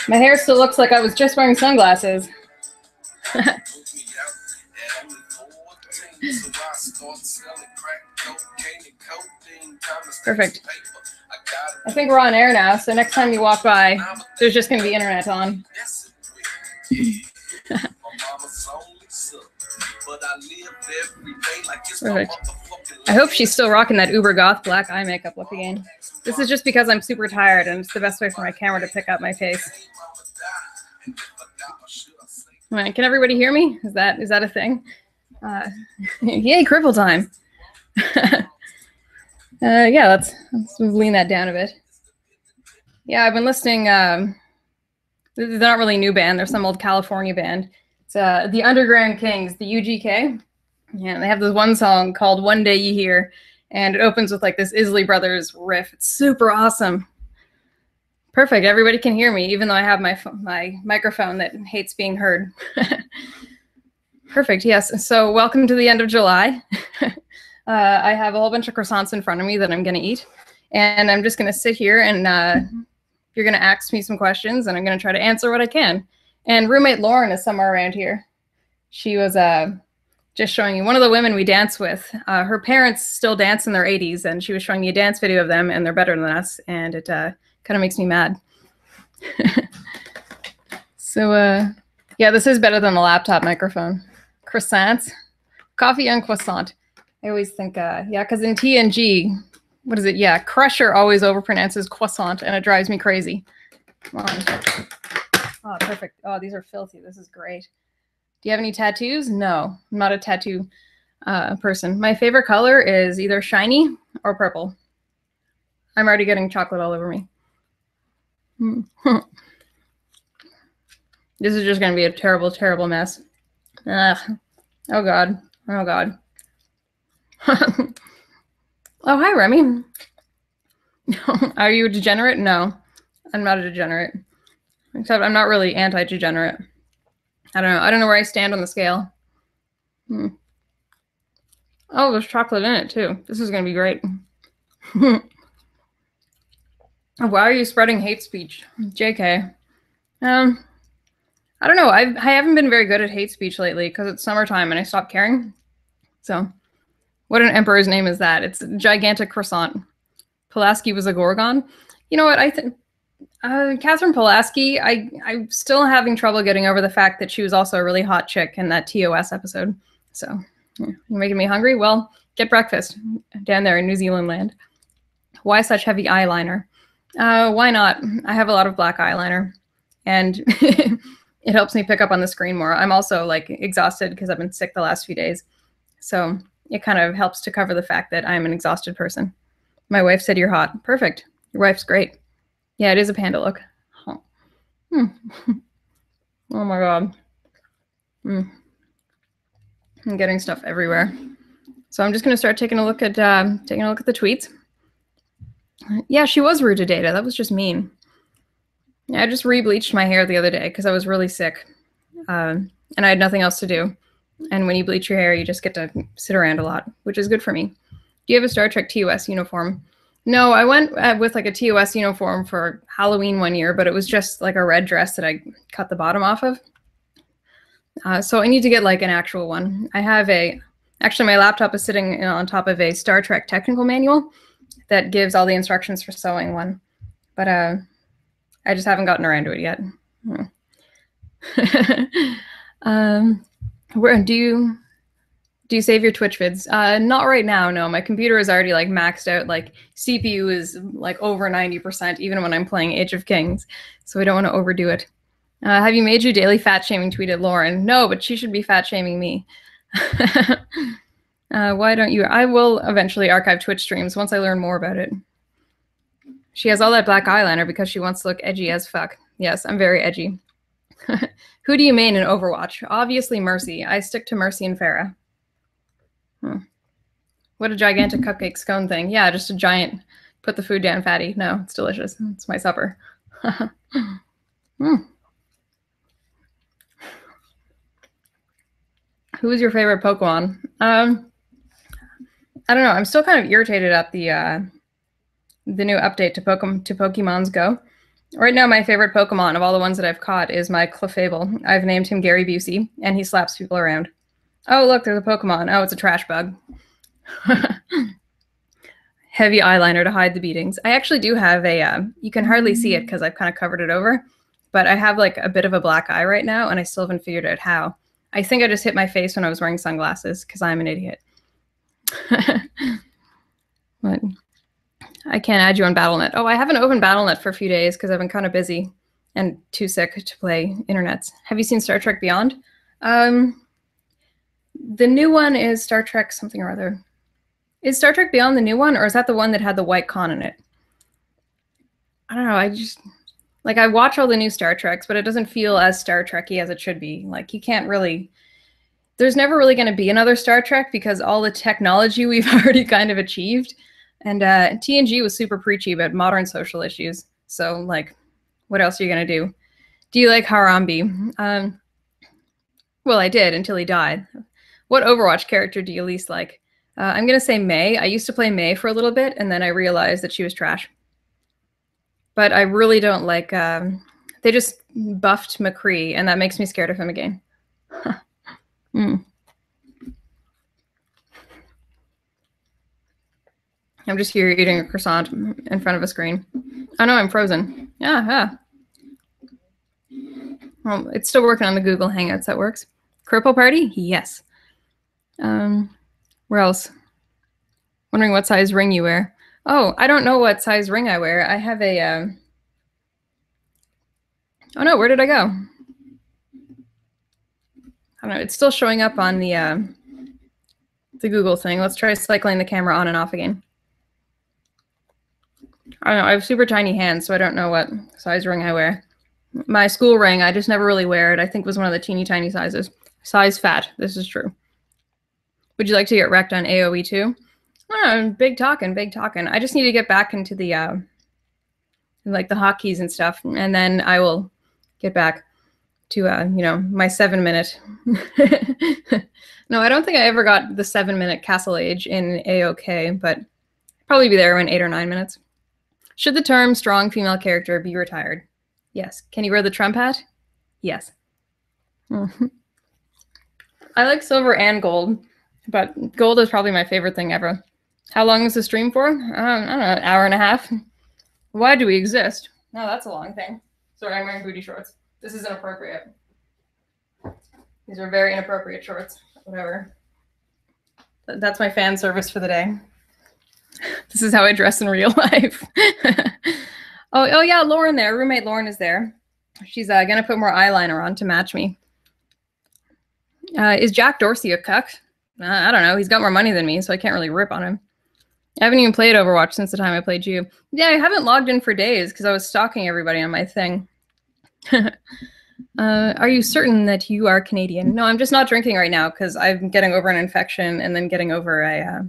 My hair still looks like I was just wearing sunglasses. Perfect. I think we're on air now, so next time you walk by, there's just going to be internet on. Perfect. I hope she's still rocking that uber goth black eye makeup look again. This is just because I'm super tired, and it's the best way for my camera to pick up my face. All right, can everybody hear me? Is that a thing? Yay, cripple time. Yeah, let's lean that down a bit. Yeah, I've been listening. They're not really a new band. They're some old California band. It's the Underground Kings, the UGK. Yeah, they have this one song called One Day You Hear, and it opens with like this Isley Brothers riff. It's super awesome. Perfect. Everybody can hear me, even though I have my microphone that hates being heard. Perfect. Yes. So welcome to the end of July. I have a whole bunch of croissants in front of me that I'm going to eat. And I'm just going to sit here and you're going to ask me some questions and I'm going to try to answer what I can. And roommate Lauren is somewhere around here. She was just showing you one of the women we dance with. Her parents still dance in their 80s and she was showing me a dance video of them and they're better than us. And it kind of makes me mad. So yeah, this is better than the laptop microphone. Croissants, coffee and croissant. I always think, yeah, because in TNG, what is it? Yeah, Crusher always overpronounces croissant, and it drives me crazy. Come on. Oh, perfect. Oh, these are filthy. This is great. Do you have any tattoos? No, I'm not a tattoo person. My favorite color is either shiny or purple. I'm already getting chocolate all over me. This is just going to be a terrible, terrible mess. Ugh. Oh, God. Oh, God. Oh, hi, Remy. Are you a degenerate? No, I'm not a degenerate. Except I'm not really anti-degenerate. I don't know. I don't know where I stand on the scale. Oh, there's chocolate in it, too. This is going to be great. Why are you spreading hate speech? JK. I don't know. I haven't been very good at hate speech lately because it's summertime and I stopped caring. So... what an emperor's name is that? It's a gigantic croissant. Pulaski was a Gorgon. You know what? I think Catherine Pulaski, I'm still having trouble getting over the fact that she was also a really hot chick in that TOS episode. So you're making me hungry? Well, get breakfast down there in New Zealand land. Why such heavy eyeliner? Why not? I have a lot of black eyeliner and it helps me pick up on the screen more. I'm also like exhausted because I've been sick the last few days. So it kind of helps to cover the fact that I'm an exhausted person. My wife said you're hot. Perfect. Your wife's great. Yeah, it is a panda look. Oh, oh my God. I'm getting stuff everywhere. So I'm just going to start taking a look at the tweets. Yeah, she was rude to Data. That was just mean. Yeah, I just re-bleached my hair the other day because I was really sick. And I had nothing else to do. And when you bleach your hair, you just get to sit around a lot, which is good for me. Do you have a Star Trek TOS uniform? No, I went with like a TOS uniform for Halloween one year, but it was just like a red dress that I cut the bottom off of. So I need to get like an actual one. I have actually my laptop is sitting on top of a Star Trek technical manual that gives all the instructions for sewing one. But I just haven't gotten around to it yet. Where do you save your Twitch vids? Not right now, no. My computer is already like maxed out. Like CPU is like over 90%, even when I'm playing Age of Kings. So we don't want to overdo it. Have you made your daily fat shaming tweet at Lauren? No, but she should be fat shaming me. Why don't you? I will eventually archive Twitch streams once I learn more about it. She has all that black eyeliner because she wants to look edgy as fuck. Yes, I'm very edgy. Who do you main in Overwatch? Obviously Mercy. I stick to Mercy and Pharah. What a gigantic cupcake scone thing. Yeah, just a giant put the food down fatty. No, it's delicious. It's my supper. Who is your favorite Pokemon? I don't know. I'm still kind of irritated at the new update to Pokemon's Go. Right now, my favorite Pokemon of all the ones that I've caught is my Clefable. I've named him Gary Busey, and he slaps people around. Oh, look, there's a Pokemon. Oh, it's a trash bug. Heavy eyeliner to hide the beatings. I actually do have a, you can hardly see it because I've kind of covered it over, but I have like a bit of a black eye right now, and I still haven't figured out how. I think I just hit my face when I was wearing sunglasses because I'm an idiot. But I can't add you on Battle.net. Oh, I haven't opened Battle.net for a few days because I've been kind of busy and too sick to play internets. Have you seen Star Trek Beyond? The new one is Star Trek something or other. Is Star Trek Beyond the new one, or is that the one that had the white con in it? I don't know. I just, like, I watch all the new Star Treks, but it doesn't feel as Star Trek-y as it should be. Like, you can't really... There's never really going to be another Star Trek because all the technology we've already kind of achieved. And TNG was super preachy about modern social issues. So, like, what else are you going to do? Do you like Harambe? Well, I did until he died. What Overwatch character do you least like? I'm going to say Mei. I used to play Mei for a little bit, and then I realized that she was trash. But I really don't like... they just buffed McCree, and that makes me scared of him again. I'm just here eating a croissant in front of a screen. Oh no, I'm frozen. Yeah. Well, it's still working on the Google Hangouts. That works. Cripple party? Yes. Where else? Wondering what size ring you wear. Oh, I don't know what size ring I wear. I have a... Oh no, where did I go? I don't know. It's still showing up on the Google thing. Let's try cycling the camera on and off again. I don't know. I have super tiny hands, so I don't know what size ring I wear. My school ring, I just never really wear it. I think was one of the teeny tiny sizes. Size fat. This is true. Would you like to get wrecked on AoE too? Oh, big talking, big talking. I just need to get back into the like the hotkeys and stuff, and then I will get back to you know, my 7-minute. No, I don't think I ever got the 7-minute Castle Age in AOK, but probably be there in 8 or 9 minutes. Should the term strong female character be retired? Yes. Can you wear the Trump hat? Yes. I like silver and gold, but gold is probably my favorite thing ever. How long is the stream for? I don't know, an hour and a half. Why do we exist? No, that's a long thing. Sorry, I'm wearing booty shorts. This is inappropriate. These are very inappropriate shorts. Whatever. That's my fan service for the day. This is how I dress in real life. Oh yeah, Lauren there. Roommate Lauren is there. She's gonna put more eyeliner on to match me. Is Jack Dorsey a cuck? I don't know. He's got more money than me, so I can't really rip on him. I haven't even played Overwatch since the time I played you. Yeah, I haven't logged in for days because I was stalking everybody on my thing. Are you certain that you are Canadian? No, I'm just not drinking right now because I'm getting over an infection and then getting over a...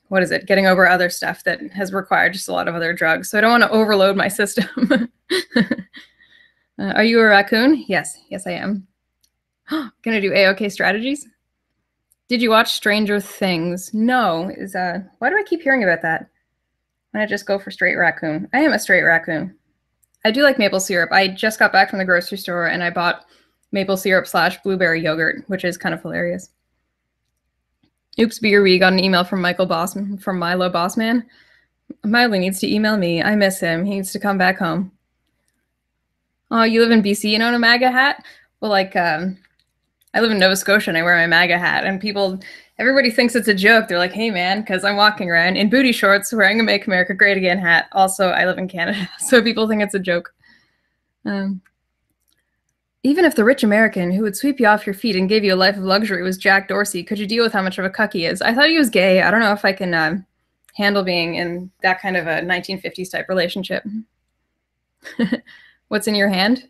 what is it? Getting over other stuff that has required just a lot of other drugs. So I don't want to overload my system. Are you a raccoon? Yes. Yes, I am. Gonna do AOK strategies? Did you watch Stranger Things? No. Why do I keep hearing about that? Why not just go for straight raccoon? I am a straight raccoon. I do like maple syrup. I just got back from the grocery store and I bought maple syrup / blueberry yogurt, which is kind of hilarious. Oops, BRB got an email from Milo Bossman. Miley needs to email me. I miss him. He needs to come back home. Oh, you live in BC and own a MAGA hat? Well, like, I live in Nova Scotia and I wear my MAGA hat, and everybody thinks it's a joke. They're like, hey man, because I'm walking around in booty shorts wearing a Make America Great Again hat. Also, I live in Canada, so people think it's a joke. Even if the rich American who would sweep you off your feet and give you a life of luxury was Jack Dorsey, could you deal with how much of a cuck he is? I thought he was gay. I don't know if I can handle being in that kind of a 1950s type relationship. What's in your hand?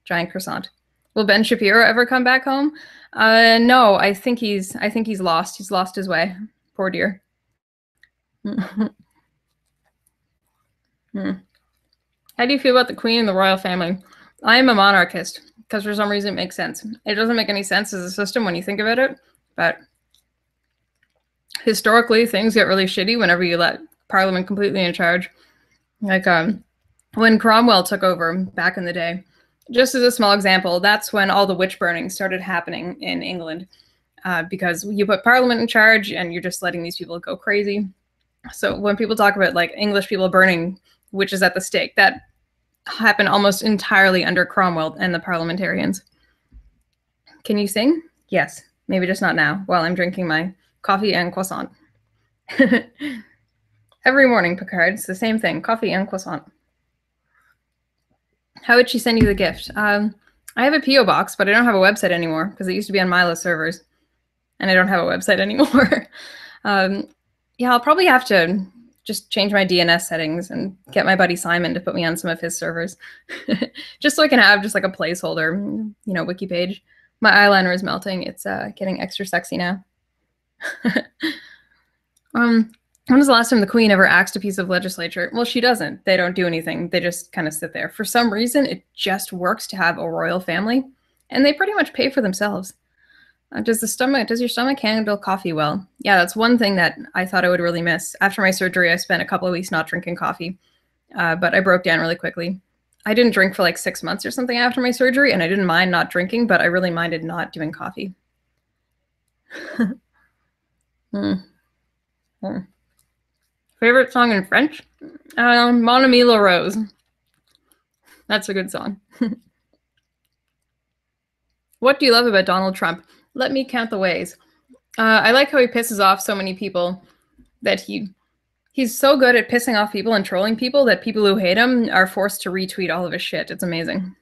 Giant croissant. Will Ben Shapiro ever come back home? No, I think he's lost. He's lost his way. Poor dear. How do you feel about the Queen and the royal family? I am a monarchist because for some reason it makes sense. It doesn't make any sense as a system when you think about it, but historically things get really shitty whenever you let Parliament completely in charge. Like when Cromwell took over back in the day, just as a small example, that's when all the witch burnings started happening in England, because you put Parliament in charge and you're just letting these people go crazy. So when people talk about like English people burning witches at the stake, that happened almost entirely under Cromwell and the parliamentarians. Can you sing? Yes, maybe just not now, while I'm drinking my coffee and croissant. Every morning, Picard, it's the same thing, coffee and croissant. How would she send you the gift? I have a P.O. box, but I don't have a website anymore because it used to be on Milo servers, and I don't have a website anymore. Yeah, I'll probably have to just change my DNS settings and get my buddy Simon to put me on some of his servers, just so I can have just like a placeholder, you know, wiki page. My eyeliner is melting. It's getting extra sexy now. When was the last time the Queen ever axed a piece of legislature? Well, she doesn't. They don't do anything. They just kind of sit there. For some reason, it just works to have a royal family, and they pretty much pay for themselves. Does your stomach handle coffee well? Yeah, that's one thing that I thought I would really miss. After my surgery, I spent a couple of weeks not drinking coffee, but I broke down really quickly. I didn't drink for like 6 months or something after my surgery, and I didn't mind not drinking, but I really minded not doing coffee. Favorite song in French? Mon Ami La Rose. That's a good song. What do you love about Donald Trump? Let me count the ways. I like how he pisses off so many people, that he's so good at pissing off people and trolling people that people who hate him are forced to retweet all of his shit. It's amazing.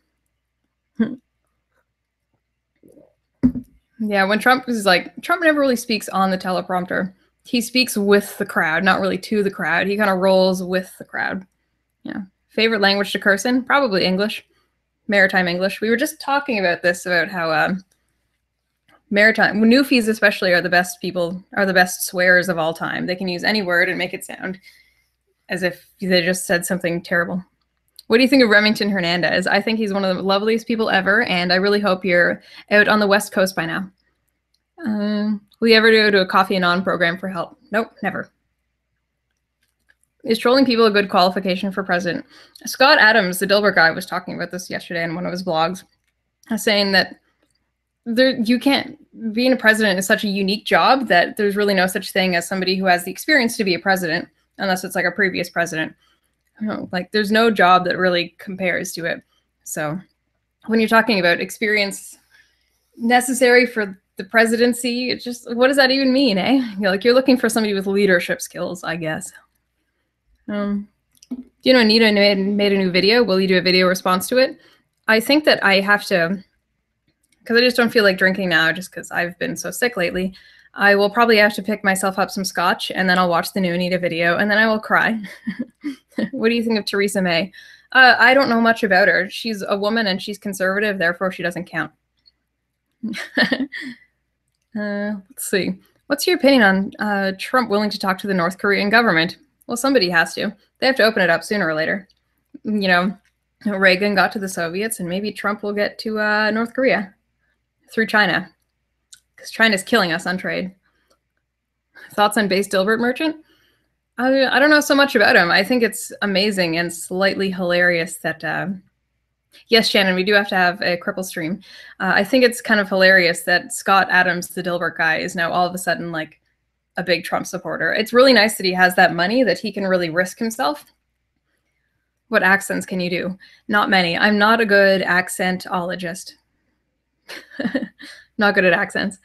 Yeah, when Trump never really speaks on the teleprompter. He speaks with the crowd, not really to the crowd. He kind of rolls with the crowd. Yeah. Favorite language to curse in? Probably English. Maritime English. We were just talking about this, about how maritime Newfies especially are the best swearers of all time. They can use any word and make it sound as if they just said something terrible. What do you think of Remington Hernandez? I think he's one of the loveliest people ever, and I really hope you're out on the West Coast by now. Will you ever go to a Coffee and On program for help? Nope, never. Is trolling people a good qualification for president? Scott Adams, the Dilbert guy, was talking about this yesterday in one of his blogs, saying that being a president is such a unique job that there's really no such thing as somebody who has the experience to be a president, unless it's like a previous president. Like there's no job that really compares to it. So when you're talking about experience necessary for the presidency, it's just, what does that even mean, eh? You're looking for somebody with leadership skills, I guess. Do you know Anita made a new video? Will you do a video response to it? I think that I have to, because I just don't feel like drinking now, just because I've been so sick lately. I will probably have to pick myself up some scotch, and then I'll watch the new Anita video, and then I will cry. What do you think of Theresa May? I don't know much about her. She's a woman and she's conservative, therefore she doesn't count. Let's see. What's your opinion on Trump willing to talk to the North Korean government? Well, somebody has to. They have to open it up sooner or later. You know, Reagan got to the Soviets, and maybe Trump will get to North Korea through China, because China's killing us on trade. Thoughts on base Dilbert merchant? I don't know so much about him. I think it's amazing and slightly hilarious that, yes, Shannon, we do have to have a cripple stream. I think it's kind of hilarious that Scott Adams, the Dilbert guy, is now all of a sudden like a big Trump supporter. It's really nice that he has that money, that he can really risk himself. What accents can you do? Not many. I'm not a good accentologist. Not good at accents.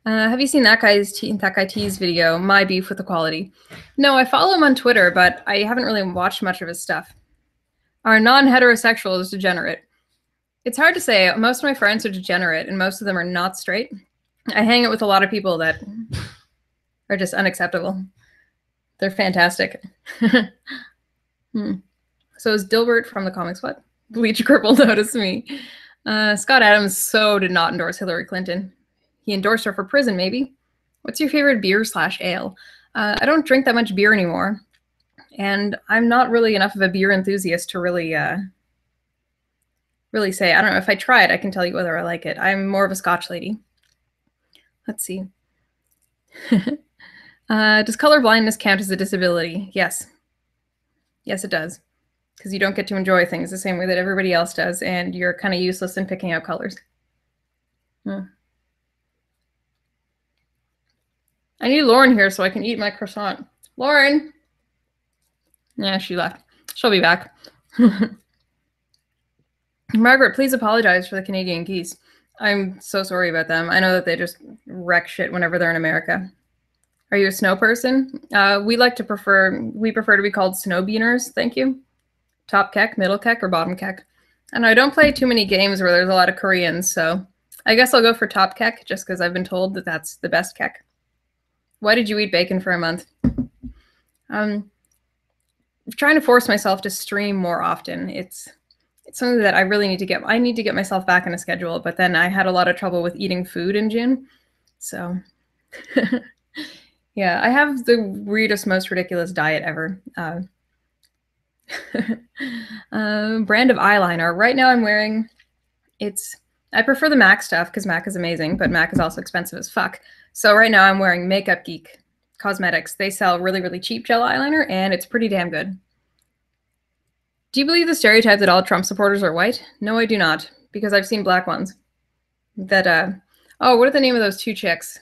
Have you seen that guy T's video, My Beef with Equality? No, I follow him on Twitter, but I haven't really watched much of his stuff. Are non-heterosexuals degenerate? It's hard to say. Most of my friends are degenerate, and most of them are not straight. I hang out with a lot of people that are just unacceptable. They're fantastic. So is Dilbert from the comics what? Bleach Cripple noticed me. Scott Adams did not endorse Hillary Clinton. He endorsed her for prison, maybe. What's your favorite beer/ale? I don't drink that much beer anymore. And I'm not really enough of a beer enthusiast to really say. I don't know. If I try it, I can tell you whether I like it. I'm more of a Scotch lady. Let's see. Does colorblindness count as a disability? Yes. Yes, it does. because you don't get to enjoy things the same way that everybody else does, and you're kind of useless in picking out colors. I need Lauren here so I can eat my croissant. Lauren! Yeah, she left. She'll be back. Margaret, please apologize for the Canadian geese. I'm so sorry about them. I know that they just wreck shit whenever they're in America. Are you a snow person? We prefer to be called snow beaners, thank you. Top kek, middle kek, or bottom kek? And I don't play too many games where there's a lot of Koreans, so I guess I'll go for top kek just because I've been told that that's the best kek. Why did you eat bacon for a month? I'm trying to force myself to stream more often. It's something that I really need to get. I need to get myself back on a schedule, but then I had a lot of trouble with eating food in June. So yeah, I have the weirdest, most ridiculous diet ever. Brand of eyeliner. Right now I'm wearing, I prefer the MAC stuff because MAC is amazing, but MAC is also expensive as fuck. So right now I'm wearing Makeup Geek Cosmetics. They sell really, really cheap gel eyeliner, and it's pretty damn good. Do you believe the stereotype that all Trump supporters are white? No, I do not, because I've seen black ones. That, oh, what are the name of those two chicks?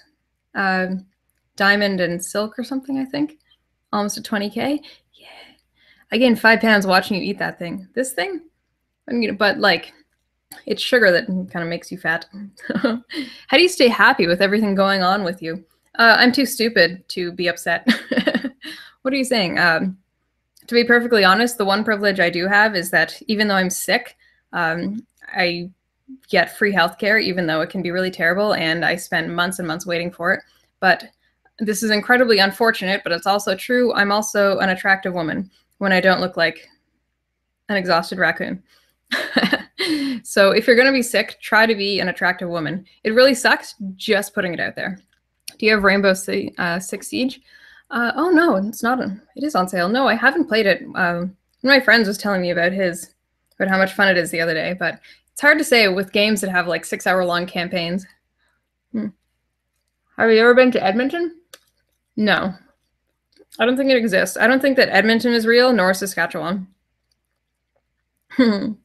Diamond and Silk or something, I think. Almost at 20K. Yeah. I gained 5 pounds watching you eat that thing. This thing? But, like, it's sugar that kind of makes you fat. How do you stay happy with everything going on with you? I'm too stupid to be upset. What are you saying? To be perfectly honest, the one privilege I do have is that even though I'm sick, I get free healthcare, even though it can be really terrible, and I spend months and months waiting for it. But this is incredibly unfortunate, but it's also true. I'm also an attractive woman when I don't look like an exhausted raccoon. So if you're going to be sick, try to be an attractive woman. It really sucks, just putting it out there. Do you have Rainbow Six Siege? Oh no, it's not. It is on sale. No, I haven't played it. One of my friends was telling me about how much fun it is the other day, but it's hard to say with games that have like 6-hour-long campaigns. Have you ever been to Edmonton? No. I don't think it exists. I don't think that Edmonton is real, nor Saskatchewan. You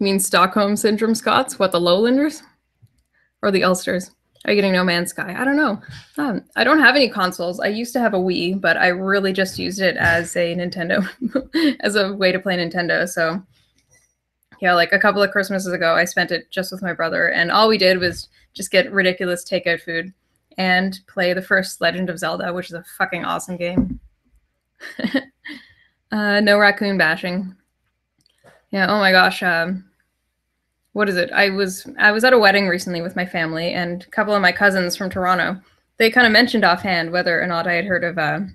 mean Stockholm Syndrome Scots? What, the Lowlanders? Or the Ulsters? Are you getting No Man's Sky? I don't know. I don't have any consoles. I used to have a Wii, but I really just used it as a Nintendo, as a way to play Nintendo. So yeah, like a couple of Christmases ago, I spent it just with my brother, and all we did was just get ridiculous takeout food and play the first Legend of Zelda, which is a fucking awesome game. No raccoon bashing. Yeah, oh my gosh. What is it? I was at a wedding recently with my family, and a couple of my cousins from Toronto, they kind of mentioned offhand whether or not I had heard of a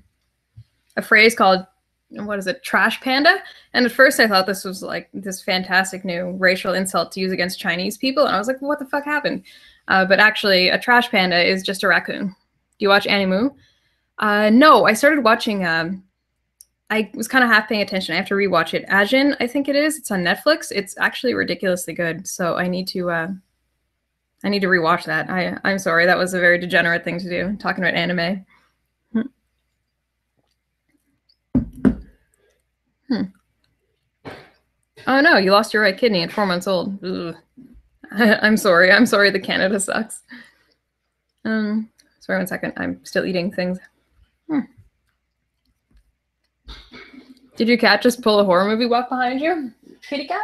phrase called, what is it, trash panda? And at first I thought this was like this fantastic new racial insult to use against Chinese people, and I was like, what the fuck happened? But actually, a trash panda is just a raccoon. Do you watch Animu? No, I started watching, I was kind of half paying attention. I have to rewatch it. Ajin, I think it is. It's on Netflix. It's actually ridiculously good, so I need to rewatch that. I'm sorry, that was a very degenerate thing to do, talking about anime. Oh no, you lost your right kidney at 4 months old. Ugh. I'm sorry. I'm sorry that Canada sucks. Sorry, 1 second. I'm still eating things. Did your cat just pull a horror movie walk behind you? Kitty cat?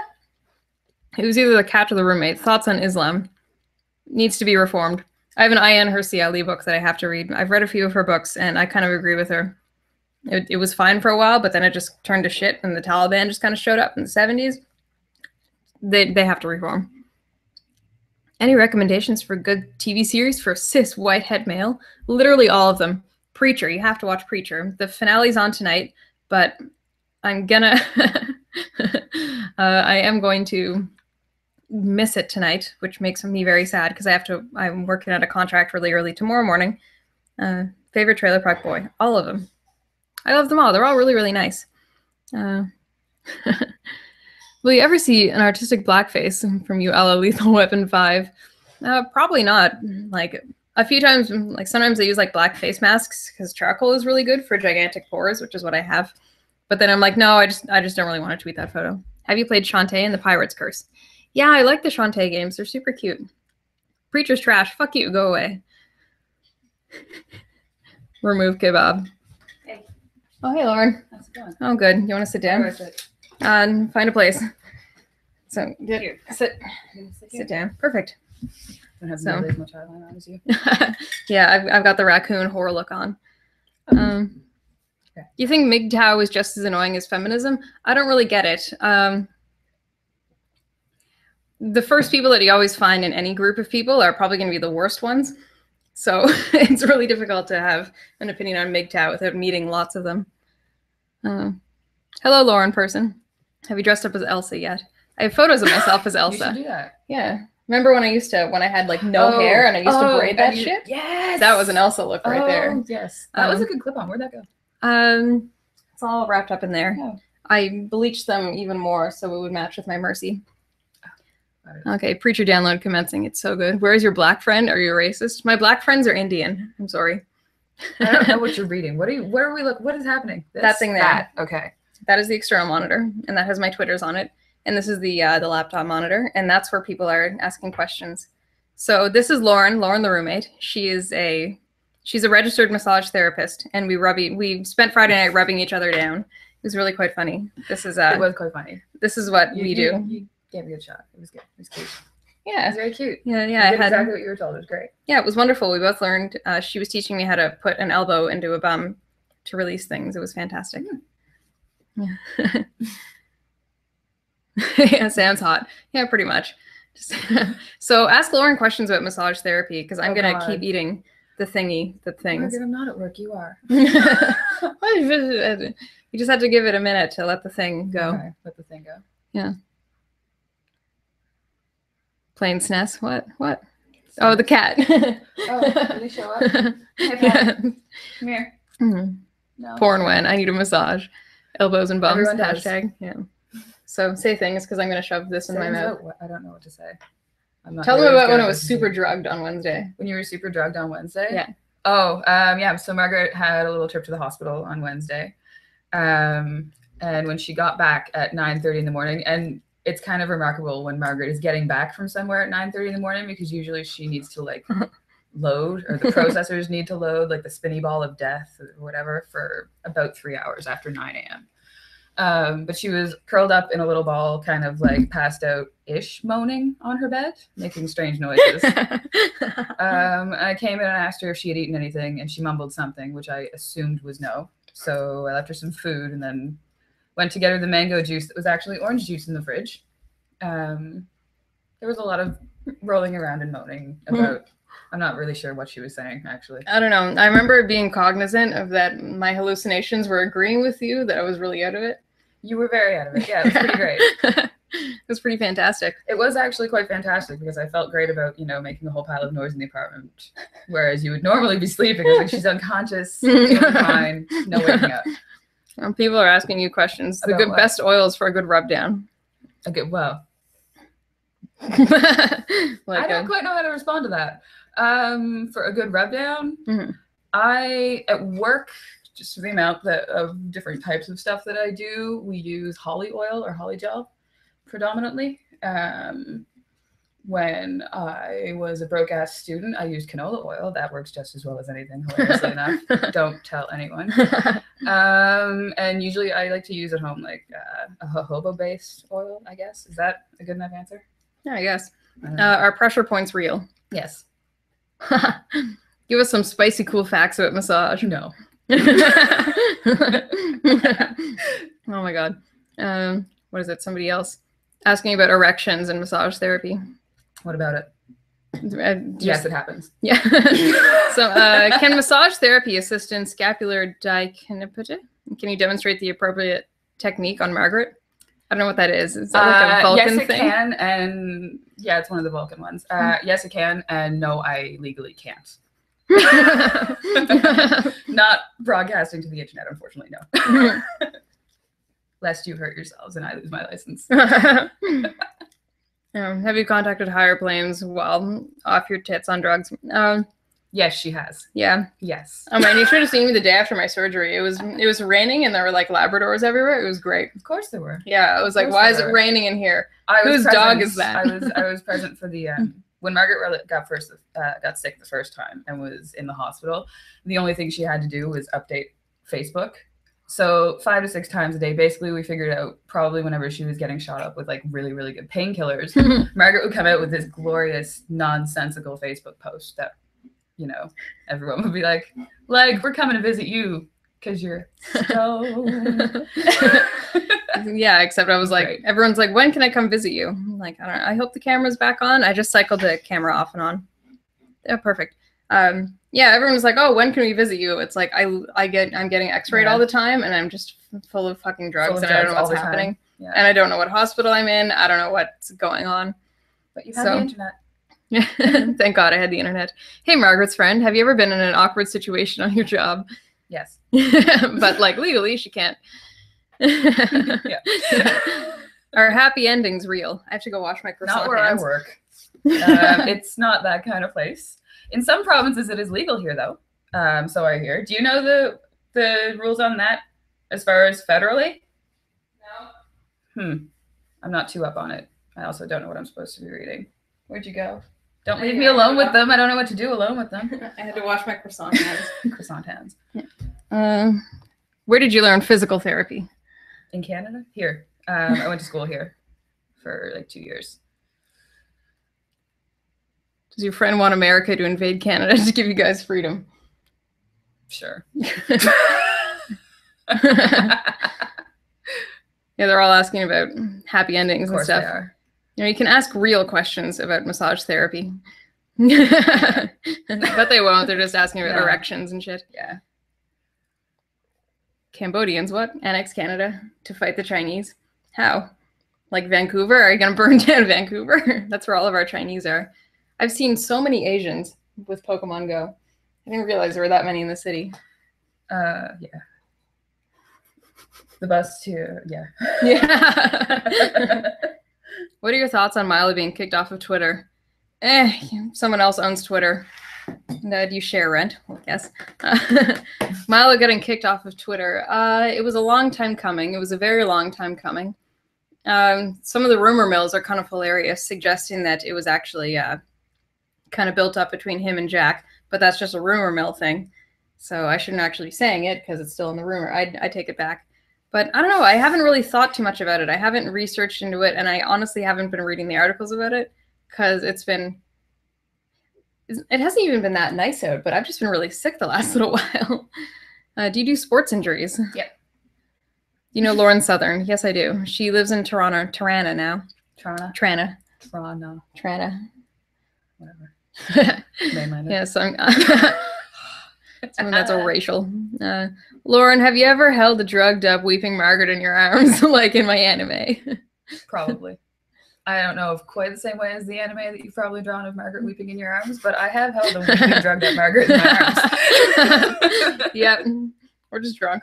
It was either the cat or the roommate. Thoughts on Islam? Needs to be reformed. I have an Ayaan Hirsi Ali book that I have to read. I've read a few of her books, and I kind of agree with her. It was fine for a while, but then it just turned to shit, and the Taliban just kind of showed up in the 70s. They have to reform. Any recommendations for good TV series for cis white het male? Literally all of them. Preacher, you have to watch Preacher. The finale's on tonight, but I'm gonna I am going to miss it tonight, which makes me very sad because I'm working out a contract really early tomorrow morning. Favorite Trailer Park Boy? All of them. I love them all. They're all really, really nice. Will you ever see an artistic blackface from you a la Lethal Weapon 5? Probably not. Like, a few times, like sometimes I use like black face masks because charcoal is really good for gigantic pores, which is what I have. But then I'm like, no, I just don't really want to tweet that photo. Have you played Shantae and the Pirate's Curse? Yeah, I like the Shantae games. They're super cute. Preacher's trash. Fuck you. Go away. Remove kebab. Hey. Oh, hey, Lauren. How's it going? Oh, good. You want to sit down? Find a place. So, Here. Sit down. Perfect. Don't have nearly as much eyeliner on as you. Yeah, I've got the raccoon horror look on. Okay. You think MGTOW is just as annoying as feminism? I don't really get it. The first people that you always find in any group of people are probably going to be the worst ones. So it's really difficult to have an opinion on MGTOW without meeting lots of them. Hello, Lauren person. Have you dressed up as Elsa yet? I have photos of myself as Elsa. You should do that. Yeah. Remember when I had like no hair and I used to braid that shit? Yes. That was an Elsa look right there. Yes. That was a good clip on. Where'd that go? It's all wrapped up in there. Yeah. I bleached them even more so it would match with my Mercy. Okay, Preacher download commencing. It's so good. Where's your black friend? Are you a racist? My black friends are Indian. I'm sorry. I don't know what you're reading. What are we look? What is happening? That thing there. That. Okay. That is the external monitor, and that has my Twitters on it. And this is the laptop monitor, and that's where people are asking questions. So this is Lauren the roommate. She's a registered massage therapist, and we spent Friday night rubbing each other down. It was really quite funny. This is it was quite funny. This is what we do. You gave me a good shot. It was good. It was cute. Yeah, it was very cute. Yeah. I had exactly what you were told. It was great. Yeah, it was wonderful. We both learned. She was teaching me how to put an elbow into a bum to release things. It was fantastic. Yeah. Yeah, sounds hot. Yeah, pretty much. So ask Lauren questions about massage therapy because I'm gonna keep eating the things. Margaret, I'm not at work. You are. You just had to give it a minute to let the thing go. Okay, let the thing go. Yeah. Plain SNES. What? Oh, the cat. Oh, did he show up? Hey, Pat. Come here. Mm-hmm. No. Porn when I need a massage. Elbows and bums. Everyone does. Hashtag. Yeah. So say things because I'm going to shove this in my mouth. I don't know what to say. Tell them about when I was super drugged on Wednesday. When you were super drugged on Wednesday? Yeah. Oh, yeah. So Margaret had a little trip to the hospital on Wednesday. And when she got back at 9:30 in the morning, and it's kind of remarkable when Margaret is getting back from somewhere at 9:30 in the morning because usually she needs to like load, or the processors need to load like the spinny ball of death or whatever for about 3 hours after 9 a.m. But she was curled up in a little ball, kind of like passed out-ish, moaning on her bed, making strange noises. I came in and asked her if she had eaten anything, and she mumbled something, which I assumed was no. So I left her some food and then went to get her the mango juice that was actually orange juice in the fridge. There was a lot of rolling around and moaning about, I'm not really sure what she was saying, actually. I don't know. I remember being cognizant of that my hallucinations were agreeing with you, that I was really out of it. You were very out of it. Yeah, it was pretty great. It was pretty fantastic. It was actually quite fantastic because I felt great about, making a whole pile of noise in the apartment, whereas you would normally be sleeping. I was like, she's unconscious, fine, no waking up. People are asking you questions. The About what? best oils for a good rub down. Okay, well, Like I don't quite know how to respond to that. For a good rub down, at work, just for the amount of different types of stuff that I do, we use holly oil or holly gel predominantly. When I was a broke-ass student, I used canola oil. That works just as well as anything, hilariously enough. Don't tell anyone. And usually I like to use at home like a jojoba-based oil, I guess. Is that a good enough answer? Yeah, I guess. Are pressure points real? Yes. Give us some spicy cool facts about massage. No. Oh my god. What is it? Somebody else asking about erections and massage therapy. What about it? Yes, it happens. Yeah. So, can massage therapy assist in scapular decapita? Can you demonstrate the appropriate technique on Margaret? I don't know what that is. Is that like a Vulcan thing? Yes, it thing? can, and yeah, it's one of the Vulcan ones. Yes, it can, and no, I legally can't. Not broadcasting to the internet, unfortunately, no. Lest you hurt yourselves and I lose my license. Have you contacted higher planes while off your tits on drugs? Yes, she has. Yeah. Yes. Oh man, you should have seen me the day after my surgery. It was raining and there were like Labradors everywhere. It was great. Of course there were. Yeah, I was like, why is it raining in here? Whose dog is that? I was present for the when Margaret got sick the first time and was in the hospital. The only thing she had to do was update Facebook. So 5 to 6 times a day, basically, we figured out probably whenever she was getting shot up with like really, really good painkillers, Margaret would come out with this glorious, nonsensical Facebook post that, you know, everyone would be like, we're coming to visit you because you're stoned. Yeah, except I was like, everyone's like, when can I come visit you? I'm like, I don't know. I hope the camera's back on. I just cycled the camera off and on. Yeah, perfect. Yeah, everyone was like, oh, when can we visit you? It's like I'm getting x-rayed all the time and I'm just full of fucking drugs and I don't know what's happening. Yeah. And I don't know what hospital I'm in. I don't know what's going on. But you have the internet. Yeah, thank God I had the internet. Hey, Margaret's friend, have you ever been in an awkward situation on your job? Yes. But like legally, she can't. Yeah. Are happy endings real? I have to go wash my croissant Not where hands. I work. It's not that kind of place. In some provinces, it is legal here, though. So I hear. Do you know the rules on that as far as federally? No. I'm not too up on it. I also don't know what I'm supposed to be reading. Where'd you go? Don't leave me alone with them. I don't know what to do alone with them. I had to wash my croissant hands. Croissant hands. Yeah. Where did you learn physical therapy? In Canada? Here. I went to school here for like 2 years. Does your friend want America to invade Canada to give you guys freedom? Sure. Yeah, they're all asking about happy endings and stuff. They are. You know, you can ask real questions about massage therapy. But they won't. They're just asking about erections and shit. Yeah. Cambodians, what? Annex Canada to fight the Chinese? How? Like Vancouver? Are you going to burn down Vancouver? That's where all of our Chinese are. I've seen so many Asians with Pokemon Go. I didn't realize there were that many in the city. Yeah. The bus too, yeah. Yeah. What are your thoughts on Milo being kicked off of Twitter? Someone else owns Twitter. Do you share rent? Well, yes. Milo getting kicked off of Twitter. It was a long time coming. It was a very long time coming. Some of the rumor mills are kind of hilarious, suggesting that it was actually kind of built up between him and Jack, but that's just a rumor mill thing. So I shouldn't actually be saying it because it's still in the rumor. I take it back. But I don't know. I haven't really thought too much about it. I haven't researched into it, and I honestly haven't been reading the articles about it because it hasn't even been that nice out, but I've just been really sick the last little while. Do you do sports injuries? Yep. You know Lauren Southern? Yes, I do. She lives in Tirana now. Trana. Whatever. Yeah, so that's all racial. Lauren, have you ever held a drugged up weeping Margaret in your arms like in my anime? Probably. I don't know if quite the same way as the anime that you've probably drawn of Margaret weeping in your arms, but I have held a weeping drugged up Margaret in my arms. Yep. Or just drunk.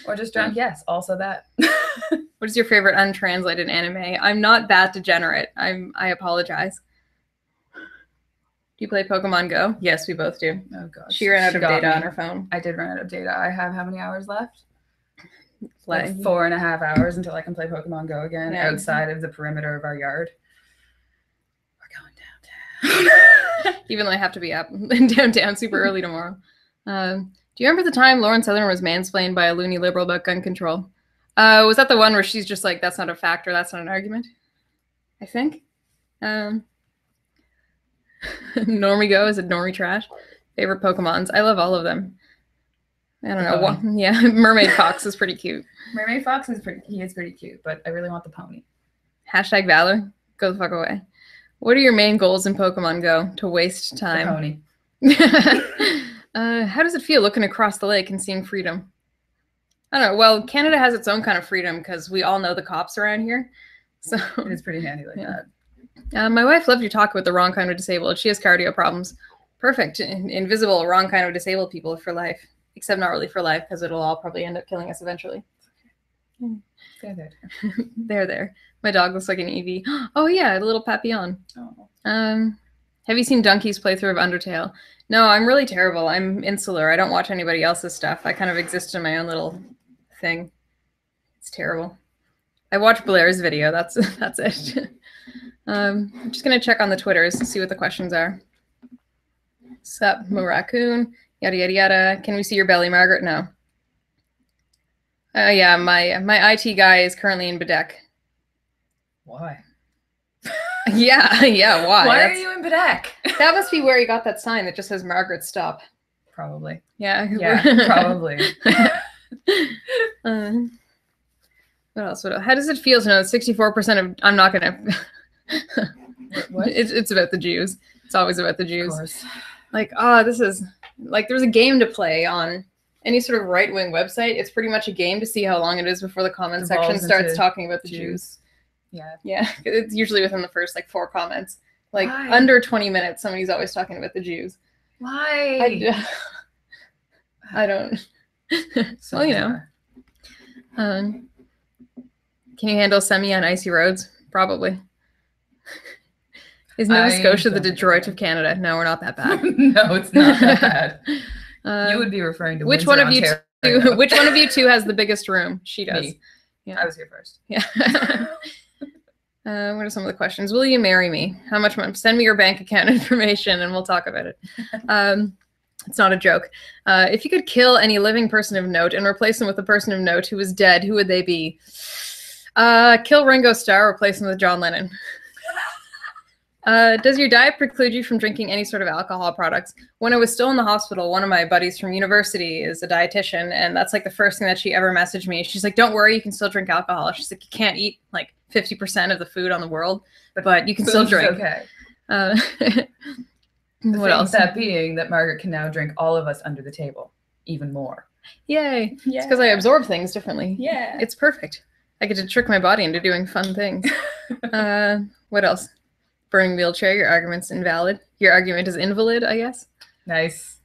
Or just drunk, yes, also that. What is your favorite untranslated anime? I'm not that degenerate. I apologize. Do you play Pokemon Go? Yes, we both do. Oh gosh. She ran out of data on her phone. I did run out of data. I have how many hours left? Like 4.5 hours until I can play Pokemon Go again outside of the perimeter of our yard. We're going downtown. Even though I have to be up in downtown super early tomorrow. Do you remember the time Lauren Southern was mansplained by a loony liberal about gun control? Was that the one where she's just like, that's not a factor, that's not an argument? I think. Normie Go, is it Normie Trash? Favorite Pokemons? I love all of them. I don't know. Yeah, Mermaid Fox is pretty cute. Mermaid Fox is pretty cute, but I really want the pony. Hashtag Valor. Go the fuck away. What are your main goals in Pokemon Go? To waste time. The pony. How does it feel looking across the lake and seeing freedom? I don't know. Well, Canada has its own kind of freedom because we all know the cops around here. So it is pretty handy like that. My wife loved your talk with the wrong kind of disabled. She has cardio problems. Perfect. Invisible, wrong kind of disabled people for life. Except not really for life because it'll all probably end up killing us eventually. They're there. They're there. My dog looks like an Eevee. Oh yeah, a little Papillon. Oh. Have you seen Donkey's playthrough of Undertale? No, I'm really terrible. I'm insular. I don't watch anybody else's stuff. I kind of exist in my own little thing. It's terrible. I watch Blair's video. That's it. I'm just gonna check on the Twitters to see what the questions are. Sup, Raccoon, yada yada yada. Can we see your belly, Margaret? No. Yeah, my IT guy is currently in Bedeck. Why? Yeah, why? Why are you in Bedeck? That must be where you got that sign that just says Margaret stop. Probably. Yeah, probably. What else? How does it feel to know that 64% of... I'm not gonna... What? It's about the Jews. It's always about the Jews. Of course. Like, this is... Like, there's a game to play on any sort of right-wing website. It's pretty much a game to see how long it is before the comment section starts talking about the Jews. Yeah. It's usually within the first, 4 comments. Like, Why? under 20 minutes, somebody's always talking about the Jews. Why? I don't... So well, you know. Can you handle semi on icy roads? Probably. Is Nova Scotia the Detroit of Canada? No, we're not that bad. No, it's not that bad. You would be referring to which Windsor, one of you Ontario. Which one of you two has the biggest room? She does. Me. Yeah. I was here first. Yeah. What are some of the questions? Will you marry me? How much money? Send me your bank account information and we'll talk about it. It's not a joke. If you could kill any living person of note and replace them with a person of note who is dead, who would they be? Kill Ringo Starr, replace him with John Lennon. Does your diet preclude you from drinking any sort of alcohol products? When I was still in the hospital, one of my buddies from university is a dietitian, and that's the first thing that she ever messaged me. She's like, don't worry, you can still drink alcohol. She's like, you can't eat 50% of the food on the world, but you can still drink. Okay. What else? That being that Margaret can now drink all of us under the table, even more. Yay. Yeah. It's because I absorb things differently. Yeah. It's perfect. I get to trick my body into doing fun things. What else? Burning wheelchair, your argument's invalid. Your argument is invalid, I guess. Nice.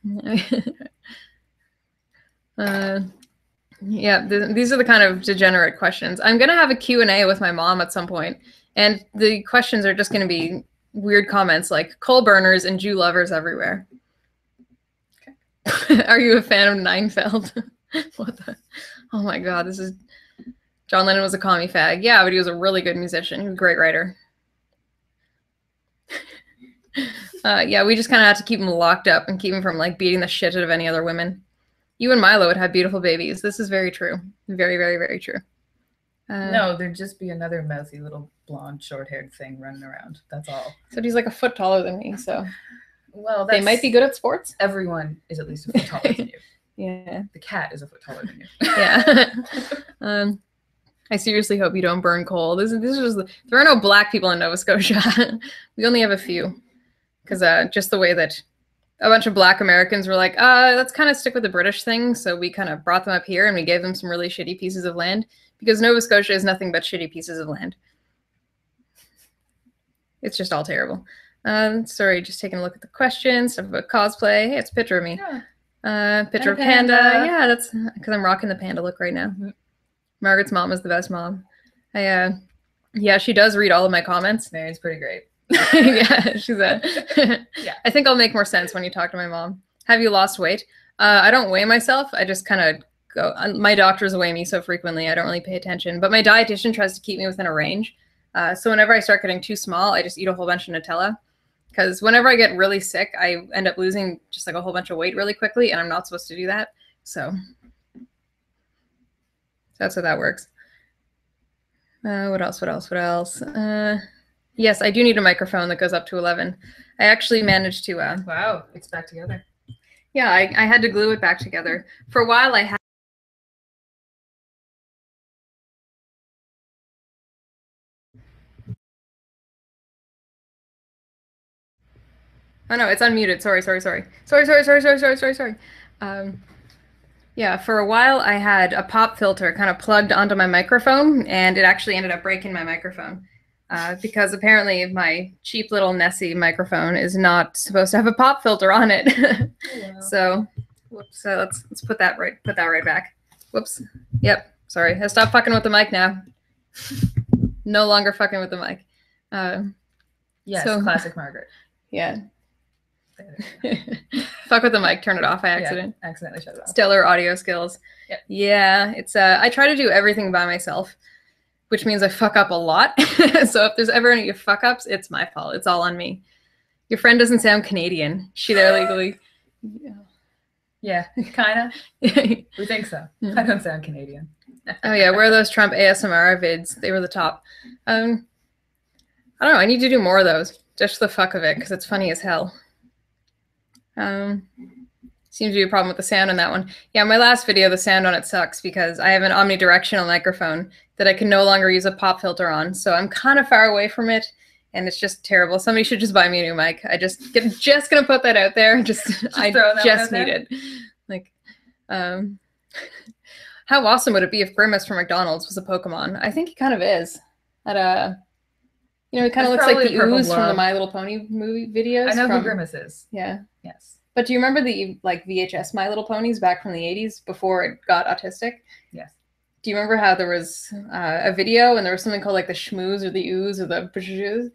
Yeah, these are the kind of degenerate questions. I'm going to have a Q&A with my mom at some point, and the questions are just going to be weird comments like coal burners and Jew lovers everywhere. Okay. Are you a fan of Neinfeld? What the? Oh my God, this is... John Lennon was a commie fag. Yeah, but he was a really good musician. He was a great writer. Yeah, we just kind of had to keep him locked up and keep him from beating the shit out of any other women. You and Milo would have beautiful babies. This is very true. Very, very, very true. No, there'd just be another mouthy little blonde, short-haired thing running around. That's all. So he's a foot taller than me, so... Well, they might be good at sports. Everyone is at least a foot taller than you. Yeah. The cat is a foot taller than you. Yeah. I seriously hope you don't burn coal. This is just there are no black people in Nova Scotia. We only have a few. Because just the way that a bunch of black Americans were like, let's kind of stick with the British thing. So we kind of brought them up here and we gave them some really shitty pieces of land. Because Nova Scotia is nothing but shitty pieces of land. It's just all terrible. Sorry, just taking a look at the questions. Stuff about cosplay. Hey, it's a picture of me. Yeah. Picture of Panda. Yeah, that's because I'm rocking the Panda look right now. Mm-hmm. Margaret's mom is the best mom. Yeah, she does read all of my comments. Mary's pretty great. Yeah, she's a... Yeah. I think I'll make more sense when you talk to my mom. Have you lost weight? I don't weigh myself. I just kind of go... My doctors weigh me so frequently, I don't really pay attention. But my dietitian tries to keep me within a range. So whenever I start getting too small, I just eat a whole bunch of Nutella. Because whenever I get really sick, I end up losing just a whole bunch of weight really quickly, and I'm not supposed to do that. So that's how that works. What else? Yes, I do need a microphone that goes up to 11. I actually managed to... Wow, it's back together. Yeah, I had to glue it back together. For a while, I had... Oh, no, it's unmuted. Sorry. Yeah, for a while, I had a pop filter kind of plugged onto my microphone, and it actually ended up breaking my microphone. Because apparently my cheap little Nessie microphone is not supposed to have a pop filter on it. Yeah. So let's put that right back. Whoops. Yep. Sorry. I stopped fucking with the mic now. No longer fucking with the mic. Yes, classic Margaret. Yeah. Fuck with the mic, turn it off by accident. Yeah, accidentally shut it off. Stellar audio skills. Yep. Yeah, it's I try to do everything by myself, which means I fuck up a lot. So if there's ever any fuck ups, it's my fault. It's all on me. Your friend doesn't sound Canadian. She there legally. Yeah, kind of. We think so. I don't sound Canadian. Oh yeah, where are those Trump ASMR vids? They were the top. I don't know. I need to do more of those, just for the fuck of it, because it's funny as hell. Seems to be a problem with the sound on that one. Yeah, my last video, the sound on it sucks because I have an omnidirectional microphone that I can no longer use a pop filter on, so I'm kind of far away from it, and it's just terrible. Somebody should just buy me a new mic. Just gonna put that out there. I just need it. Like, how awesome would it be if Grimace from McDonald's was a Pokemon? I think he kind of is. You know, it kind of looks like the ooze from the My Little Pony movie videos. I know who Grimace is. Yeah. Yes. But do you remember the like VHS My Little Ponies back from the 80s before it got autistic? Yes. Do you remember how there was a video and there was something called like the schmooze or the ooze or the pshooze?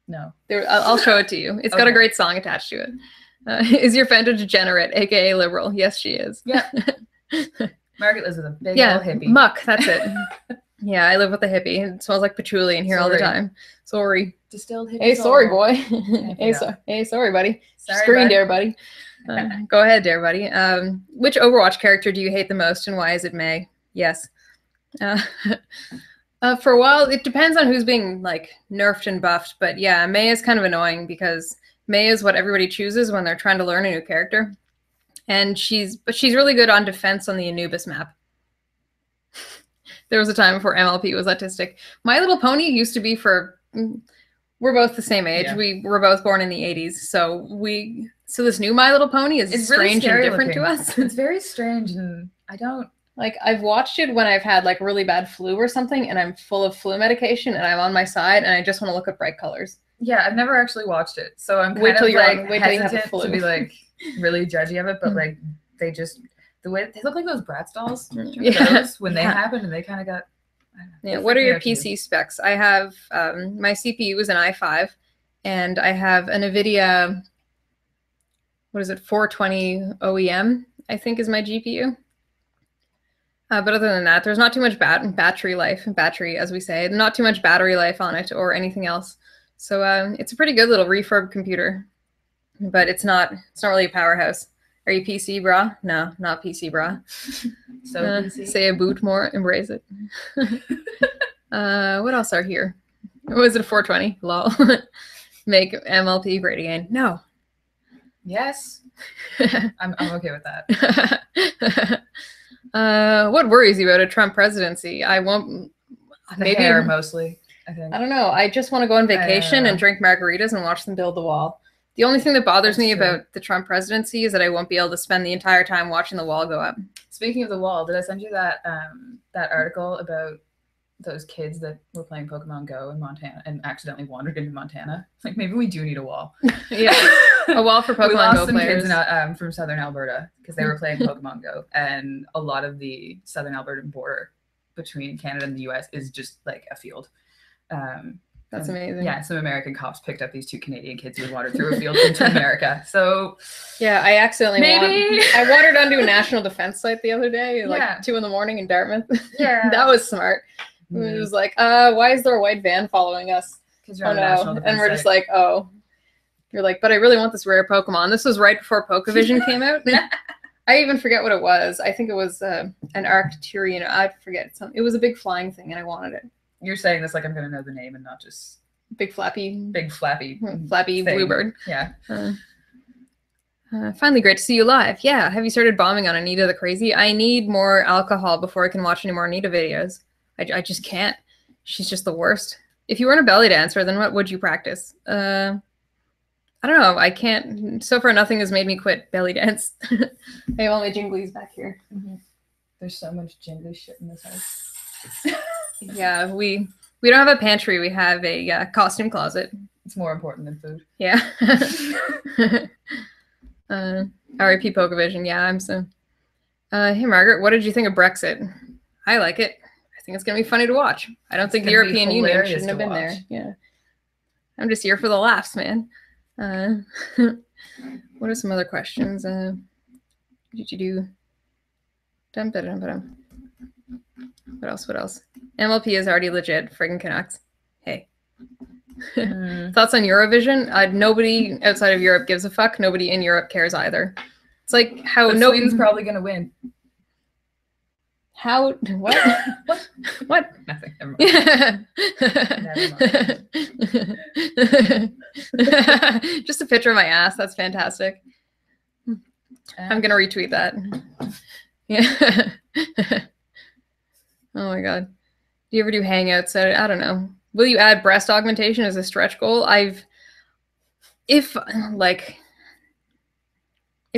No. I'll show it to you. It's got a great song attached to it. Is your friend a degenerate, aka liberal? Yes, she is. Yeah. Margaret lives with a big old hippie. Muck, that's it. Yeah, I live with a hippie. It smells like patchouli in here all the time. Sorry. Distilled hippie. Hey, sorry, boy. Hey, sorry, buddy. Screen dare, buddy. Go ahead, dare, buddy. Which Overwatch character do you hate the most, and why is it May? Yes. For a while, it depends on who's being like nerfed and buffed, but yeah, May is kind of annoying because May is what everybody chooses when they're trying to learn a new character, and she's really good on defense on the Anubis map. There was a time before MLP was autistic. My Little Pony used to be for. We're both the same age. Yeah. We were both born in the 80s, so this new My Little Pony is strange really and different to us. It's very strange, and I don't like. I've watched it when I've had like really bad flu or something, and I'm full of flu medication, and I'm on my side, and I just want to look at bright colors. Yeah, I've never actually watched it, so I'm kind of like hesitant to be like really judgy of it, but like the way they look like those Bratz dolls. Those when they happened, and they kind of got. Yeah. What are your PC specs? I have my CPU is an i5, and I have a NVIDIA. What is it? 420 OEM, I think, is my GPU. But other than that, there's not too much battery, as we say, not too much battery life on it or anything else. So it's a pretty good little refurb computer, but it's not really a powerhouse. Are you PC, brah? No, not PC, brah. So PC. Say a boot more, embrace it. What else are here? Was it a 420? Lol. Make MLP great again. No. Yes. I'm okay with that. What worries you about a Trump presidency? I won't. The hair, mostly, I think. I don't know. I just want to go on vacation and drink margaritas and watch them build the wall. The only thing that bothers me about the Trump presidency is that I won't be able to spend the entire time watching the wall go up. Speaking of the wall, did I send you that that article about those kids that were playing Pokemon Go in Montana and accidentally wandered into Montana? Like, maybe we do need a wall. Yeah, a wall for Pokemon we lost Go some players. Kids from southern Alberta because they were playing Pokemon Go, and a lot of the southern Alberta border between Canada and the US is just like a field. That's amazing. Yeah, some American cops picked up these two Canadian kids who had wandered through a field into America. So yeah, I accidentally I wandered onto a national defense site the other day, like 2 a.m. in Dartmouth. Yeah, that was smart. It was like, why is there a white van following us? Because you're on a national defense and we're just like, oh, you're like, but I really want this rare Pokemon. This was right before Pokevision came out. I even forget what it was. I think it was an Arcturian. I forget. It was a big flying thing, and I wanted it. You're saying this like I'm going to know the name and not just big flappy thing. bluebird. Yeah. Finally, great to see you live. Yeah. Have you started bombing on Anita the Crazy? I need more alcohol before I can watch any more Anita videos. I just can't. She's just the worst. If you weren't a belly dancer, then what would you practice? I don't know. I can't. So far, nothing has made me quit belly dance. I have all my jinglies back here. Mm-hmm. There's so much jingly shit in this house. Yeah, we don't have a pantry. We have a costume closet. It's more important than food. Yeah. R.I.P. Pokevision. Yeah, I'm so. Hey, Margaret, what did you think of Brexit? I like it. I think it's going to be funny to watch. I don't think the European Union shouldn't have been there. Yeah. I'm just here for the laughs, man. What are some other questions? What did you do? What else? What else? MLP is already legit. Friggin' Canucks. Hey. Thoughts on Eurovision? Nobody outside of Europe gives a fuck. Nobody in Europe cares either. It's like how Sweden's probably gonna win. How? What? What? Nothing. Never mind. Never mind. Just a picture of my ass. That's fantastic. I'm gonna retweet that. Yeah. Oh my god. Do you ever do hangouts? I don't know. Will you add breast augmentation as a stretch goal? If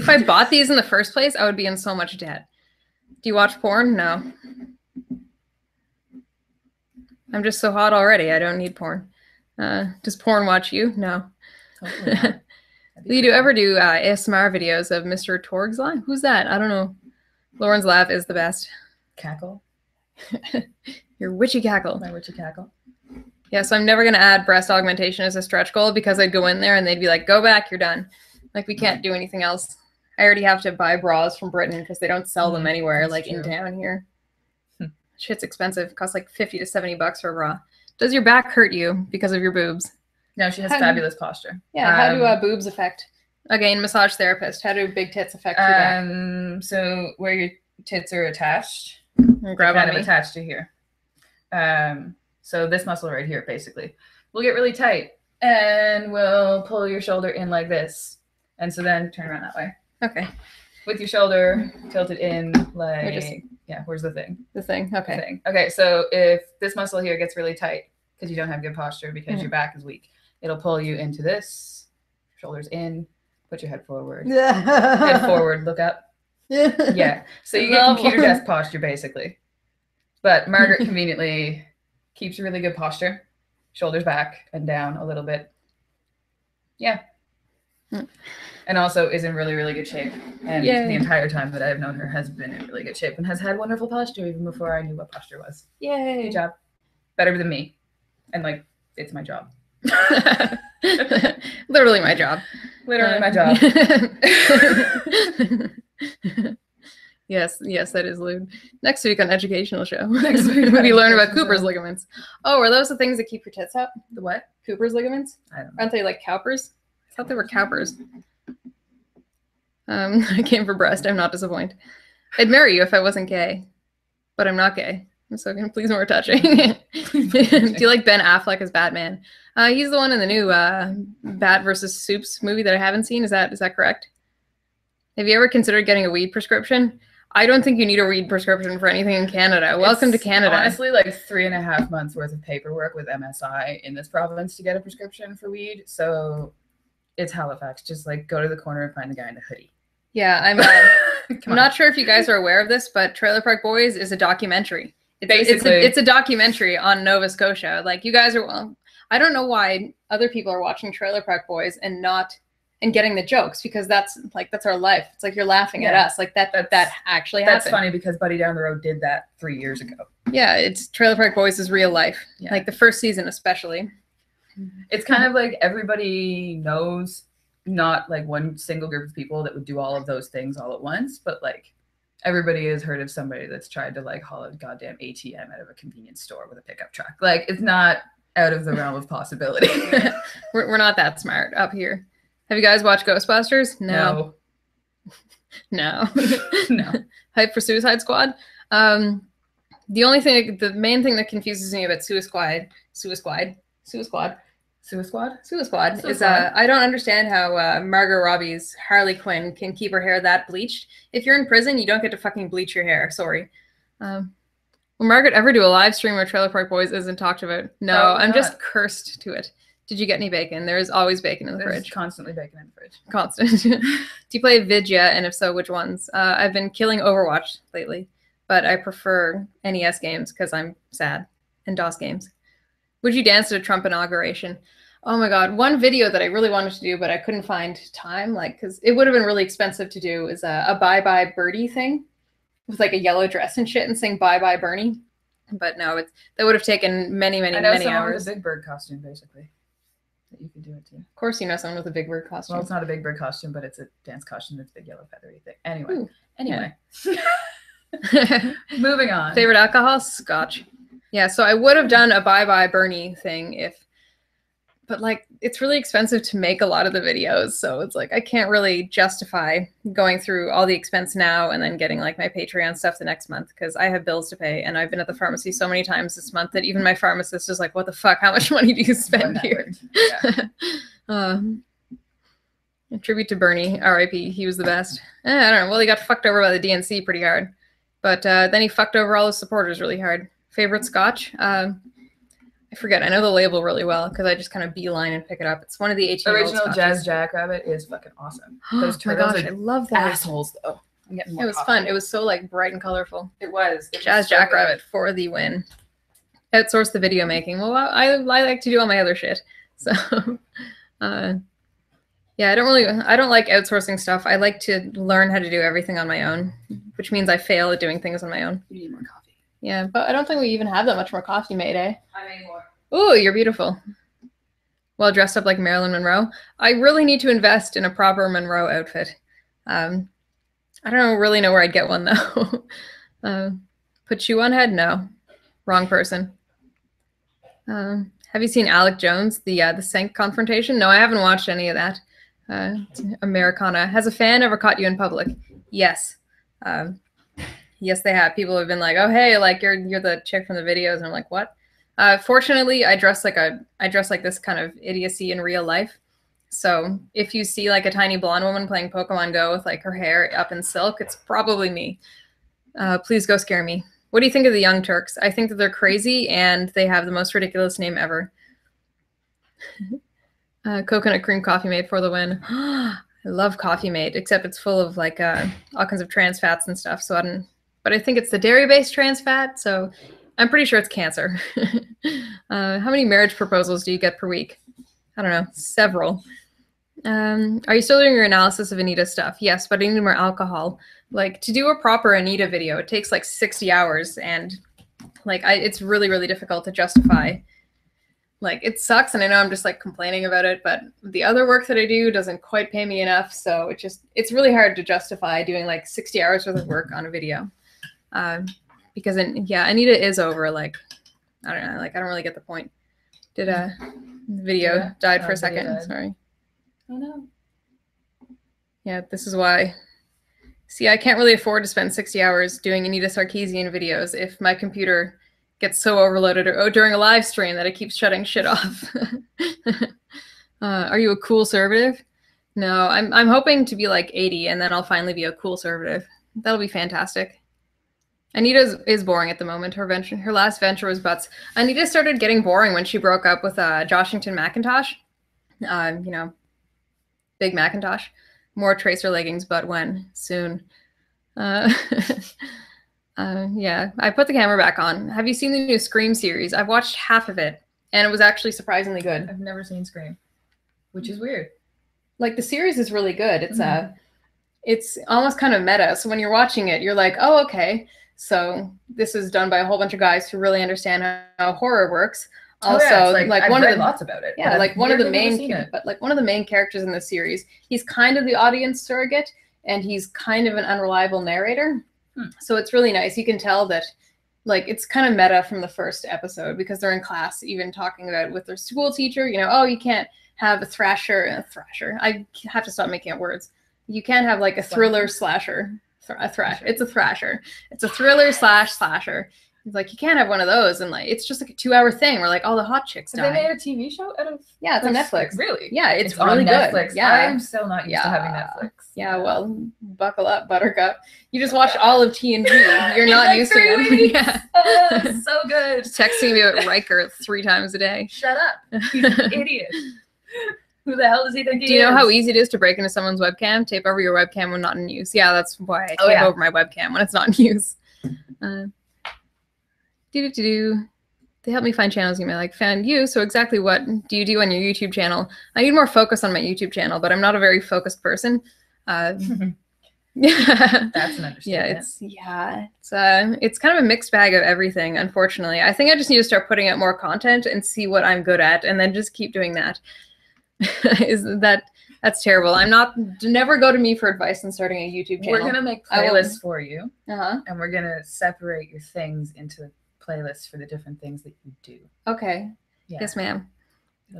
I bought these in the first place, I would be in so much debt. Do you watch porn? No. I'm just so hot already. I don't need porn. Does porn watch you? No. Do you ever do ASMR videos of Mr. Torg's line? Who's that? I don't know. Lauren's laugh is the best. Cackle. Your witchy cackle. My witchy cackle. Yeah, so I'm never going to add breast augmentation as a stretch goal because I'd go in there and they'd be like, go back, you're done. Like, we can't do anything else. I already have to buy bras from Britain because they don't sell them anywhere, like in town here. Shit's expensive. It costs like $50 to $70 for a bra. Does your back hurt you because of your boobs? No, she has fabulous posture. Yeah, how do boobs affect? Again, massage therapist. How do big tits affect your back? So where your tits are attached, grab kind on of me. attached to here. So this muscle right here, basically, will get really tight, and we'll pull your shoulder in like this, and so then turn around that way. Okay. With your shoulder tilted in, like yeah. Where's the thing? The thing. Okay. The thing. Okay. So if this muscle here gets really tight because you don't have good posture because your back is weak, it'll pull you into this. Shoulders in. Put your head forward. Head forward. Look up. Yeah. So you get computer desk posture basically. But Margaret conveniently keeps a really good posture. Shoulders back and down a little bit. Yeah. And also is in really, really good shape. And the entire time that I've known her has been in really good shape and has had wonderful posture even before I knew what posture was. Yay. Good job. Better than me. And like, it's my job. Literally my job. Literally my job. Yes, that is lewd. Next week on Educational Show. Next week we learn about Cooper's ligaments. Oh, are those the things that keep your tits up? The what? Cooper's ligaments? I don't know. Aren't they like cowpers? I thought they were cowpers. I came for breast. I'm not disappointed. I'd marry you if I wasn't gay, but I'm not gay. So can please more touching. Do you like Ben Affleck as Batman? He's the one in the new Bat versus Soups movie that I haven't seen. Is that correct? Have you ever considered getting a weed prescription? I don't think you need a weed prescription for anything in Canada. Welcome to Canada. Honestly, like 3.5 months worth of paperwork with MSI in this province to get a prescription for weed. So it's Halifax. Just like go to the corner and find the guy in the hoodie. Yeah, I'm not sure if you guys are aware of this, but Trailer Park Boys is a documentary. It's a documentary on Nova Scotia. Like you guys are, well, I don't know why other people are watching Trailer Park Boys and getting the jokes, because that's our life. It's like you're laughing at us. Like that actually happened. That's funny because Buddy Down the Road did that 3 years ago. Yeah, it's Trailer Park Boys is real life. Yeah. Like the first season especially. It's kind of like everybody knows, not like one single group of people that would do all of those things all at once, but like everybody has heard of somebody that's tried to like haul a goddamn ATM out of a convenience store with a pickup truck. Like it's not out of the realm of possibility. We're not that smart up here. Have you guys watched Ghostbusters? No. No. No. Hype for Suicide Squad? The main thing that confuses me about Suicide is I don't understand how Margot Robbie's Harley Quinn can keep her hair that bleached. If you're in prison, you don't get to fucking bleach your hair. Sorry. Will Margaret ever do a live stream where Trailer Park Boys isn't talked about? No, I'm just cursed to it. Did you get any bacon? There's always bacon in the fridge. Constantly bacon in the fridge. Constant. Do you play Vidya? And if so, which ones? I've been killing Overwatch lately, but I prefer NES games because I'm sad, and DOS games. Would you dance at a Trump inauguration? Oh my God. One video that I really wanted to do, but I couldn't find time, like, because it would have been really expensive to do, is a Bye Bye Birdie thing with like a yellow dress and shit and sing Bye Bye Bernie. But no, that would have taken many hours. With a big bird costume, basically. that you could do it too. Of course, you know someone with a big bird costume. Well, it's not a big bird costume, but it's a dance costume that's big yellow feathery thing. Anyway. Ooh, Moving on. Favorite alcohol? Scotch. Yeah, so I would have done a bye-bye Bernie thing but like it's really expensive to make a lot of the videos. So it's like I can't really justify going through all the expense now and then getting like my Patreon stuff the next month because I have bills to pay. And I've been at the pharmacy so many times this month that even my pharmacist is like, what the fuck? How much money do you spend here? Yeah. A tribute to Bernie, R.I.P. He was the best. I don't know. Well, he got fucked over by the DNC pretty hard. But then he fucked over all his supporters really hard. Favorite Scotch? I forget. I know the label really well because I just kind of beeline and pick it up. It's one of the 18-year-old Original Scotches. Jazz Jackrabbit is fucking awesome. Those Oh my gosh, I love that. assholes though. I'm getting more It was coffee. fun. It was so like bright and colorful. It was. Jazz Jackrabbit for the win. Outsource the video making. Well, I like to do all my other shit. So, yeah, I don't like outsourcing stuff. I like to learn how to do everything on my own, which means I fail at doing things on my own. You need more coffee. Yeah, but I don't think we even have that much more coffee made, eh? I made more. Ooh, you're beautiful. Well dressed up like Marilyn Monroe. I really need to invest in a proper Monroe outfit. I don't really know where I'd get one though. Put you on head? No, wrong person. Have you seen Alec Jones, the Sank confrontation? No, I haven't watched any of that. Americana. Has a fan ever caught you in public? Yes. Yes, they have. People have been like, "Oh, hey, like you're the chick from the videos," and I'm like, "What?" Fortunately, I dress like this kind of idiocy in real life. So if you see like a tiny blonde woman playing Pokemon Go with like her hair up in silk, it's probably me. Please go scare me. What do you think of the Young Turks? I think that they're crazy and they have the most ridiculous name ever. Coconut cream Coffee Mate for the win. I love Coffee Mate, except it's full of like all kinds of trans fats and stuff. So but I think it's the dairy-based trans fat. So I'm pretty sure it's cancer. How many marriage proposals do you get per week? I don't know, several. Are you still doing your analysis of Anita stuff? Yes, but I need more alcohol. Like to do a proper Anita video, it takes like 60 hours and like it's really, really difficult to justify. Like it sucks and I know I'm just like complaining about it, but the other work that I do doesn't quite pay me enough. So it's really hard to justify doing like 60 hours worth of work on a video. Because Anita is over. Like, I don't know. Like, I don't really get the point. Did the video died for a second? Sorry. Oh no. Yeah, this is why. See, I can't really afford to spend 60 hours doing Anita Sarkeesian videos if my computer gets so overloaded or during a live stream that it keeps shutting shit off. Are you a cool conservative? No, I'm hoping to be like 80 and then I'll finally be a cool conservative. That'll be fantastic. Anita is boring at the moment. Her last venture was butts. Anita started getting boring when she broke up with Joshington Macintosh. You know, big Macintosh. More tracer leggings, but when? Soon. Yeah, I put the camera back on. Have you seen the new Scream series? I've watched half of it, and it was actually surprisingly good. I've never seen Scream, which is weird. Like, the series is really good. It's it's almost kind of meta. So when you're watching it, you're like, oh, okay. So this is done by a whole bunch of guys who really understand how horror works. Also, like I've read lots about it. Yeah, like one of the main characters in the series, he's kind of the audience surrogate, and he's kind of an unreliable narrator. So it's really nice. You can tell that, like, it's kind of meta from the first episode because they're in class, even talking about it with their school teacher. You know, oh, you can't have a thrasher. I have to stop making up words. You can't have like a thriller slasher. It's a thrasher. It's a thriller / slasher. It's like you can't have one of those, and like it's just like a 2-hour thing where like all the hot chicks die. They made a TV show out of. Yeah, it's on Netflix. Really? Yeah, it's on really Netflix. good. Yeah, I'm still not used to having Netflix. Yeah, well, buckle up, Buttercup. You just watched all of TNG. You're not used to it. Yeah, so good. Just texting me about Riker 3 times a day. Shut up. He's an idiot. Who the hell does he think he is? Do you know how easy it is to break into someone's webcam? Tape over your webcam when not in use. Yeah, that's why I tape over my webcam when it's not in use. They help me find channels you may like. Found you. So exactly what do you do on your YouTube channel? I need more focus on my YouTube channel, but I'm not a very focused person. Yeah, that's an understatement. It's kind of a mixed bag of everything. Unfortunately, I think I just need to start putting out more content and see what I'm good at, and then just keep doing that. That's terrible. I'm not. Never go to me for advice on starting a YouTube channel. We're gonna make playlists for you, and we're gonna separate your things into playlists for the different things that you do. Okay. Yeah. Yes, ma'am.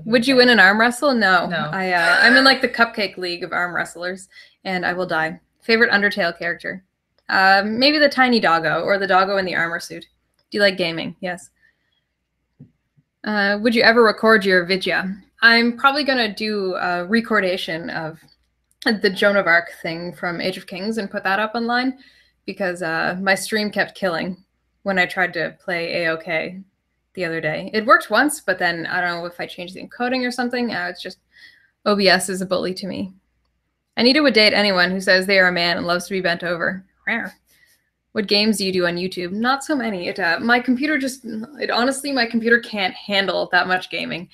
Would you win an arm wrestle? No. No. I'm in like the cupcake league of arm wrestlers, and I will die. Favorite Undertale character? Maybe the tiny doggo or the doggo in the armor suit. Do you like gaming? Yes. Would you ever record your vidya? I'm probably gonna do a recordation of the Joan of Arc thing from Age of Kings and put that up online because my stream kept killing when I tried to play AOK the other day. It worked once, but then I don't know if I changed the encoding or something. It's just OBS is a bully to me. Anita would date anyone who says they are a man and loves to be bent over. Rare. What games do you do on YouTube? Not so many. My computer honestly, my computer can't handle that much gaming.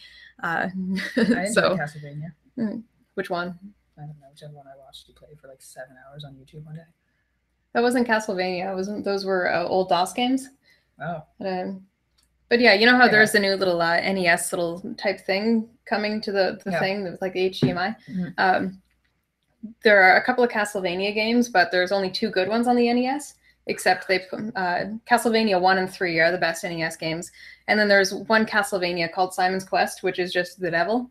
I enjoy Castlevania. Which one? I don't know, whichever one I watched you play for like 7 hours on YouTube one day. That wasn't Castlevania. Those were old DOS games. Oh. But yeah, you know how there's the new little NES little type thing coming to the thing with like the HDMI? Mm-hmm. There are a couple of Castlevania games, but there's only 2 good ones on the NES, except they put Castlevania 1 and 3 are the best NES games. And then there's one Castlevania called Simon's Quest, which is just the devil.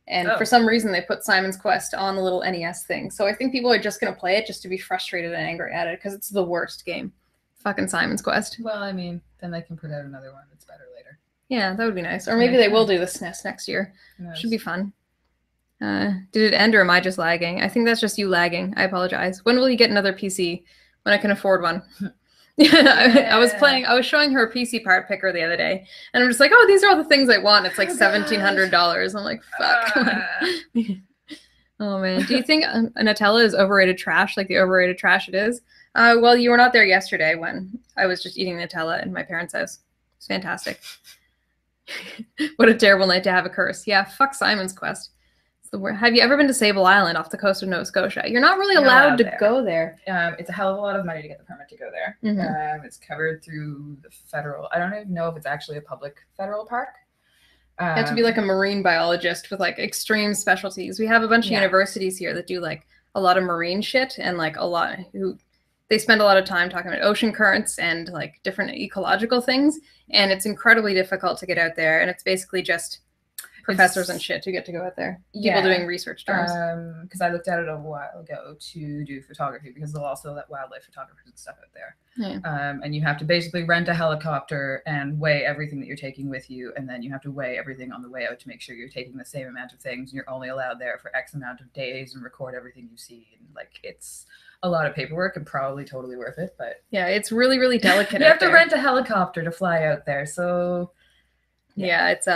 And for some reason, they put Simon's Quest on the little NES thing. So I think people are just going to play it just to be frustrated and angry at it because it's the worst game. Fucking Simon's Quest. Well, I mean, then they can put out another one that's better later. Yeah, that would be nice. Or maybe they will do the SNES next year. Should be fun. Did it end or am I just lagging? I think that's just you lagging. I apologize. When will you get another PC? When I can afford one. I was showing her a PC part picker the other day, and I'm just like, oh, these are all the things I want. It's like $1,700. I'm like, fuck. Oh man. Do you think Nutella is overrated trash, like the overrated trash it is? Well, you were not there yesterday when I was just eating Nutella in my parents' house. It's fantastic. What a terrible night to have a curse. Yeah, fuck Simon's Quest. Have you ever been to Sable Island off the coast of Nova Scotia? You're not really allowed to go there. It's a hell of a lot of money to get the permit to go there. Mm-hmm. It's covered through the federal. I don't even know if it's actually a public federal park. You have to be like a marine biologist with like extreme specialties. We have a bunch of universities here that do like a lot of marine shit and like they spend a lot of time talking about ocean currents and like different ecological things. And it's incredibly difficult to get out there. And it's basically just professors and shit who get to go out there. People doing research jobs. Because I looked at it a while ago to do photography because they'll also let wildlife photographers and stuff out there. Yeah. And you have to basically rent a helicopter and weigh everything that you're taking with you. And then you have to weigh everything on the way out to make sure you're taking the same amount of things. And you're only allowed there for X amount of days and record everything you see. And like, it's a lot of paperwork and probably totally worth it. But yeah, it's really, really delicate. You have to rent a helicopter to fly out there. So yeah, it's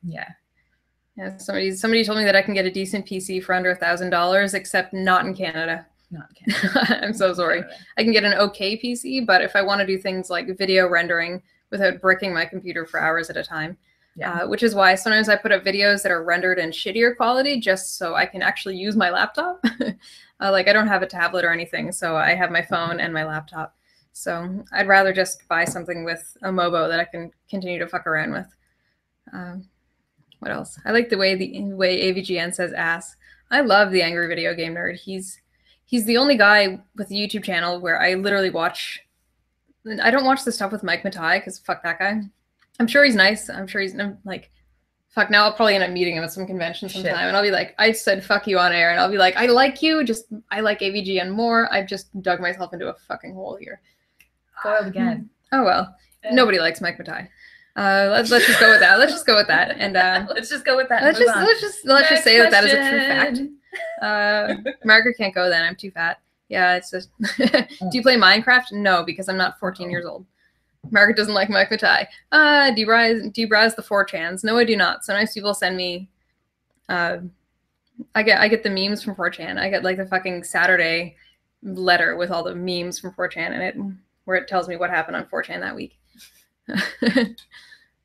Yeah, somebody told me that I can get a decent PC for under $1,000, except not in Canada. Not in Canada. I'm so sorry. I can get an okay PC, but if I want to do things like video rendering without bricking my computer for hours at a time, which is why sometimes I put up videos that are rendered in shittier quality just so I can actually use my laptop. Like I don't have a tablet or anything, so I have my phone and my laptop. So I'd rather just buy something with a MOBO that I can continue to fuck around with. What else? I like the way AVGN says ass. I love the Angry Video Game Nerd. He's the only guy with a YouTube channel where I literally watch. I don't watch the stuff with Mike Matai because fuck that guy. I'm sure he's nice. I'm sure he's like, fuck. Now I'll probably end up meeting him at some convention sometime, and I'll be like, I said fuck you on air, and I'll be like, I like you. Just I like AVGN more. I've just dug myself into a fucking hole here. Go out again. Oh well. Nobody likes Mike Matai. Let's just go with that. Let's just go with that. And let's just go with that. Let's just say that is a true fact. Margaret can't go then. I'm too fat. Yeah, it's just. Do you play Minecraft? No, because I'm not 14 years old. Margaret doesn't like Mike Matai. Do you browse the 4chans? No, I do not. Sometimes people send me. I get the memes from 4chan. I get like the fucking Saturday letter with all the memes from 4chan in it, where it tells me what happened on 4chan that week.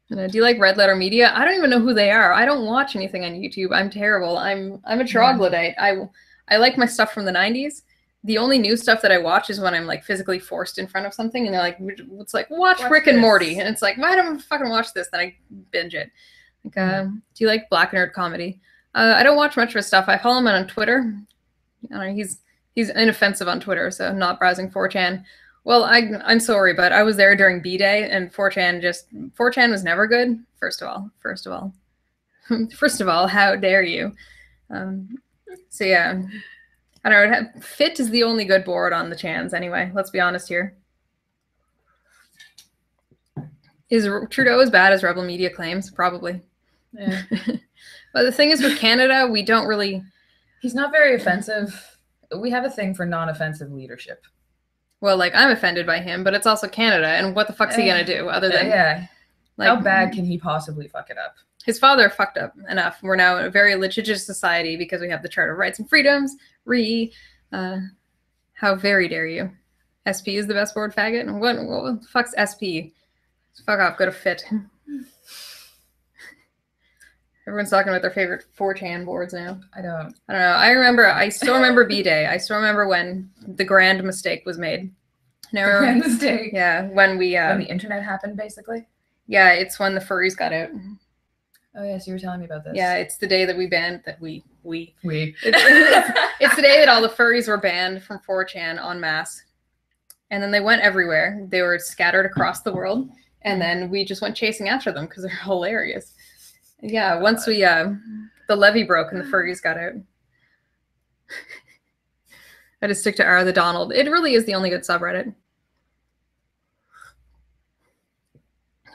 Do you like Red Letter Media? I don't even know who they are. I don't watch anything on YouTube. I'm terrible. I'm a troglodyte. I like my stuff from the 90s. The only new stuff that I watch is when I'm like physically forced in front of something and they're like, it's like, watch Rick and Morty. And it's like, why don't I fucking watch this? Then I binge it. Like, do you like black nerd comedy? I don't watch much of his stuff. I follow him on Twitter. I don't know, he's inoffensive on Twitter, so not browsing 4chan. Well, I'm sorry, but I was there during B-Day, and 4chan was never good. First of all, how dare you? So yeah, I don't know. Fit is the only good board on the chans anyway. Let's be honest here. Is Trudeau as bad as Rebel Media claims? Probably. Yeah. But the thing is, with Canada, we don't really. He's not very offensive. We have a thing for non-offensive leadership. Well, like, I'm offended by him, but it's also Canada, and what the fuck's he gonna do other than... Yeah. Like, how bad can he possibly fuck it up? His father fucked up enough. We're now a very litigious society because we have the Charter of Rights and Freedoms. How very dare you? SP is the best board, faggot? What the fuck's SP? Fuck off, go to Fit. Everyone's talking about their favorite 4chan boards now. I don't know. I still remember B-Day. I still remember when the grand mistake was made. Grand mistake? Yeah, when we... when the internet happened, basically? Yeah, it's when the furries got out. Oh, yes, you were telling me about this. Yeah, it's the day that we banned... It's It's the day that all the furries were banned from 4chan en masse. And then they went everywhere. They were scattered across the world. And then we just went chasing after them because they're hilarious. Yeah, once we, the levee broke and the furries got out. I just stick to R the Donald. It really is the only good subreddit.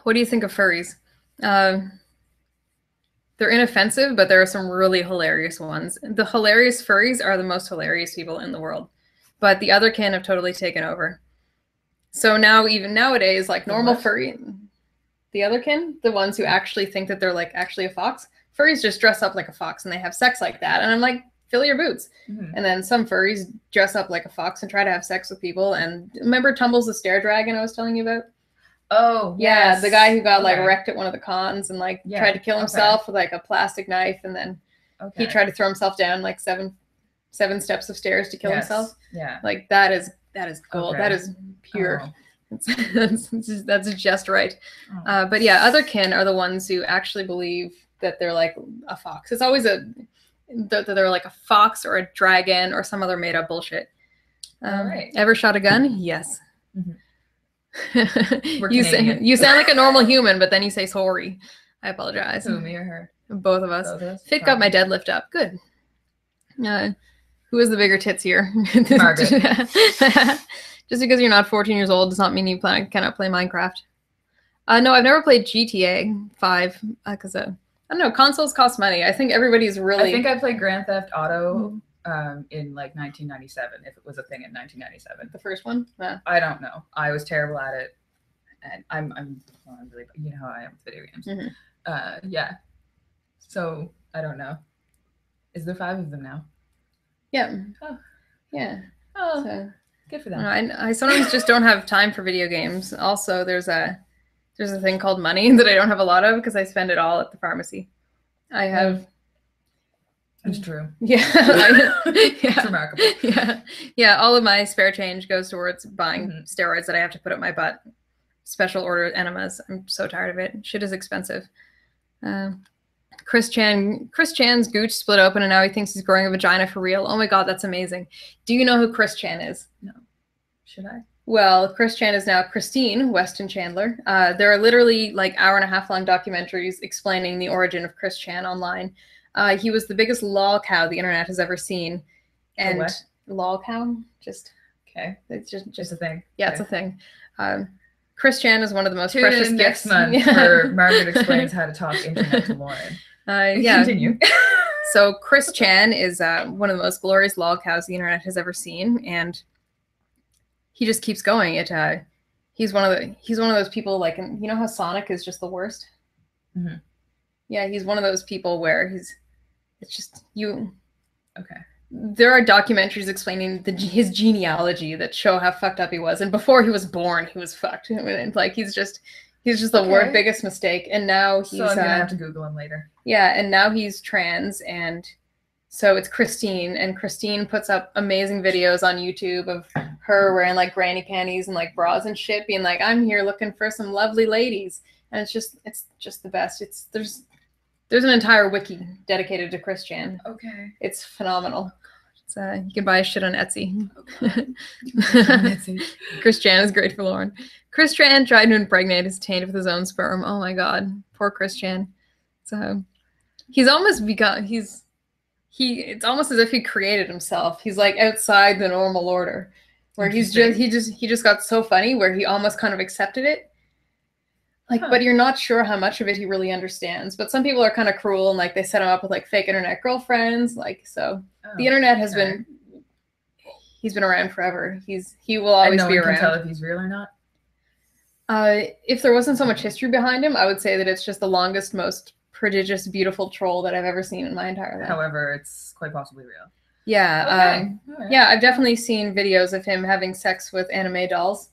What do you think of furries? They're inoffensive, but there are some really hilarious ones. The hilarious furries are the most hilarious people in the world. But the other kin have totally taken over. So now, even nowadays, like normal furry... The other kin, the ones who actually think that they're like actually a fox, furries just dress up like a fox and they have sex like that. And I'm like, fill your boots. Mm-hmm. And then some furries dress up like a fox and try to have sex with people. And remember Tumbles the Stair Dragon I was telling you about? Oh, yeah, yes. The guy who got like wrecked at one of the cons and like tried to kill himself with like a plastic knife, and then he tried to throw himself down like seven steps of stairs to kill himself. Yeah, like that is gold. That is pure. Oh. That's just right. But yeah, other kin are the ones who actually believe that they're like a fox. It's always that they're like a fox or a dragon or some other made up bullshit. Right. Ever shot a gun? Yes. Mm-hmm. You sound like a normal human, but then you say sorry. I apologize. Who, me or her? Both of us. Fit got my deadlift up. Good. Who has the bigger tits here? Margaret. Just because you're not 14 years old does not mean you cannot play Minecraft. No, I've never played GTA 5 because I don't know, consoles cost money. I think everybody's really... I think I played Grand Theft Auto in like 1997, if it was a thing in 1997. The first one? Yeah. I don't know. I was terrible at it. And I'm really, you know how I am with video games. Mm-hmm. Yeah. So, I don't know. Is there 5 of them now? Yeah. Oh. Yeah. Oh. So... Good for them. I sometimes just don't have time for video games. Also, there's a thing called money that I don't have a lot of because I spend it all at the pharmacy. I have... It's true. Yeah. It's remarkable. Yeah, all of my spare change goes towards buying steroids that I have to put up my butt. Special order enemas. I'm so tired of it. Shit is expensive. Chris Chan's gooch split open and now he thinks he's growing a vagina for real. Oh my god, that's amazing. Do you know who Chris Chan is? No. Should I? Well, Chris Chan is now Christine Weston Chandler. There are literally like hour-and-a-half long documentaries explaining the origin of Chris Chan online. He was the biggest lol cow the internet has ever seen. And what? Lol cow? Just okay. It's just a thing. Yeah, okay. It's a thing. Chris Chan is one of the most Tune precious in gifts. Next month where Margaret explains how to talk internet to Lauren. Yeah. Continue. So Chris Chan is one of the most glorious lol cows the internet has ever seen, and he just keeps going. He's one of those people, like, you know how Sonic is just the worst? Mm-hmm. Yeah, he's one of those people where it's just you. Okay. There are documentaries explaining his genealogy that show how fucked up he was, and before he was born, he was fucked. Like he's just the biggest mistake, and now he's. So I'm gonna have to Google him later. Yeah, and now he's trans, and so it's Christine, and Christine puts up amazing videos on YouTube of her wearing like granny panties and like bras and shit, being like, "I'm here looking for some lovely ladies," and it's just the best. There's an entire wiki dedicated to Chris Chan. Okay. It's phenomenal. You can buy his shit on Etsy. Chris Chan is great for Lauren. Chris Chan tried to impregnate his taint with his own sperm. Oh my god, poor Chris Chan. So he's almost become it's almost as if he created himself. He's like outside the normal order, where he just got so funny where he almost kind of accepted it. Like, but you're not sure how much of it he really understands. But some people are kind of cruel and like they set him up with like fake internet girlfriends. Like, so the internet has he's been around forever. He will always be around. Can tell if he's real or not. If there wasn't so much history behind him, I would say that it's just the longest, most prodigious, beautiful troll that I've ever seen in my entire life. However, it's quite possibly real. Yeah. Okay. Yeah, I've definitely seen videos of him having sex with anime dolls.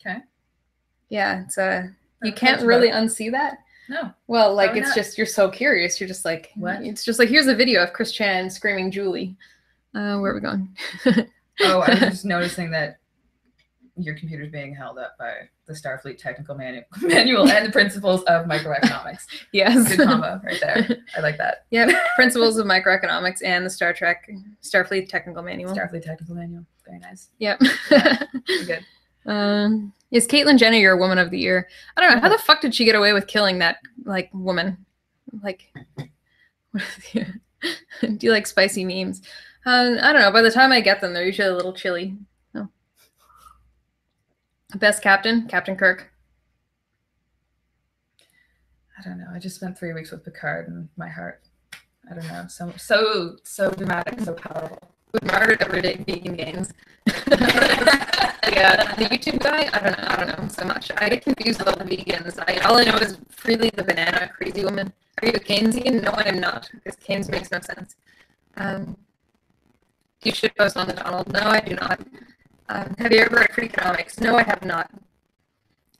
Okay. Yeah, it's you can't really unsee that. No. Well, like it's just you're so curious. You're just like, what? It's just like here's a video of Chris Chan screaming Julie. Where are we going? Oh, I was just noticing that your computer's being held up by the Starfleet Technical Manual and the Principles of Microeconomics. Yes. Good combo right there. I like that. Yep. Principles of Microeconomics and the Starfleet Technical Manual. Starfleet Technical Manual. Very nice. Yep. Yeah, good. Is Caitlyn Jenner your woman of the year? I don't know. How the fuck did she get away with killing that like woman? Like, do you like spicy memes? I don't know. By the time I get them, they're usually a little chilly. Oh. Best captain, Captain Kirk. I don't know. I just spent 3 weeks with Picard and my heart. I don't know. So dramatic, so powerful. With Margaret everyday vegan gains. Yeah, the YouTube guy, I don't know so much. I get confused with all the vegans. All I know is Freely the banana crazy woman. Are you a Keynesian? No, I am not, because Keynes makes no sense. You should post on the Donald. No, I do not. Have you ever read Freakonomics? No, I have not.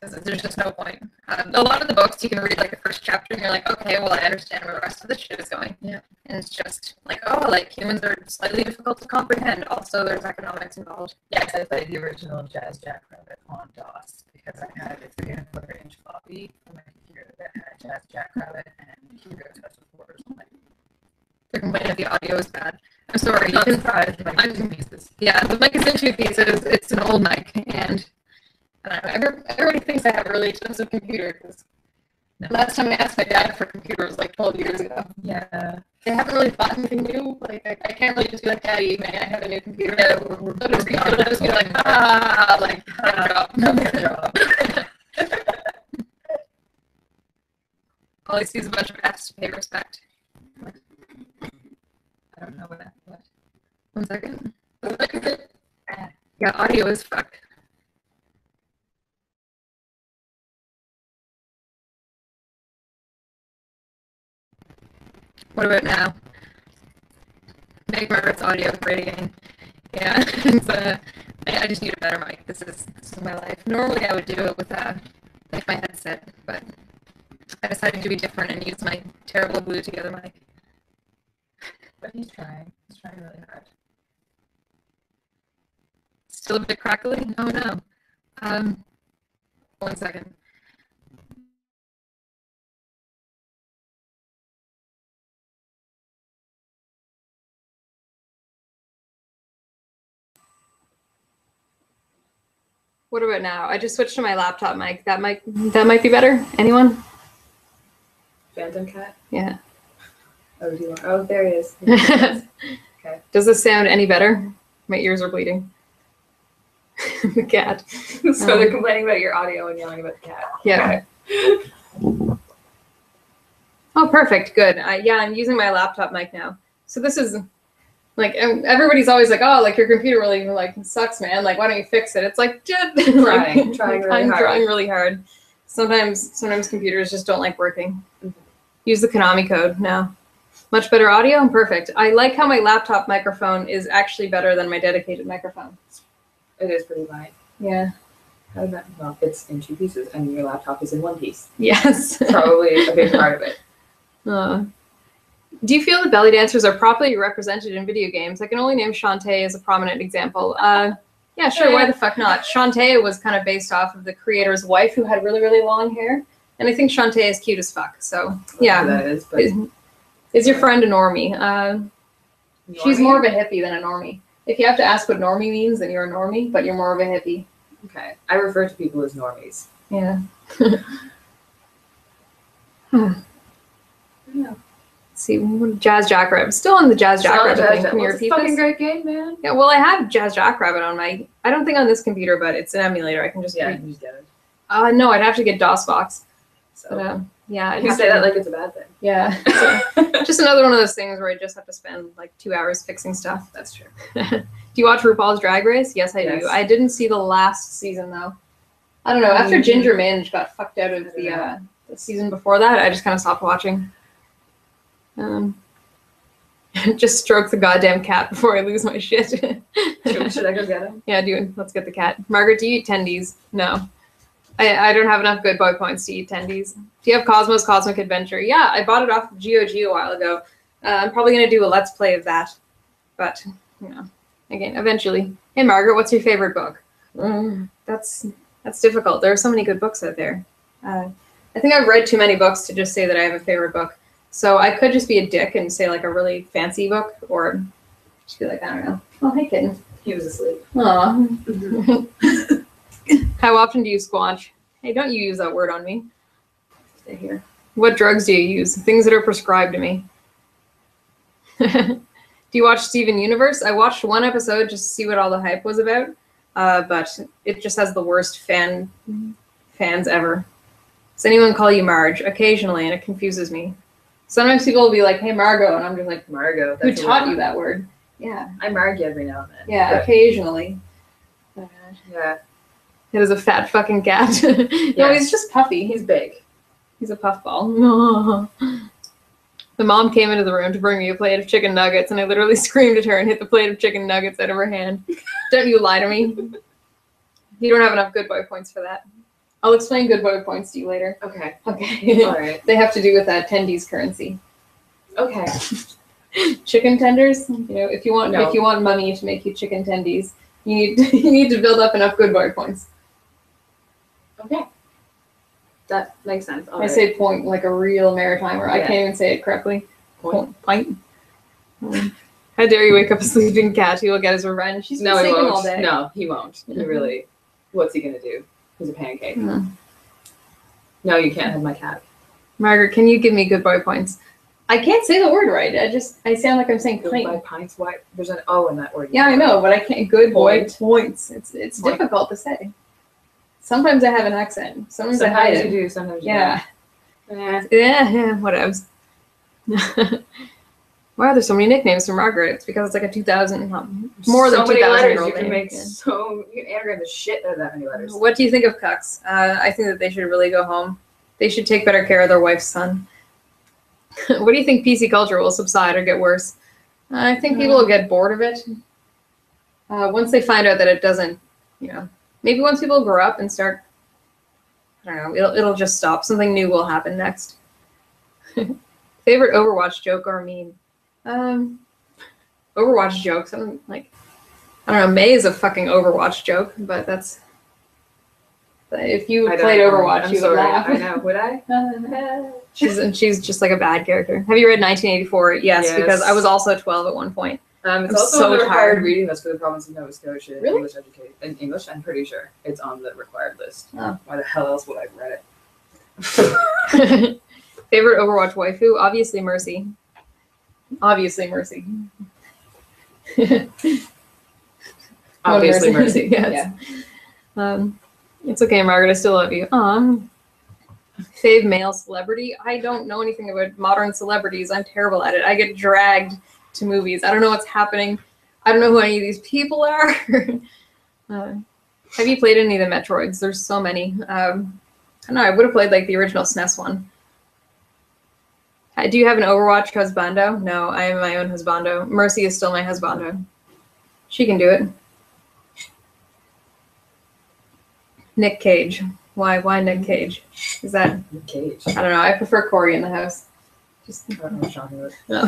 There's just no point. A lot of the books you can read like the first chapter and you're like, okay, well I understand where the rest of the shit is going. Yeah. And it's just like, oh, like humans are slightly difficult to comprehend. Also, there's economics involved. Yes, I played the original Jazz Jackrabbit on DOS because I had a 3.25-inch floppy on my computer that had Jazz Jackrabbit and Hero Test with Borders on it. They're complaining that the audio is bad. I'm sorry. I'm surprised. The mic is in 2 pieces. Yeah, the mic is in 2 pieces. It's an old mic, and everybody thinks I have a really expensive computer because last time I asked my dad for a computer was like 12 years ago. Yeah. They haven't really bought anything new. Like I can't really just be like, Daddy, may I have a new computer? Yeah, we're just be like, get a job. All I see is a bunch of F's to pay respect. I don't know what. 1 second. Yeah, audio is fucked. What about now? Make Margaret's audio great again. Yeah, I just need a better mic. This is my life. Normally I would do it with like my headset, but I decided to be different and use my terrible glued together mic. But he's trying. He's trying really hard. Still a bit crackly? Oh no. 1 second. What about now? I just switched to my laptop mic. That might be better. Anyone? Phantom Cat? Yeah. Oh, do you want? Oh, there he is. Okay. Does this sound any better? My ears are bleeding. The cat. So they're complaining about your audio and yelling about the cat. Yeah. Okay. Oh, perfect. Good. Yeah, I'm using my laptop mic now. So this is like everybody's always like, oh, like your computer really like sucks, man. Like, why don't you fix it? It's like, trying really hard. Sometimes computers just don't like working. Use the Konami code now. Much better audio. Perfect. I like how my laptop microphone is actually better than my dedicated microphone. It is pretty light. Yeah. How did that? Well, it's in 2 pieces, and your laptop is in 1 piece. Yes. Probably a big part of it. Do you feel that belly dancers are properly represented in video games? I can only name Shantae as a prominent example. Yeah, sure. Why the fuck not? Shantae was kind of based off of the creator's wife who had really, really long hair. And I think Shantae is cute as fuck. So yeah, that is. But is your friend a normie? She's more of a hippie than a normie. If you have to ask what normie means, then you're a normie, but you're more of a hippie. Okay, I refer to people as normies. Yeah. Yeah. See, Jazz Jackrabbit. Still on the Jazz Jackrabbit thing. Can you It's a repeat fucking this? great game, man. Yeah, well, I have Jazz Jackrabbit on my. I don't think on this computer, but it's an emulator. I can just. Yeah, you just get it. No, I'd have to get DOSBox. So But yeah, I'd you have say to- that like it's a bad thing. Yeah. So, just another one of those things where I just have to spend like 2 hours fixing stuff. That's true. Do you watch RuPaul's Drag Race? Yes, I Yes. do. I didn't see the last season though. I don't know. After Ginger Minge got fucked out of the season before that, I just kind of stopped watching. Just stroke the goddamn cat before I lose my shit. Should I go get him? Yeah, let's get the cat. Margaret, do you eat tendies? No. I don't have enough good boy points to eat tendies. Do you have Cosmos Cosmic Adventure? Yeah, I bought it off of GOG a while ago. I'm probably going to do a Let's Play of that. But, again, eventually. Hey, Margaret, what's your favorite book? That's difficult. There are so many good books out there. I think I've read too many books to just say that I have a favorite book. So I could just be a dick and say like a really fancy book, or just be like, I don't know. Oh, hey, kitten. He was asleep. Aw. How often do you squanch? Hey, don't you use that word on me. Stay here. What drugs do you use? Things that are prescribed to me. Do you watch Steven Universe? I watched one episode just to see what all the hype was about, but it just has the worst fans ever. Does anyone call you Marge? Occasionally, and it confuses me. Sometimes people will be like, hey, Margot, and I'm just like, Margot. who taught you that word? Yeah. I marg you every now and then. Yeah, But, occasionally. yeah. It is a fat fucking cat. No, Yeah. he's just puffy. He's big. He's a puffball. The mom came into the room to bring me a plate of chicken nuggets, and I literally screamed at her and hit the plate of chicken nuggets out of her hand. Don't you lie to me. You don't have enough good boy points for that. I'll explain good boy points to you later. Okay. Okay. All right. They have to do with tendies currency. Okay. Chicken tenders. If you want money to make you chicken tendies, you need to build up enough good boy points. Okay. That makes sense. I say point like a real maritimer. I Yeah. can't even say it correctly. Point. Pint. How dare you wake up a sleeping cat? He will get his revenge. He's been No, he sleeping won't. all day. No, he won't. He really. What's he gonna do? He's a pancake. Mm. No, you can't have my cat. Margaret, can you give me good boy points? I can't say the word right. I sound like I'm saying Good pint. by pints. Why? There's an O in that word. Yeah, I know, but I can't. Good boy Point. points. It's Point. difficult to say. Sometimes I have an accent. Sometimes I hide Sometimes you it. do. Sometimes you Yeah. don't. Yeah, whatevs. Wow, there's so many nicknames for Margaret. It's because it's like a 2,000, more than so many 2,000 letters. year old You can name. make Yeah. you can anagram the shit out of that many letters. What do you think of cucks? I think that they should really go home. They should take better care of their wife's son. What do you think PC culture will subside or get worse? I think people will get bored of it. Once they find out that it doesn't, maybe once people grow up and start, I don't know, it'll just stop. Something new will happen next. Favorite Overwatch joke or meme? Overwatch jokes. I'm like, I don't know, May is a fucking Overwatch joke, but that's, if you played Overwatch, you would laugh. I know. Would I? She's just like a bad character. Have you read 1984? Yes, because I was also 12 at one point. It's I'm also so on the required tired. reading list for the province of Nova Scotia. Really? English educated. In English, I'm pretty sure it's on the required list. Oh. Why the hell else would I have read it? Favorite Overwatch waifu? Obviously Mercy. Obviously Mercy. Obviously, Mercy. Yes. Yeah. It's okay, Margaret. I still love you. Fave male celebrity? I don't know anything about modern celebrities. I'm terrible at it. I get dragged to movies. I don't know what's happening. I don't know who any of these people are. Have you played any of the Metroids? There's so many. I don't know. I would have played like the original SNES one. Do you have an Overwatch husbando? No, I am my own husbando. Mercy is still my husbando. She can do it. Nick Cage. Why Nick Cage? Is that Cage. I don't know. I prefer Corey in the house. Just I don't know what genre it is. no.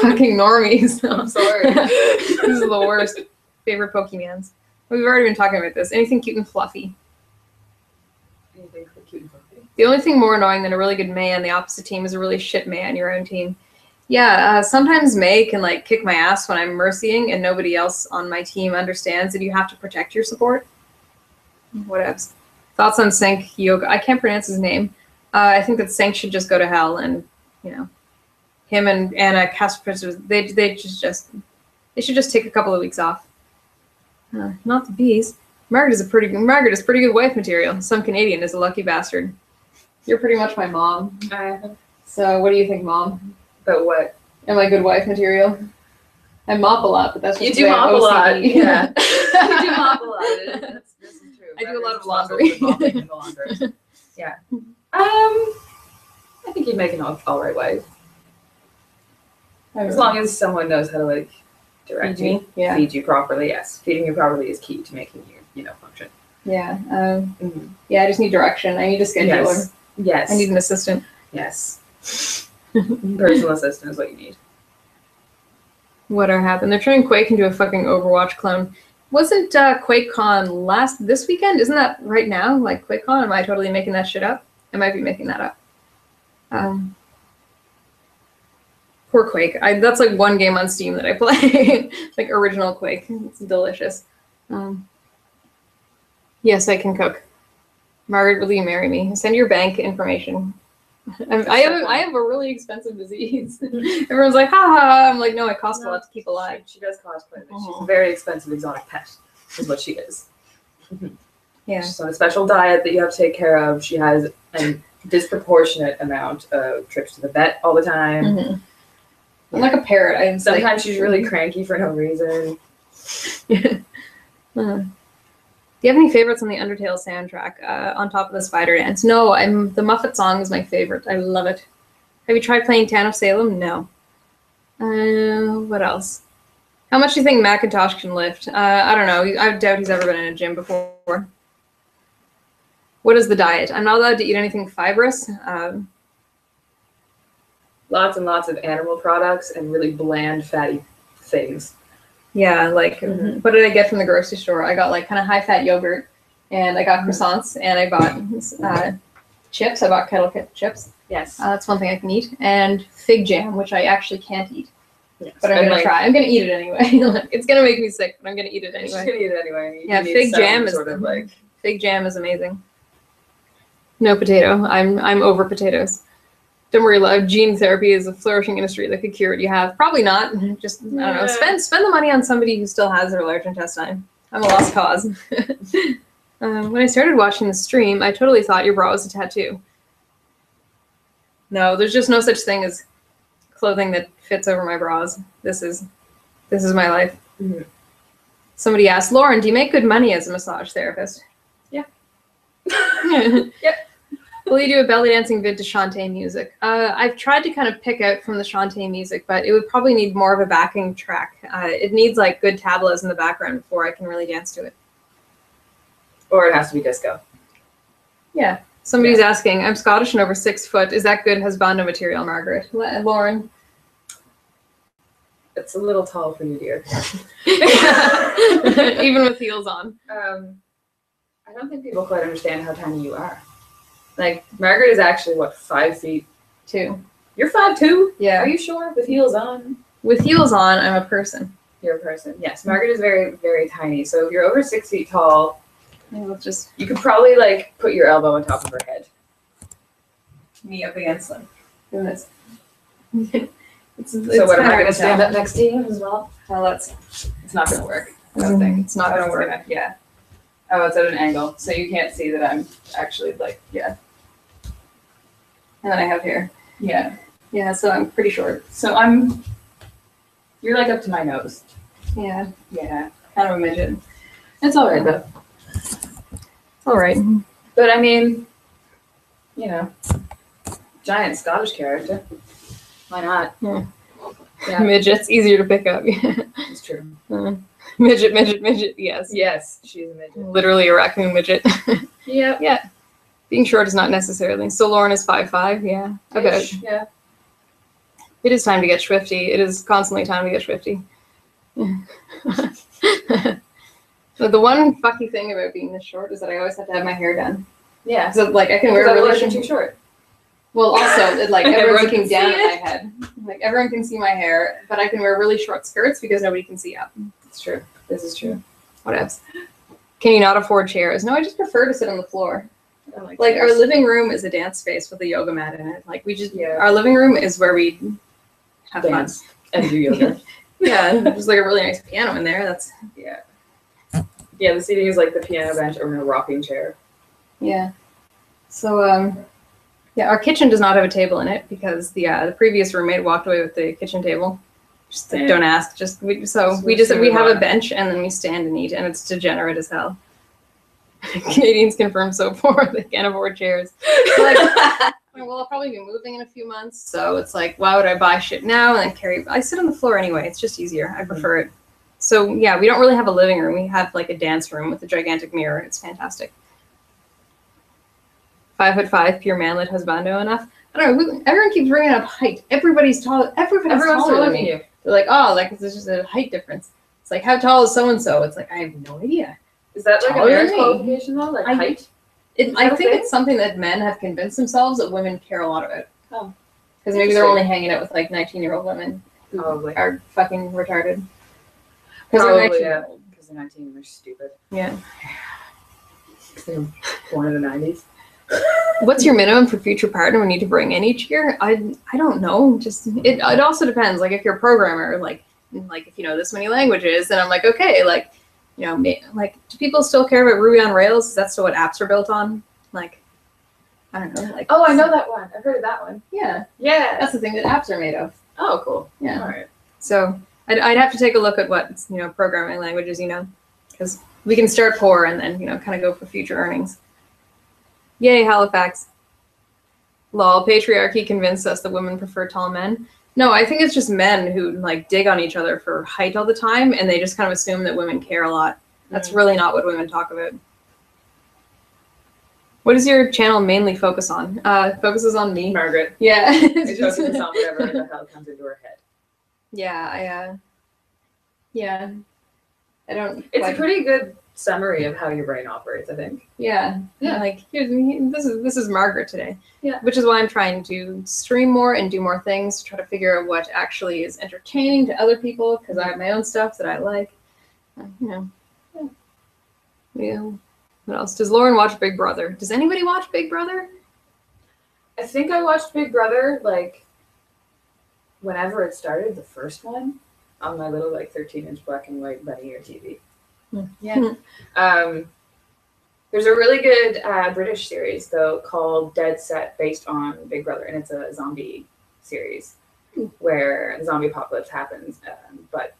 Fucking normies. I'm sorry. This is the worst. Favorite Pokemons. We've already been talking about this. Anything cute and fluffy. Anything for cute and fluffy. The only thing more annoying than a really good May on the opposite team is a really shit May on your own team. Yeah, sometimes May can like kick my ass when I'm mercying and nobody else on my team understands that you have to protect your support. Whatevs. Thoughts on Sync Yoga? I can't pronounce his name. I think that Sync should just go to hell, and you know, him and Anna Casper, they should just take a couple of weeks off. Not the bees. Margaret is pretty good wife material. Some Canadian is a lucky bastard. You're pretty much my mom. So what do you think, Mom? But what? Am I good wife material? I mop a lot, but that's just you do mop a lot. Yeah, you do mop a lot. This is true. I do a lot of laundry. In the laundry. Yeah. I think you'd make an all right wife. As long as someone knows how to like direct you, feed you properly. Yes, feeding you properly is key to making you function. Yeah. Yeah. I just need direction. I need a scheduler. Yes. I need an assistant. Yes. Personal assistant is what you need. Whatever happened? They're turning Quake into a fucking Overwatch clone. Wasn't QuakeCon this weekend? Isn't that right now? Like QuakeCon? Am I totally making that shit up? I might be making that up. Poor Quake. That's like one game on Steam that I play. Like original Quake. It's delicious. Yes, I can cook. Margaret, will you marry me? Send your bank information. I have a really expensive disease. Everyone's like, haha. I'm like, no, it costs a lot to keep alive. She does cost quite a bit. She's a very expensive exotic pet, is what she is. Yeah. She's on a special diet that you have to take care of. She has a disproportionate amount of trips to the vet all the time. I'm like a parrot. Sometimes she's really cranky for no reason. Do you have any favorites on the Undertale soundtrack? On top of the spider dance? No, the Muppet song is my favorite. I love it. Have you tried playing Town of Salem? No. What else? How much do you think Macintosh can lift? I don't know. I doubt he's ever been in a gym before. What is the diet? I'm not allowed to eat anything fibrous. Lots and lots of animal products and really bland, fatty things. Yeah, like, what did I get from the grocery store? I got like kind of high-fat yogurt, and I got croissants, and I bought chips. I bought kettle chips. Yes. That's one thing I can eat. And fig jam, which I actually can't eat. Yes. But I'm going to try. I'm going to eat it anyway. It's going to make me sick, but I'm going to eat it anyway. You're going to eat it anyway. Yeah, fig jam is sort of like... Fig jam is amazing. No potato. I'm over potatoes. Don't worry, love. Gene therapy is a flourishing industry that could cure what you have. Probably not. Just, I don't know. Spend the money on somebody who still has their large intestine. I'm a lost cause. When I started watching the stream, I totally thought your bra was a tattoo. No, there's just no such thing as clothing that fits over my bras. This is my life. Somebody asked, Lauren, do you make good money as a massage therapist? Yeah. Yep. Will you do a belly dancing vid to Shantae music? I've tried to kind of pick out from the Shantae music, but it would probably need more of a backing track. It needs like good tablas in the background before I can really dance to it. Or it has to be disco. Yeah. Somebody's asking, I'm Scottish and over 6 foot. Is that good husbando material, Margaret? Lauren? It's a little tall for you, dear. Even with heels on. I don't think people quite understand how tiny you are. Like, Margaret is actually, what, 5 feet? 2. You're 5'2"? Yeah. Are you sure? With heels on? With heels on, I'm a person. You're a person. Yes, Margaret is very, very tiny. So if you're over 6 feet tall, you could probably, like, put your elbow on top of her head. Me up against them. Doing this. So what, am I going to stand up next to you as well? Well, it's not going to work. I don't think. It's not going to work. Yeah. Oh, it's at an angle, so you can't see that I'm actually, like, yeah. And then I have hair. Yeah. Yeah, so I'm pretty short. So you're, like, up to my nose. Yeah. Yeah. Kind of a midget. It's all right, though. It's all right. But, I mean, you know, giant Scottish character. Why not? Yeah. Midget's easier to pick up. It's true. Midget, yes. Yes, she's a midget. Literally a raccoon midget. Yeah. Yeah. Being short is not necessarily. So Lauren is 5'5", yeah. Okay. Yeah. It is time to get swifty. It is constantly time to get swifty. But the one fucky thing about being this short is that I always have to have my hair done. Yeah. So like I can wear Otherwise really you're too short. Well, also like everyone's Everyone can looking down see at my head. Like everyone can see my hair, but I can wear really short skirts because nobody can see up. It's true. This is true. What else? Can you not afford chairs? No, I just prefer to sit on the floor. I like Like our chairs. living room is a dance space with a yoga mat in it. Like we just Yeah. our living room is where we have Dance and do yoga. fun. Yeah, and there's like a really nice piano in there. That's Yeah. Yeah, the seating is like the piano bench or a rocking chair. yeah. So yeah, our kitchen does not have a table in it because the previous roommate walked away with the kitchen table. Just like, don't ask. Just we have a bench and then we stand and eat, and it's degenerate as hell. Canadians confirm so poor they can't afford chairs. Like, well, I'll probably be moving in a few months, so it's like, why would I buy shit now and then carry? I sit on the floor anyway. It's just easier. I prefer it. So yeah, we don't really have a living room. We have like a dance room with a gigantic mirror. It's fantastic. 5'5", pure manlet husbando enough. I don't know. Everyone keeps bringing up height. Everybody's tall. Everyone's taller than me. They're like, oh, like it's just a height difference. It's like, how tall is so and so? It's like, I have no idea. Is that like a Taller than marriage me. qualification though? Like height? I think it's something that men have convinced themselves that women care a lot about. Oh. Because maybe they're only hanging out with like 19-year-old women who Probably. are fucking retarded. Probably, yeah. Because they're 19 and they're stupid. Yeah. Because they were born in the 90s. What's your minimum for future partner we need to bring in each year? I don't know. Just it also depends. Like if you're a programmer, like if you know this many languages, then I'm like, okay, like, you know, like do people still care about Ruby on Rails? Is that still what apps are built on? Like, I don't know. Like, oh, I know that one. I've heard of that one. Yeah. Yeah. That's the thing that apps are made of. Oh, cool. Yeah. All right. So I'd have to take a look at what, you know, programming languages, you know, because we can start poor and then, you know, kind of go for future earnings. Yay, Halifax. Lol, patriarchy convinced us that women prefer tall men. No, I think it's just men who like dig on each other for height all the time, and they just kind of assume that women care a lot. That's really not what women talk about. What does your channel mainly focus on? Focuses on me. Margaret. Yeah. It focuses on whatever the hell comes into her head. Yeah, yeah. I don't. It's a pretty good summary of how your brain operates, I think. Yeah. Like this is Margaret today. Yeah. Which is why I'm trying to stream more and do more things to try to figure out what actually is entertaining to other people, because I have my own stuff that I like. You know. Yeah. What else? Does Lauren watch Big Brother? Does anybody watch Big Brother? I think I watched Big Brother like whenever it started, the first one, on my little like 13-inch black and white bunny ear TV. Yeah. There's a really good British series though called Dead Set based on Big Brother, and it's a zombie series where the zombie apocalypse happens, but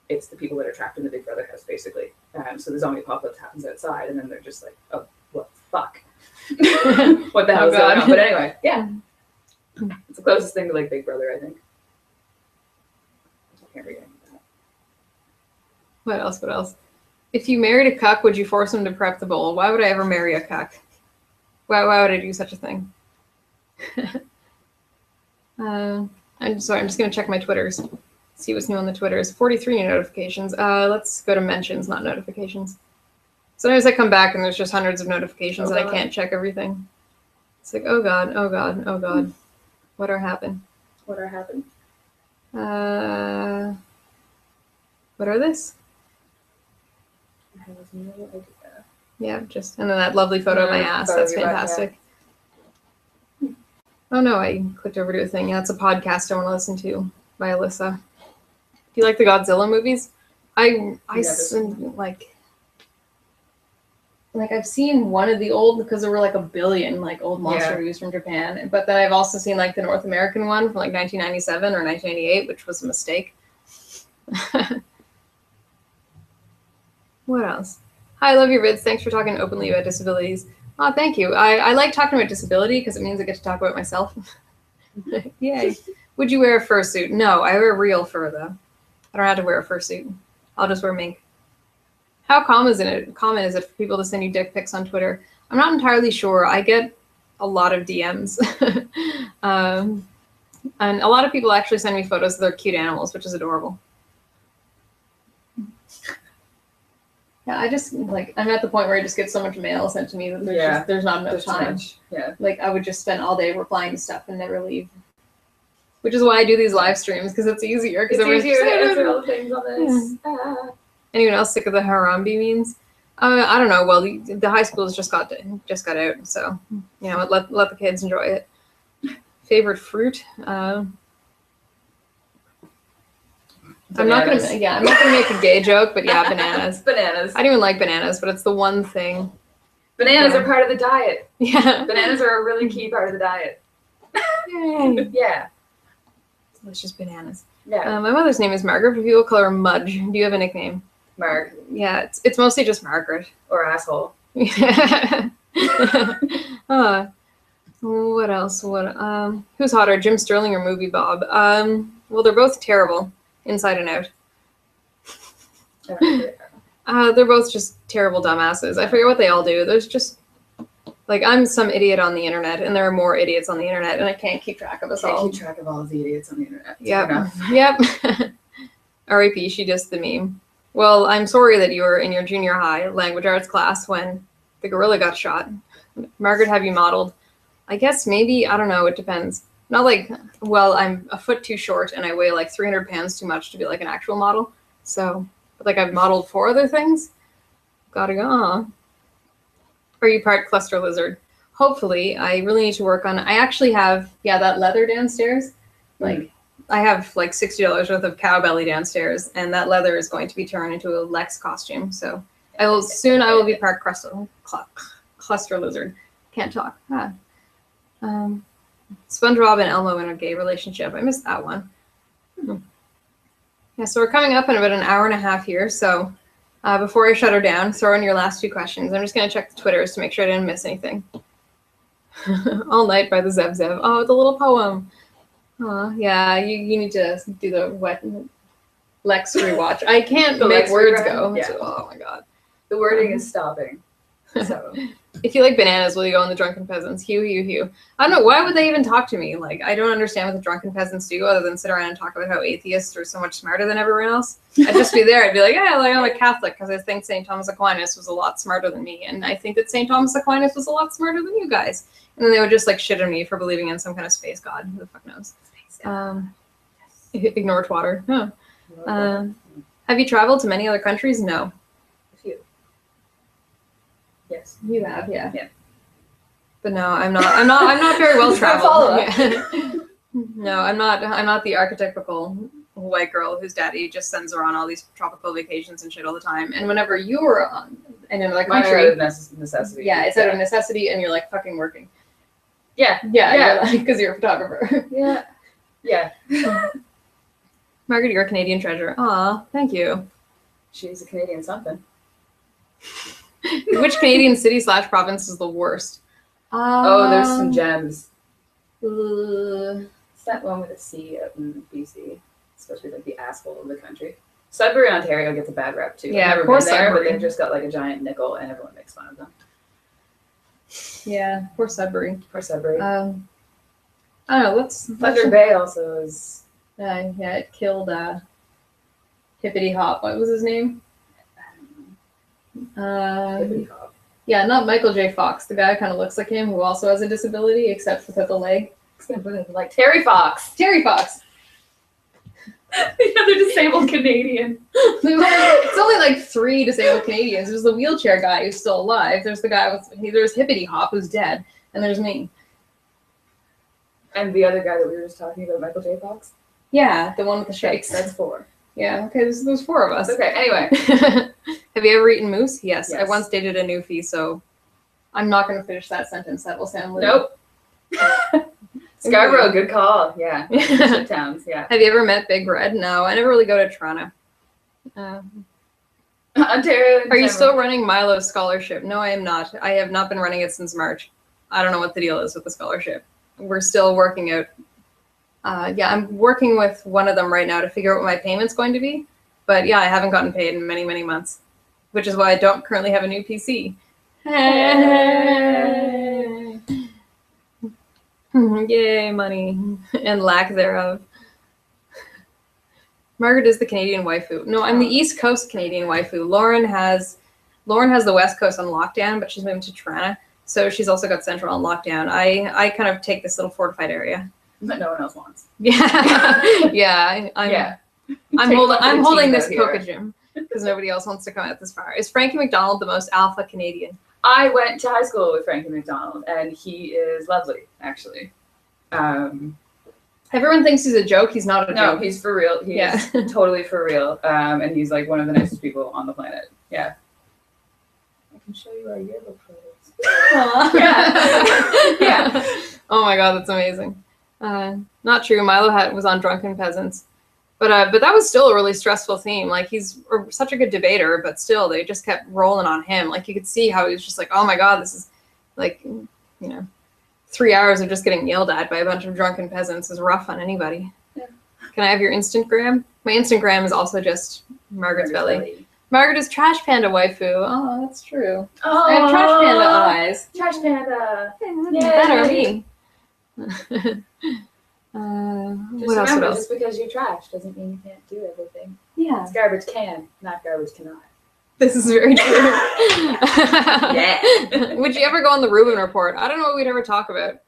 it's the people that are trapped in the Big Brother house basically. So the zombie apocalypse happens outside, and then they're just like, oh, what the fuck? What the hell is going on? But anyway, yeah, it's the closest thing to like Big Brother, I think. I can't read that. What else? If you married a cuck, would you force him to prep the bowl? Why would I ever marry a cuck? Why would I do such a thing? I'm sorry, I'm just going to check my Twitters. See what's new on the Twitters. 43 new notifications. Let's go to mentions, not notifications. Sometimes I come back and there's just hundreds of notifications and I can't check everything. It's like, oh God, oh God, oh God. Whatever happened? What happened? What are this? I have no idea. Yeah, just, and then that lovely photo of my ass. That's fantastic. Oh no, I clicked over to a thing. Yeah, it's a podcast I want to listen to by Alyssa. Do you like the Godzilla movies? Like I've seen one of the old, because there were like a billion like old monster movies from Japan, but then I've also seen like the North American one from like 1997 or 1998, which was a mistake. What else? Hi, I love your vids. Thanks for talking openly about disabilities. Oh, thank you. I like talking about disability because it means I get to talk about myself. Yay. Would you wear a fursuit? No, I wear real fur though. I don't have to wear a fursuit. I'll just wear mink. How common is it for people to send you dick pics on Twitter? I'm not entirely sure. I get a lot of DMs. And a lot of people actually send me photos of their cute animals, which is adorable. Yeah, I just like I'm at the point where I just get so much mail sent to me that there's not enough time. Yeah. Like I would just spend all day replying to stuff and never leave. Which is why I do these live streams, because it's easier. It's easier to answer all the things on this. Yeah. Anyone else sick of the Harambe memes? I don't know. Well, the high schools just got out, so you know, let the kids enjoy it. Favorite fruit? I'm not gonna make a gay joke, but yeah, bananas. Bananas. I don't even like bananas, but it's the one thing. Bananas are part of the diet. Yeah. Bananas are a really key part of the diet. Yay. Yeah. Delicious bananas. Yeah. My mother's name is Margaret, but people call her Mudge. Do you have a nickname? Marg. Yeah, it's mostly just Margaret. Or asshole. What else? Who's hotter, Jim Sterling or Movie Bob? Well, they're both terrible, inside and out. They're both just terrible dumbasses. I forget what they all do. There's just like I'm some idiot on the internet, and there are more idiots on the internet, and I can't keep track of us all. Can't keep track of all of the idiots on the internet. Yep. R.I.P. She just the meme. Well, I'm sorry that you were in your junior high language arts class when the gorilla got shot. Margaret, have you modeled? I guess maybe, I don't know, it depends. Not like, well, I'm a foot too short and I weigh like 300 pounds too much to be like an actual model. So, but like I've modeled for other things. Gotta go on. Are you part cluster lizard? Hopefully. I really need to work on, I actually have, that leather downstairs. Like, I have like $60 worth of cow belly downstairs, and that leather is going to be turned into a Lex costume. So I will be part cluster lizard. Can't talk. SpongeBob and Elmo in a gay relationship. I missed that one. Yeah, so we're coming up in about an hour and a half here. So before I shut her down, throw in your last 2 questions. I'm just going to check the Twitters to make sure I didn't miss anything. All Night by the Zev Zev. Oh, the little poem. Yeah, you need to do the wet Lex rewatch. I can't make words go. Yeah. So, oh my god. The wording is stopping. So if you like bananas, will you go on the Drunken Peasants? Hugh. I don't know. Why would they even talk to me? Like, I don't understand what the Drunken Peasants do other than sit around and talk about how atheists are so much smarter than everyone else. I'd just be there. I'd be like, yeah, like I'm a Catholic because I think St. Thomas Aquinas was a lot smarter than me. And I think that St. Thomas Aquinas was a lot smarter than you guys. And then they would just like shit on me for believing in some kind of space god. Who the fuck knows? Ignore twatter. Huh. Have you traveled to many other countries? No. A few. Yes. You have, yeah. Yeah. But no, I'm not very well traveled. Follow-up. No, I'm not the archetypical white girl whose daddy just sends her on all these tropical vacations and shit all the time. And whenever you were on in another country, out of necessity. Yeah, it's out of necessity, and you're like fucking working. Yeah. Because you're a photographer. Yeah. Yeah. Margaret, you're a Canadian treasure. Aw, thank you. She's a Canadian something. Which Canadian city / province is the worst? Oh, there's some gems. It's It's that one with a C up in BC. It's supposed to be like the asshole of the country. Sudbury, Ontario gets a bad rep too. Yeah, I've never poor been there, Sudbury. but they've just got like a giant nickel, and everyone makes fun of them. Yeah, poor Sudbury. Poor Sudbury. I don't know. Let's Thunder Bay also is. yeah, it killed Hippity Hop. What was his name? Yeah, not Michael J. Fox. The guy kind of looks like him, who also has a disability, except without the leg. Like Terry Fox. Terry Fox. The other disabled Canadian. It's only like 3 disabled Canadians. There's the wheelchair guy who's still alive. There's the guy there's Hippity Hop who's dead, and there's me. And the other guy that we were just talking about, Michael J. Fox. Yeah, the one with the shakes. That's 4. Yeah, okay, there's 4 of us. Okay, anyway. Have you ever eaten moose? Yes. I Yes. once dated a newfie, so I'm not going to finish that sentence. That will sound lewd. Nope. Scarborough, good call. Yeah. Shit towns, yeah. Have you ever met Big Red? No, I never really go to Toronto. Ontario. Are you still running Milo's scholarship? No, I am not. I have not been running it since March. I don't know what the deal is with the scholarship. We're still working out. I'm working with one of them right now to figure out what my payment's going to be. But yeah, I haven't gotten paid in many, many months, which is why I don't currently have a new PC. Hey. Yay, money and lack thereof. Margaret is the Canadian waifu. No, I'm the East Coast Canadian waifu. Lauren has Lauren has the West Coast on lockdown, but she's moving to Toronto, so she's also got Central on lockdown. I kind of take this little fortified area that no one else wants. Yeah, yeah. I'm holding this here. Coca gym because nobody else wants to come out this far. Is Frankie McDonald the most alpha Canadian? I went to high school with Frankie McDonald, and he is lovely, actually. Everyone thinks he's a joke. He's not a joke. No, he's for real. He's totally for real. And he's like one of the nicest people on the planet. Yeah. I can show you our yearbook photos. Yeah. Yeah. Oh my god, that's amazing. Not true. Milo was on Drunken Peasants. But that was still a really stressful theme. Like, he's such a good debater, but still, they just kept rolling on him. Like, you could see how he was just like, oh my god, this is, like, 3 hours of just getting yelled at by a bunch of drunken peasants is rough on anybody. Yeah. Can I have your Instagram? My Instagram is also just Margaret's belly. Margaret is Trash Panda waifu. Oh, that's true. Oh, I have Trash Panda eyes. Trash Panda. Better me. What else? Just because you're trash doesn't mean you can't do everything. Yeah. It's garbage can, not garbage cannot. This is very true. Yeah. Would you ever go on the Rubin Report? I don't know what we'd ever talk about.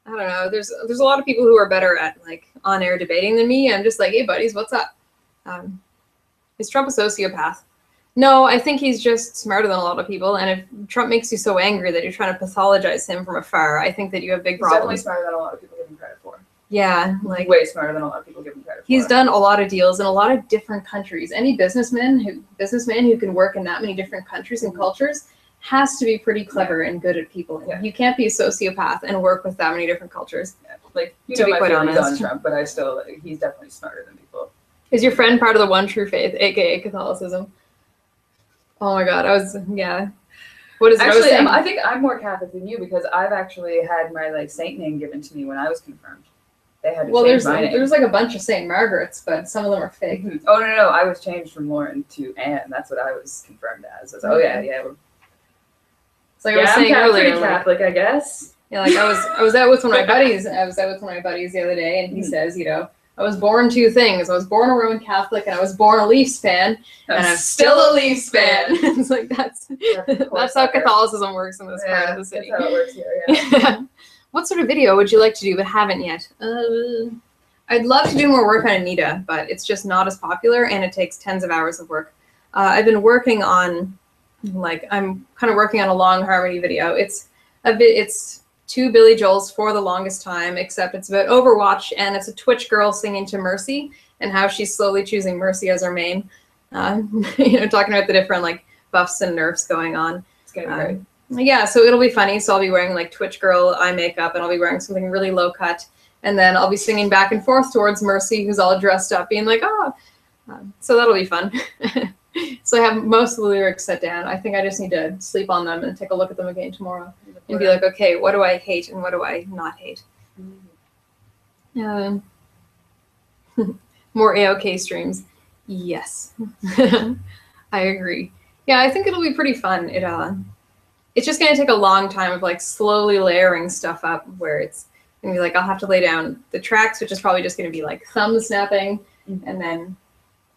I don't know. There's a lot of people who are better at like on-air debating than me. I'm just like, hey buddies, what's up? Is Trump a sociopath? No, I think he's just smarter than a lot of people. And if Trump makes you so angry that you're trying to pathologize him from afar, I think that you have big problems. He's definitely smarter than a lot of people give him credit for. Yeah, like way smarter than a lot of people give him credit for. He's done a lot of deals in a lot of different countries. Any businessman who can work in that many different countries and cultures has to be pretty clever and good at people. Yeah. You can't be a sociopath and work with that many different cultures. Yeah. Like, to be quite honest on Trump, but he's definitely smarter than people. Is your friend part of the One True Faith, aka Catholicism? Oh my god, What is actually? I think I'm more Catholic than you because I've actually had my saint name given to me when I was confirmed. They had to change my name. There's like a bunch of St. Margarets, but some of them are fake. Mm-hmm. Oh no, I was changed from Lauren to Anne. That's what I was confirmed as. It's like I was saying earlier, pretty Catholic, I guess. Yeah, like I was out with one of my buddies. I was out with one of my buddies the other day, and he says, I was born two things. I was born a Roman Catholic, and I was born a Leafs fan, and I'm still a Leafs fan. It's like that's how Catholicism works in this part of the city. That's how it works here. Yeah. What sort of video would you like to do but haven't yet? I'd love to do more work on Anita, but it's just not as popular, and it takes tens of hours of work. I've been working on, I'm kind of working on a long harmony video. It's two Billy Joels for the longest time, except it's about Overwatch, and it's a Twitch girl singing to Mercy, and how she's slowly choosing Mercy as her main. Talking about the different buffs and nerfs going on. It's gonna be great. Yeah, so it'll be funny. So I'll be wearing Twitch girl eye makeup, and I'll be wearing something really low cut, and then I'll be singing back and forth towards Mercy, who's all dressed up, being like, oh. So that'll be fun. So I have most of the lyrics set down. I think I just need to sleep on them and take a look at them again tomorrow and be like, okay, what do I hate and what do I not hate? More AOK streams. Yes. I agree. Yeah, I think it'll be pretty fun. It's just going to take a long time of slowly layering stuff up where it's going to be I'll have to lay down the tracks, which is probably just going to be thumb snapping. And then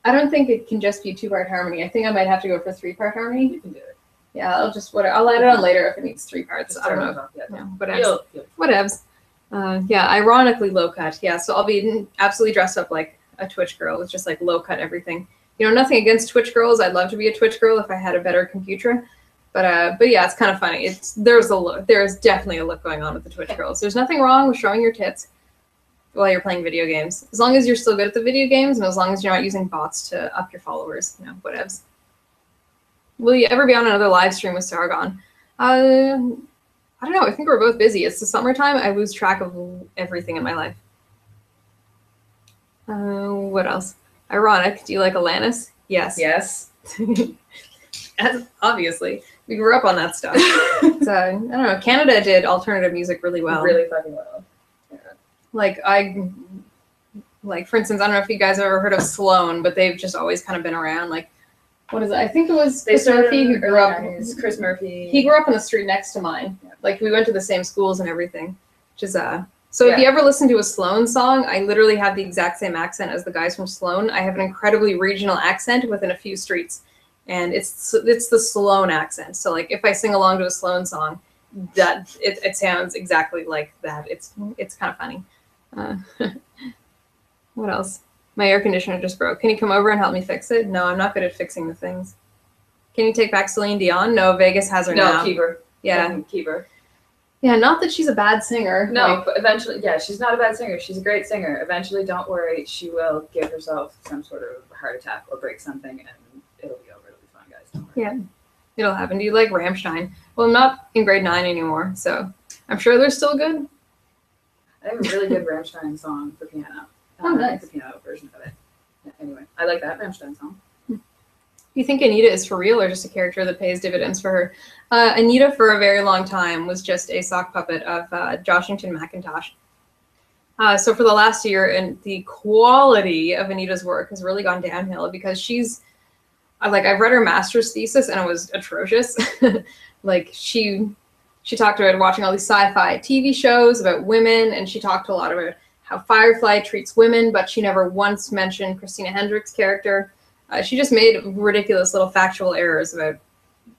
I don't think it can just be 2-part harmony. I think I might have to go for 3-part harmony. You can do it. Yeah, I'll add it on later if it needs 3 parts. I don't know. Whatevs. Yeah, ironically low cut. Yeah, so I'll be absolutely dressed up like a Twitch girl with just low cut everything. Nothing against Twitch girls. I'd love to be a Twitch girl if I had a better computer. But yeah, it's kind of funny. There's definitely a look going on with the Twitch girls. There's nothing wrong with showing your tits while you're playing video games, as long as you're still good at the video games and as long as you're not using bots to up your followers. Whatevs. Will you ever be on another live stream with Sargon? I don't know. I think we're both busy. It's the summertime. I lose track of everything in my life. What else? Ironic. Do you like Alanis? Yes. Yes. Obviously. We grew up on that stuff. I don't know. Canada did alternative music really well. Really fucking well. Yeah. For instance, I don't know if you guys have ever heard of Sloan, but they've just always kind of been around. What is it? I think it was Chris Murphy who grew up. Chris Murphy. He grew up on the street next to mine. Yeah. We went to the same schools and everything. Which is So if you ever listen to a Sloan song, I literally have the exact same accent as the guys from Sloan. I have an incredibly regional accent within a few streets. and it's the Sloan accent. So like if I sing along to a Sloan song, that it sounds exactly like that. It's kind of funny. What else? My air conditioner just broke. Can you come over and help me fix it? No, I'm not good at fixing the things. Can you take back Celine Dion? No, Vegas has her now. No, keep her. Yeah. Keep her. Yeah, not that she's a bad singer. No, like, but eventually, yeah, she's not a bad singer. She's a great singer. Eventually, don't worry, she will give herself some sort of heart attack or break something, and it'll be over. It'll be fine, guys. Don't worry. Yeah, it'll happen. Do you like Rammstein? Well, I'm not in grade 9 anymore, so I'm sure they're still good. I have a really good Rammstein song for piano. Oh, nice. The piano version of it. Yeah, anyway, I like that Rammstein song. Do you think Anita is for real or just a character that pays dividends for her? Anita, for a very long time, was just a sock puppet of Joshington Macintosh. So for the last year, and the quality of Anita's work has really gone downhill because she's, like, I've read her master's thesis and it was atrocious. Like, she talked about watching all these sci-fi TV shows about women, and she talked a lot about how Firefly treats women, but she never once mentioned Christina Hendricks' character. She just made ridiculous little factual errors about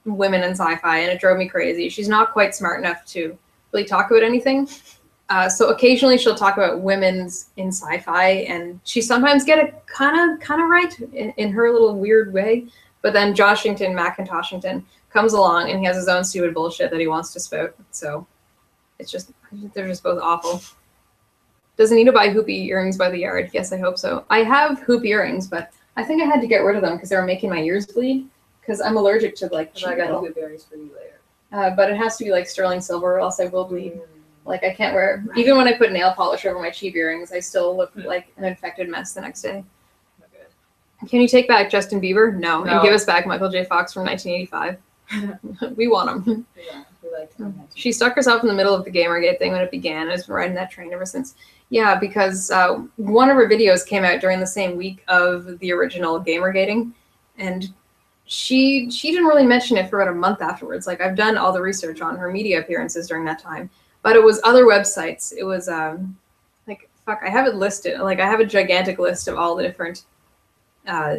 women in sci-fi, and it drove me crazy. She's not quite smart enough to really talk about anything. So occasionally she'll talk about women's in sci-fi, and she sometimes get it kind of right in her little weird way. But then Joshington Macintoshington comes along, and he has his own stupid bullshit that he wants to spout. So it's just, they're just both awful. Does Anita buy hoopy earrings by the yard? Yes, I hope so. I have hoop earrings, but I think I had to get rid of them because they were making my ears bleed. Because I'm allergic to like cheap metal. I got hoop earrings for you later. But it has to be like sterling silver, or else I will bleed. Like I can't wear. Even when I put nail polish over my cheap earrings, I still look like an infected mess the next day. Okay. Can you take back Justin Bieber? No. And give us back Michael J. Fox from 1985. We want him. Yeah, we like him. She stuck herself in the middle of the Gamergate thing when it began. I've been riding that train ever since. Yeah, because one of her videos came out during the same week of the original Gamergating, and she didn't really mention it for about a month afterwards. Like, I've done all the research on her media appearances during that time, but it was other websites. It was like, fuck, I have it listed. Like, I have a gigantic list of all the different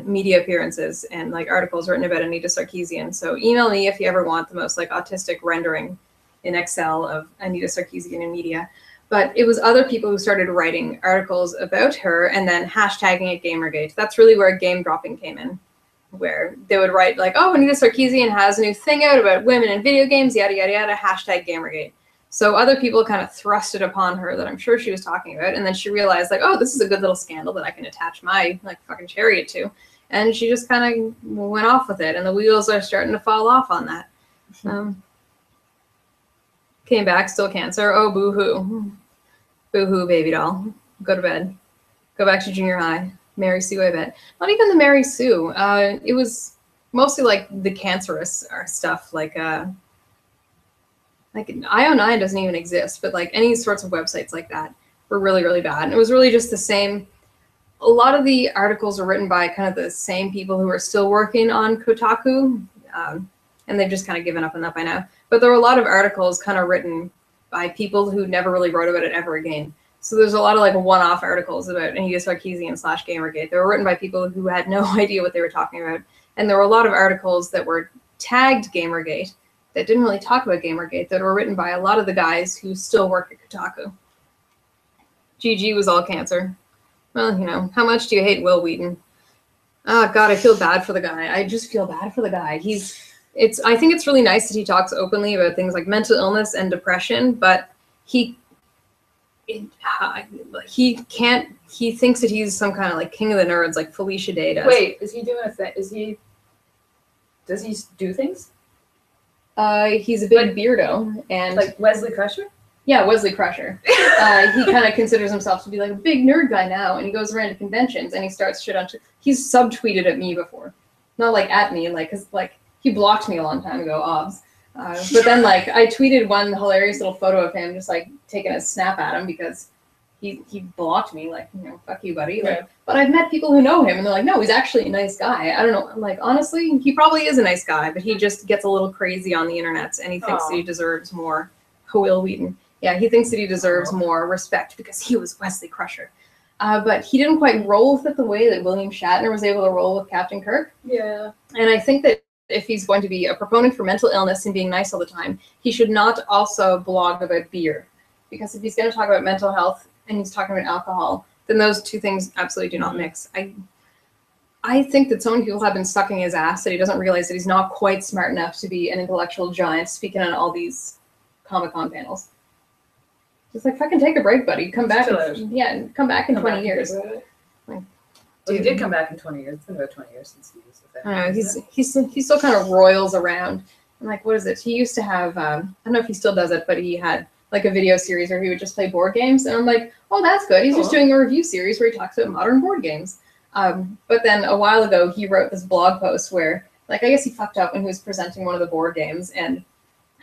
media appearances and like articles written about Anita Sarkeesian. So email me if you ever want the most like autistic rendering in Excel of Anita Sarkeesian in media. But it was other people who started writing articles about her and then hashtagging it Gamergate. That's really where game dropping came in, where they would write like, oh, Anita Sarkeesian has a new thing out about women in video games, yada, yada, yada, hashtag Gamergate. So other people kind of thrust it upon her that I'm sure she was talking about. And then she realized like, oh, this is a good little scandal that I can attach my like fucking chariot to. And she just kind of went off with it. And the wheels are starting to fall off on that. Came back, still cancer. Oh, boo-hoo. Boo-hoo, baby doll. Go to bed. Go back to junior high. Mary Sue, I bet. Not even the Mary Sue. It was mostly like the cancerous stuff. Like IO9 doesn't even exist, but like any sorts of websites like that were really, really bad. And it was really just the same. A lot of the articles are written by kind of the same people who are still working on Kotaku. And they've just kind of given up on that by now. But there were a lot of articles kind of written by people who never really wrote about it ever again. So there's a lot of like one-off articles about Anita Sarkeesian / Gamergate. They were written by people who had no idea what they were talking about. And there were a lot of articles that were tagged Gamergate that didn't really talk about Gamergate, that were written by a lot of the guys who still work at Kotaku. GG was all cancer. Well, you know, how much do you hate Will Wheaton? Oh, God, I feel bad for the guy. I just feel bad for the guy. I think it's really nice that he talks openly about things like mental illness and depression, but he thinks that he's some kind of like king of the nerds, like Felicia Day does. Wait, is he doing a thing? Does he do things? He's a big beardo, and like Wesley Crusher? Yeah, Wesley Crusher. He kind of considers himself to be like a big nerd guy now, and he goes around to conventions and he starts shit on. He's subtweeted at me before, not like at me, like because like he blocked me a long time ago, obs. But then like I tweeted one hilarious little photo of him just like taking a snap at him because he blocked me, like, you know, fuck you, buddy. Like, but I've met people who know him and they're like, no, he's actually a nice guy. I don't know, like honestly, he probably is a nice guy, but he just gets a little crazy on the internet and he thinks that he deserves more. Will Wheaton. Yeah, he thinks that he deserves more respect because he was Wesley Crusher. but he didn't quite roll with it the way that William Shatner was able to roll with Captain Kirk. Yeah. And I think that if he's going to be a proponent for mental illness and being nice all the time, he should not also blog about beer. Because if he's going to talk about mental health and he's talking about alcohol, then those two things absolutely do not mix. I think that so many people have been sucking his ass that he doesn't realize that he's not quite smart enough to be an intellectual giant speaking on all these Comic-Con panels. Just like, fucking take a break, buddy. Come back. Come back in 20 years. Well, he did come back in 20 years. It's been about 20 years since he was with that. I know, he still kind of roils around. And like, what is it? He used to have, I don't know if he still does it, but he had like a video series where he would just play board games. And I'm like, oh, that's good. He's just doing a review series where he talks about modern board games. But then a while ago, he wrote this blog post where, like, I guess he fucked up when he was presenting one of the board games. And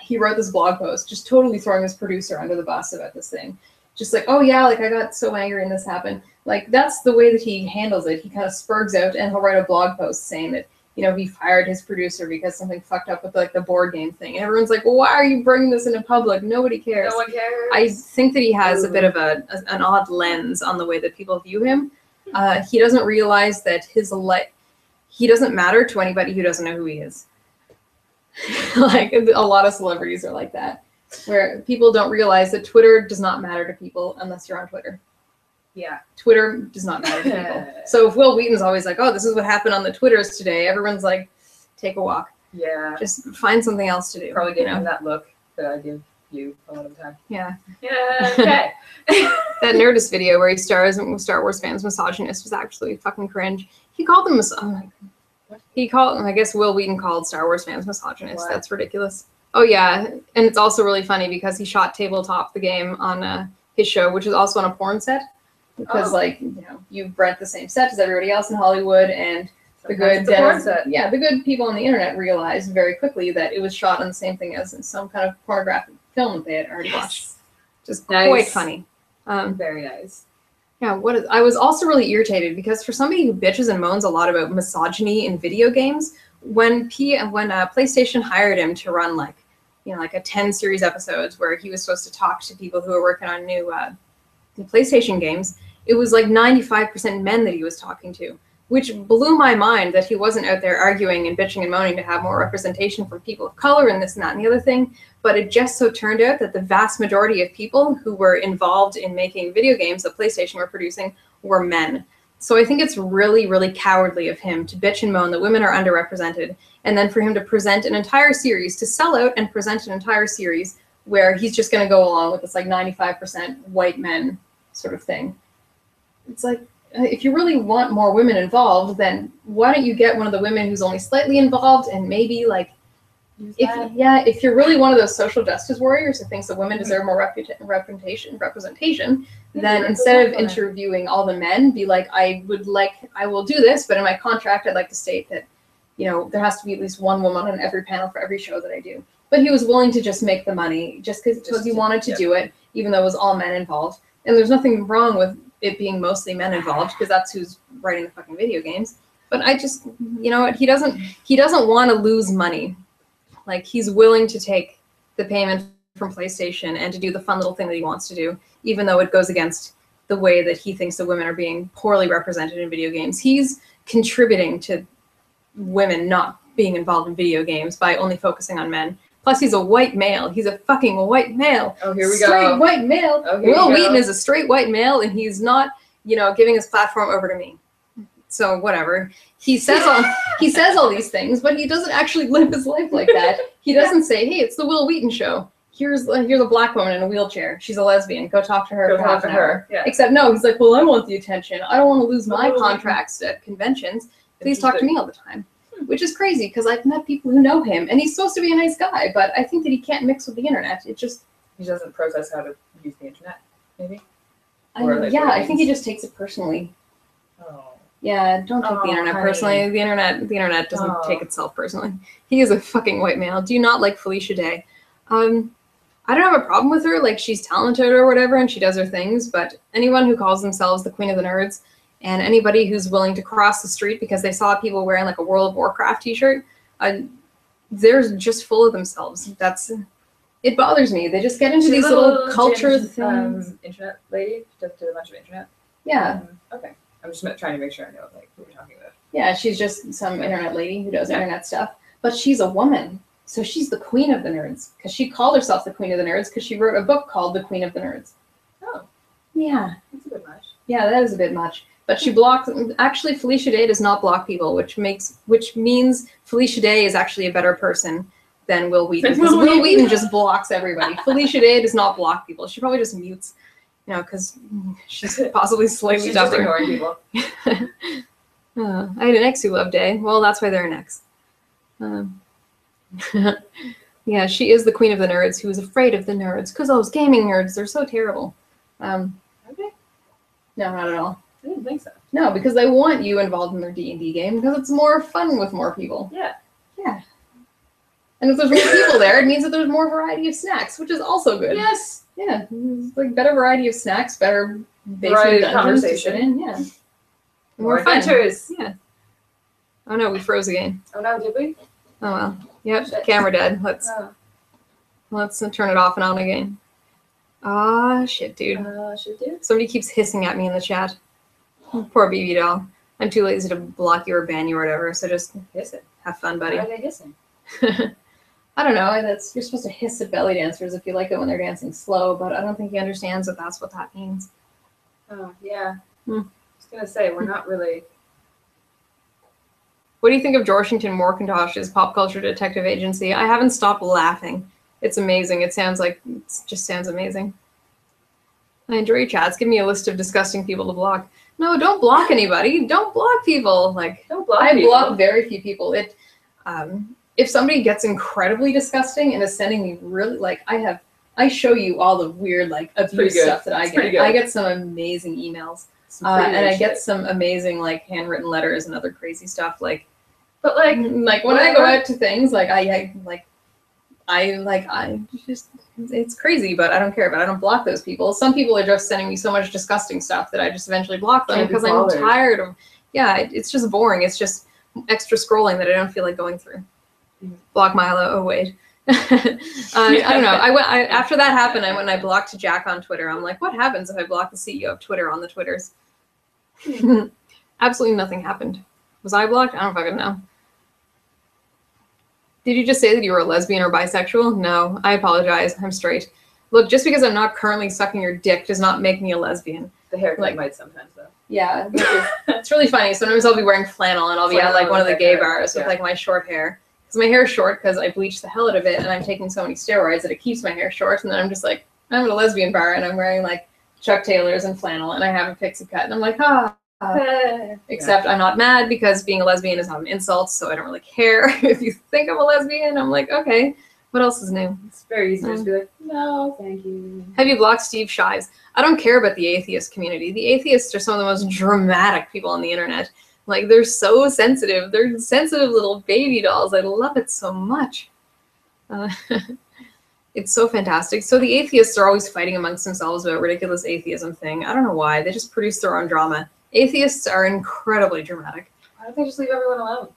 he wrote this blog post just totally throwing his producer under the bus about this thing. Just like, oh yeah, like I got so angry and this happened. Like, that's the way that he handles it. He kind of spurgs out and he'll write a blog post saying that, you know, he fired his producer because something fucked up with like the board game thing. And everyone's like, well, why are you bringing this into public? Nobody cares. No one cares. I think that he has a bit of an odd lens on the way that people view him. He doesn't realize that he doesn't matter to anybody who doesn't know who he is. Like, a lot of celebrities are like that, where people don't realize that Twitter does not matter to people unless you're on Twitter. Yeah. Twitter does not matter to people. So if Will Wheaton's always like, oh, this is what happened on the Twitters today, everyone's like, take a walk. Yeah. Just find something else to do. Probably giving him that look that I give you a lot of the time. Yeah. Yeah. Okay. That Nerdist video where he stars with Star Wars fans misogynist was actually fucking cringe. He called them I guess Will Wheaton called Star Wars fans misogynist. What? That's ridiculous. Oh yeah, and it's also really funny because he shot Tabletop the game on his show, which is also on a porn set. Because like, you know, you rent the same set as everybody else in Hollywood, and the good people on the internet realized very quickly that it was shot on the same thing as some kind of pornographic film that they had already watched. Just quite funny. Very nice. Yeah, I was also really irritated because for somebody who bitches and moans a lot about misogyny in video games, when PlayStation hired him to run like a 10 series episodes where he was supposed to talk to people who were working on new PlayStation games, it was like 95% men that he was talking to, which blew my mind that he wasn't out there arguing and bitching and moaning to have more representation from people of color and this and that and the other thing. But it just so turned out that the vast majority of people who were involved in making video games that PlayStation were producing were men. So I think it's really, really cowardly of him to bitch and moan that women are underrepresented, and then for him to present an entire series, to sell out and present an entire series where he's just going to go along with this like 95% white men sort of thing. It's like, if you really want more women involved, then why don't you get one of the women who's only slightly involved and maybe like, if you're really one of those social justice warriors who thinks that women deserve more representation, then instead of interviewing all the men, be like, I will do this, but in my contract, I'd like to state that, you know, there has to be at least one woman on every panel for every show that I do. But he was willing to just make the money just because he wanted to do it, even though it was all men involved. And there's nothing wrong with it being mostly men involved because that's who's writing the fucking video games. But I just, you know what, he doesn't want to lose money. Like, he's willing to take the payment from PlayStation and to do the fun little thing that he wants to do, even though it goes against the way that he thinks that women are being poorly represented in video games. He's contributing to women not being involved in video games by only focusing on men. Plus, he's a white male. He's a fucking white male. Oh, here we go. Straight white male. Oh, Will Wheaton is a straight white male, and he's not, you know, giving his platform over to me. So whatever. He says all these things, but he doesn't actually live his life like that. He doesn't say, "Hey, it's the Will Wheaton show. Here's a black woman in a wheelchair. She's a lesbian. Go talk to her for half an hour." Yeah. Except no, he's like, "Well, I want the attention. I don't want to lose my contracts at conventions. Please talk to me all the time." Which is crazy because I've met people who know him, and he's supposed to be a nice guy, but I think that he can't mix with the internet. He doesn't process how to use the internet, maybe. I think he just takes it personally. Oh. Yeah, don't take the internet personally. The internet doesn't take itself personally. He is a fucking white male. Do you not like Felicia Day? I don't have a problem with her. Like, she's talented or whatever, and she does her things. But anyone who calls themselves the Queen of the Nerds, and anybody who's willing to cross the street because they saw people wearing like a World of Warcraft T-shirt, they're just full of themselves. It bothers me. They just get into these little culture things. Internet lady. She does a bunch of internet. Yeah. Okay. I'm just trying to make sure I know like who we're talking about. Yeah, she's just some internet lady who does internet stuff. But she's a woman. So she's the queen of the nerds. Because she called herself the queen of the nerds because she wrote a book called The Queen of the Nerds. Oh. Yeah. That's a bit much. Yeah, that is a bit much. But she blocked. Actually, Felicia Day does not block people, which means Felicia Day is actually a better person than Will Wheaton. Because Will Wheaton just blocks everybody. Felicia Day does not block people. She probably just mutes, because she's possibly slightly She's just dumber. ignoring people. I had an ex who loved Day. Well, that's why they're an ex. Yeah, she is the queen of the nerds who is afraid of the nerds because those gaming nerds, they're so terrible. Okay. No, not at all. I didn't think so. No, because they want you involved in their D&D game because it's more fun with more people. Yeah. Yeah. And if there's more people there, it means that there's more variety of snacks, which is also good. Yes. Yeah. It's like better variety of snacks, better Variety basement of dungeons to conversation. sit in. Yeah. More fun. adventures. Yeah. Oh no, we froze again. Oh no, did we? Oh well. Yep, Shit. camera dead. Let's Oh. turn it off and on again. Ah, shit, dude. Should do. Somebody keeps hissing at me in the chat. Poor BB doll. I'm too lazy to block you or ban you or whatever, so just Hiss it. have fun, buddy. Why are they hissing? I don't know. You're supposed to hiss at belly dancers if you like it when they're dancing slow, but I don't think he understands that that's what that means. Oh, yeah. Hmm. I was going to say, we're not really... What do you think of Jorshington Morkintosh's pop culture detective agency? I haven't stopped laughing. It's amazing. It just sounds amazing. I enjoy your chats. Give me a list of disgusting people to block. No, don't block anybody. Don't block people. Like, Don't block I people. block very few people. If somebody gets incredibly disgusting and is sending me really I show you all the weird abuse stuff that I get. I get some amazing emails. And I get some amazing handwritten letters and other crazy stuff But when I go out to things it's crazy, but I don't care. But I don't block those people. Some people are just sending me so much disgusting stuff that I just eventually block them because I'm tired of. Yeah, it's just boring. It's just extra scrolling that I don't feel like going through. Block Milo. Oh wait. I don't know. After that happened, I went and I blocked Jack on Twitter. I'm like, what happens if I block the CEO of Twitter on the Twitters? Absolutely nothing happened. Was I blocked? I don't fucking know. Did you just say that you were a lesbian or bisexual? No, I apologize. I'm straight. Look, just because I'm not currently sucking your dick does not make me a lesbian. The haircut might sometimes, though. Yeah, it's really funny. Sometimes I'll be wearing flannel and I'll be at one of the gay bars with my short hair. Because my hair is short because I bleached the hell out of it and I'm taking so many steroids that it keeps my hair short. And then I'm just like, I'm at a lesbian bar and I'm wearing Chuck Taylors and flannel and I have a pixie cut. And I'm like, except I'm not mad because being a lesbian is not an insult, so I don't really care. If you think I'm a lesbian, I'm like, okay, what else is new? It's very easy to just be like, no, thank you. Have you blocked Steve Shives? I don't care about the atheist community. The atheists are some of the most dramatic people on the internet. They're so sensitive. They're sensitive little baby dolls. I love it so much. It's so fantastic. So the atheists are always fighting amongst themselves about ridiculous atheism thing. I don't know why. They just produce their own drama. Atheists are incredibly dramatic. Why don't they just leave everyone alone?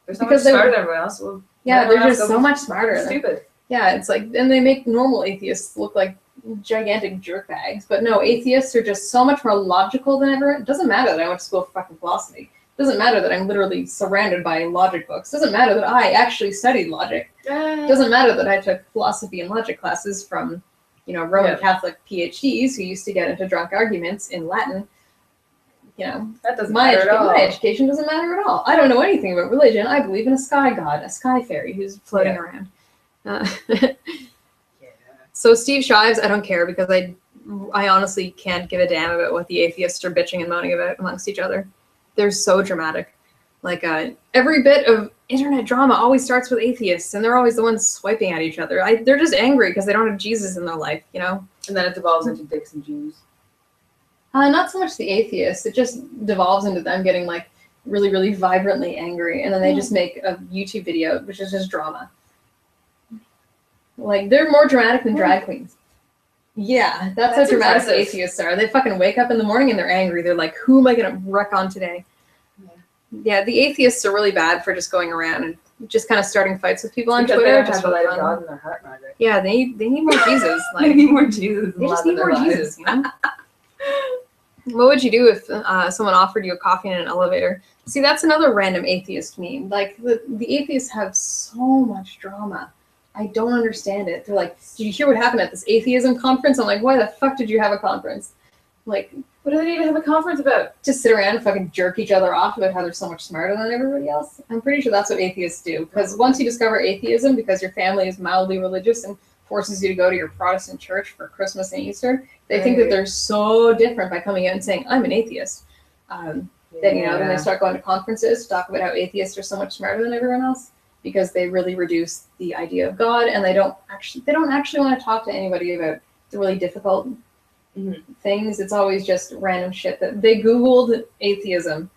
They're so Because much smarter than everyone else. Well, yeah, they're just so much smarter. Stupid. Yeah, it's and they make normal atheists look like gigantic jerkbags. But no, atheists are just so much more logical than everyone. It doesn't matter that I went to school for fucking philosophy. It doesn't matter that I'm literally surrounded by logic books. It doesn't matter that I actually studied logic. It doesn't matter that I took philosophy and logic classes from, Roman Catholic PhDs who used to get into drunk arguments in Latin. That doesn't matter at all. My education doesn't matter at all. I don't know anything about religion. I believe in a sky god, a sky fairy who's floating around. So Steve Shives, I don't care because I honestly can't give a damn about what the atheists are bitching and moaning about amongst each other. They're so dramatic. Every bit of internet drama always starts with atheists, and they're always the ones swiping at each other. They're just angry because they don't have Jesus in their life, And then it devolves into dicks and Jews. Not so much the atheists. It just devolves into them getting really, really vibrantly angry, and then they just make a YouTube video, which is just drama. They're more dramatic than drag queens. Yeah, that's how dramatic the atheists are. They fucking wake up in the morning and they're angry. They're like, who am I going to wreck on today? Yeah, the atheists are really bad for just going around and just kind of starting fights with people on Twitter. They have the light of God in their heart, Margaret. Yeah, they need more Jesus. They need more Jesus. They just need more Jesus, What would you do if someone offered you a coffee in an elevator? See, that's another random atheist meme. Like, the atheists have so much drama. I don't understand it. They're like, did you hear what happened at this atheism conference? I'm like, why the fuck did you have a conference? Like, what do they need to have a conference about? Just sit around and fucking jerk each other off about how they're so much smarter than everybody else? I'm pretty sure that's what atheists do. Because once you discover atheism, because your family is mildly religious and forces you to go to your Protestant church for Christmas and Easter, they think that they're so different by coming out and saying, I'm an atheist. Then, you know, then they start going to conferences to talk about how atheists are so much smarter than everyone else, because they really reduce the idea of God, and they don't actually want to talk to anybody about the really difficult things. It's always just random shit that they Googled atheism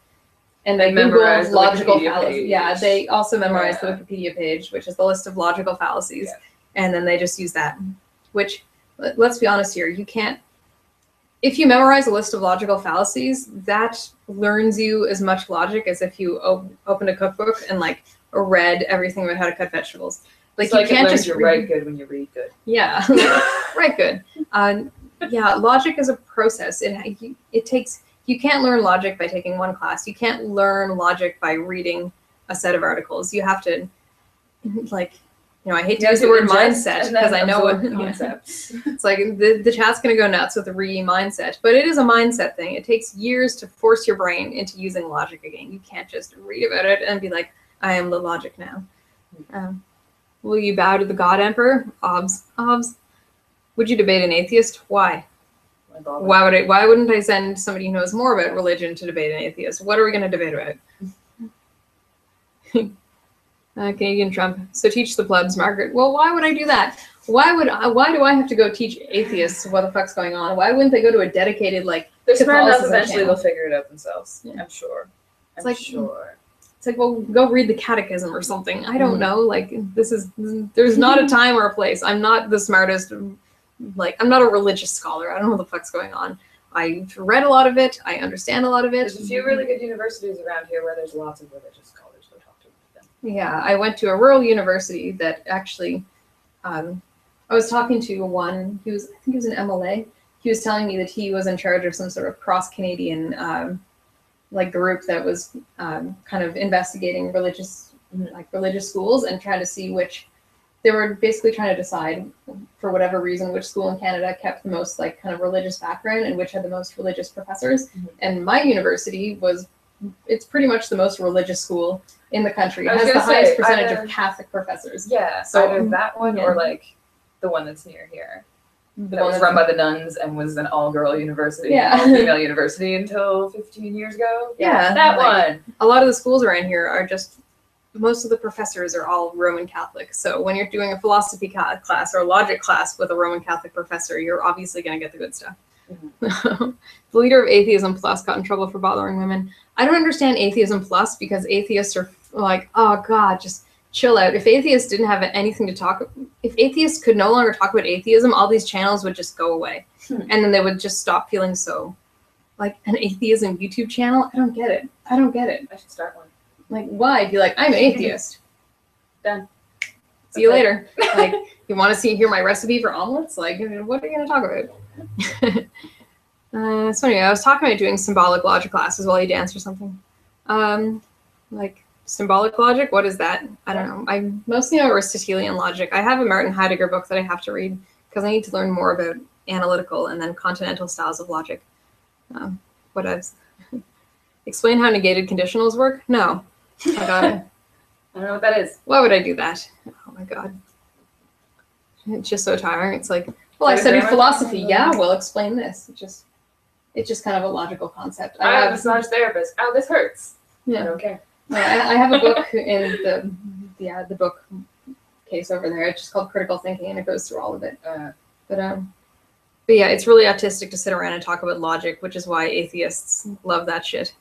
and they Googled logical fallacies. Yeah, they also memorized the Wikipedia page, which is the list of logical fallacies. Yeah. And then they just use that, which, let's be honest here, you can't, if you memorize a list of logical fallacies, that learns you as much logic as if you opened a cookbook and like read everything about how to cut vegetables. Like, so you can't just write good when you read good. Yeah, write good. Yeah, logic is a process. It takes, you can't learn logic by taking one class. You can't learn logic by reading a set of articles. You have to, like, you know, I hate to use the word mindset because I know what concepts. It's like the chat's going to go nuts with the mindset, but it is a mindset thing. It takes years to force your brain into using logic again. You can't just read about it and be like, I am the logic now. Will you bow to the God Emperor? Obs. Would you debate an atheist? Why? Why wouldn't I send somebody who knows more about religion to debate an atheist? What are we going to debate about? Canadian Trump. So teach the plebs, Margaret. Well, why would I do that? Why do I have to go teach atheists what the fuck's going on? Why wouldn't they go to a dedicated, like, they're smart enough, eventually they'll figure it out themselves. Yeah. I'm sure. It's like, well, go read the catechism or something. I don't know. Like, there's not a time or a place. I'm not the smartest, like, I'm not a religious scholar. I don't know what the fuck's going on. I've read a lot of it. I understand a lot of it. There's a few really good universities around here where there's lots of religious scholars. Go talk to them. Yeah, I went to a rural university that actually, I was talking to one, I think he was an MLA. He was telling me that he was in charge of some sort of cross-Canadian, like, group that was kind of investigating religious schools and trying to see which, they were basically trying to decide, for whatever reason, which school in Canada kept the most, like, kind of religious background and which had the most religious professors. And my university it's pretty much the most religious school in the country. It has the highest percentage of Catholic professors. Yeah, so either that one or, like, the one that's near here. That was run by the nuns and was an all-girl university, all-female university until 15 years ago. Yeah, that one. A lot of the schools around here are just, most of the professors are all Roman Catholic. So when you're doing a philosophy class or a logic class with a Roman Catholic professor, you're obviously going to get the good stuff. The leader of Atheism Plus got in trouble for bothering women. I don't understand Atheism Plus because atheists are like, oh God, just chill out. If atheists didn't have anything to talk, if atheists could no longer talk about atheism, all these channels would just go away. And then they would just stop feeling so, like, an atheism YouTube channel. I don't get it. I should start one. Like, why? Be like, I'm an atheist. Done. See you later. Like, you want to hear my recipe for omelets? Like, what are you going to talk about? So anyway, I was talking about doing symbolic logic classes while you dance or something. Like, symbolic logic, what is that? I don't know. I mostly know Aristotelian logic. I have a Martin Heidegger book that I have to read because I need to learn more about analytical and then continental styles of logic. What else? Explain how negated conditionals work? No. I got it. I don't know what that is. Why would I do that? Oh my God. It's just so tiring. It's like, well, I studied philosophy. Yeah, well, explain this. It's just kind of a logical concept. I'm a massage therapist. Oh, this hurts. Yeah. I don't care. I have a book in the book case over there. It's just called Critical Thinking, and it goes through all of it. But yeah, it's really autistic to sit around and talk about logic, which is why atheists love that shit.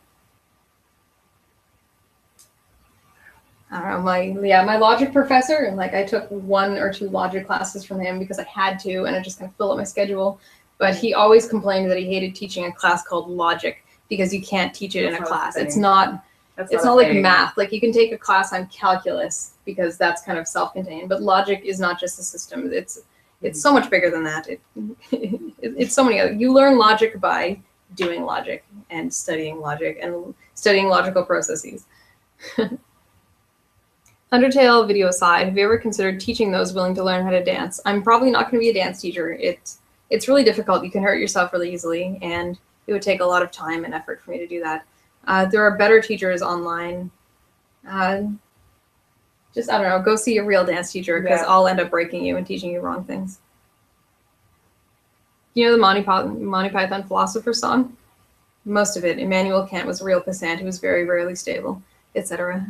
I don't know, my logic professor, and like I took 1 or 2 logic classes from him because I had to, and it just kind of filled up my schedule. But he always complained that he hated teaching a class called logic because you can't teach it in a class. It's not like math. Like, you can take a class on calculus because that's kind of self-contained, but logic is not just a system. It's so much bigger than that. It's so many other. You learn logic by doing logic and studying logical processes. Undertale video aside, have you ever considered teaching those willing to learn how to dance? I'm probably not going to be a dance teacher. It's really difficult. You can hurt yourself really easily, and it would take a lot of time and effort for me to do that. There are better teachers online. Just, I don't know, go see a real dance teacher, because I'll end up breaking you and teaching you wrong things. You know the Monty Python Philosopher's Song? Most of it. Immanuel Kant was a real pissant who was very rarely stable, etc.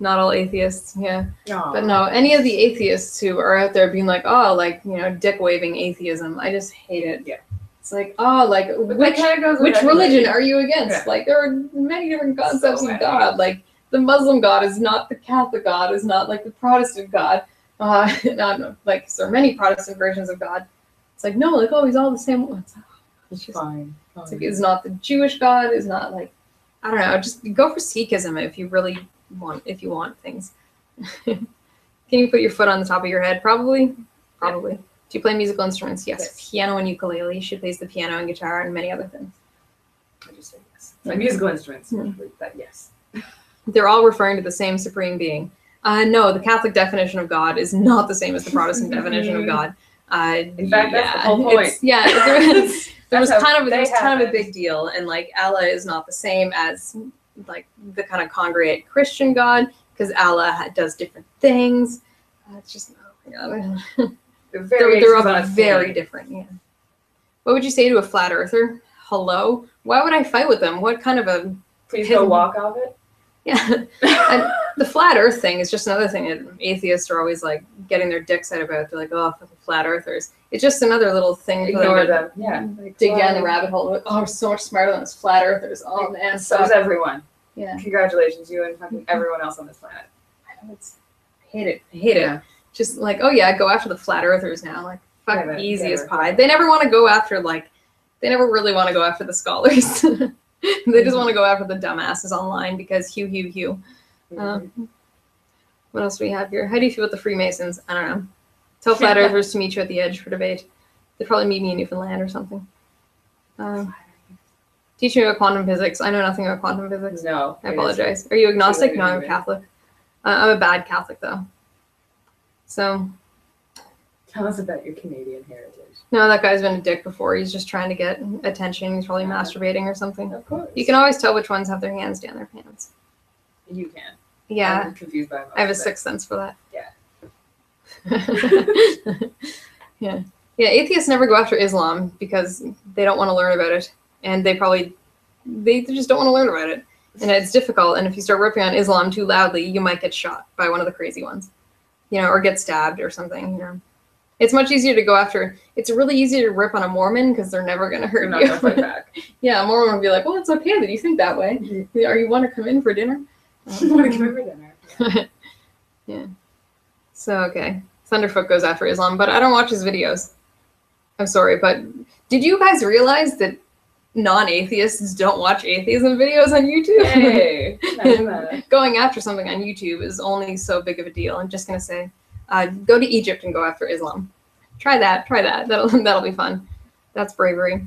Not all atheists, yeah. Aww. But no, any of the atheists who are out there being like, oh, like, you know, dick-waving atheism, I just hate it. Yeah. It's like, oh, like, which religion are you against? Yeah. Like, there are many different concepts of God. Like, the Muslim God is not the Catholic God, is not like the Protestant God. No, like, there are many Protestant versions of God. It's like, no, like, oh, he's all the same ones. It's just fine. It's like, it's not the Jewish God, is not like, I don't know, just go for Sikhism if you really want things. Can you put your foot on the top of your head? Probably. Do you play musical instruments? Yes. Piano and ukulele. She plays the piano and guitar and many other things. I just say yes. My musical instruments, but yes. They're all referring to the same supreme being. No, the Catholic definition of God is not the same as the Protestant definition of God. In fact, that's the whole point. There was kind of a big deal, and like Allah is not the same as like the kind of congregate Christian God, because Allah does different things. It's just they're all very different. Yeah. What would you say to a flat earther? Hello? Why would I fight with them? What kind of a please go walk off it? Yeah. And the flat earth thing is just another thing that atheists are always like getting their dicks out about. They're like, oh, fucking flat earthers. It's just another little thing for ignore them. Yeah. Like, dig down the rabbit hole. Like, oh, we're so much smarter than us flat earthers. Oh man. So is everyone. Yeah. Congratulations, you and fucking everyone else on this planet. I hate it. Just like, oh yeah, go after the flat earthers now. Like, fuck, easy as pie. They never want to go after they never really want to go after the scholars. They just want to go after the dumbasses online because hue. What else do we have here? How do you feel with the Freemasons? I don't know. Tell flat earthers to meet you at the edge for debate. They'd probably meet me in Newfoundland or something. Teach me about quantum physics. I know nothing about quantum physics. No. I apologize. Are you agnostic? No, I'm Catholic. I'm a bad Catholic, though. So. Tell us about your Canadian heritage. No, that guy's been a dick before. He's just trying to get attention. He's probably masturbating or something. Of course. You can always tell which ones have their hands down their pants. You can. Yeah. I'm confused by I have a sixth sense for that. Yeah. Yeah, atheists never go after Islam because they don't want to learn about it. And they just don't want to learn about it. And it's difficult. And if you start ripping on Islam too loudly, you might get shot by one of the crazy ones, or get stabbed or something, It's much easier to go after. It's really easy to rip on a Mormon because they're never going to hurt you. Not gonna fight back. Yeah, a Mormon would be like, well, it's okay that you think that way. Mm-hmm. Are you want to come in for dinner? Want to come in for dinner. Yeah. So, okay. Thunderfoot goes after Islam, but I don't watch his videos. I'm sorry, but did you guys realize that non-atheists don't watch atheism videos on YouTube? Hey, going after something on YouTube is only so big of a deal. I'm just going to say, go to Egypt and go after Islam. Try that. That'll be fun. That's bravery.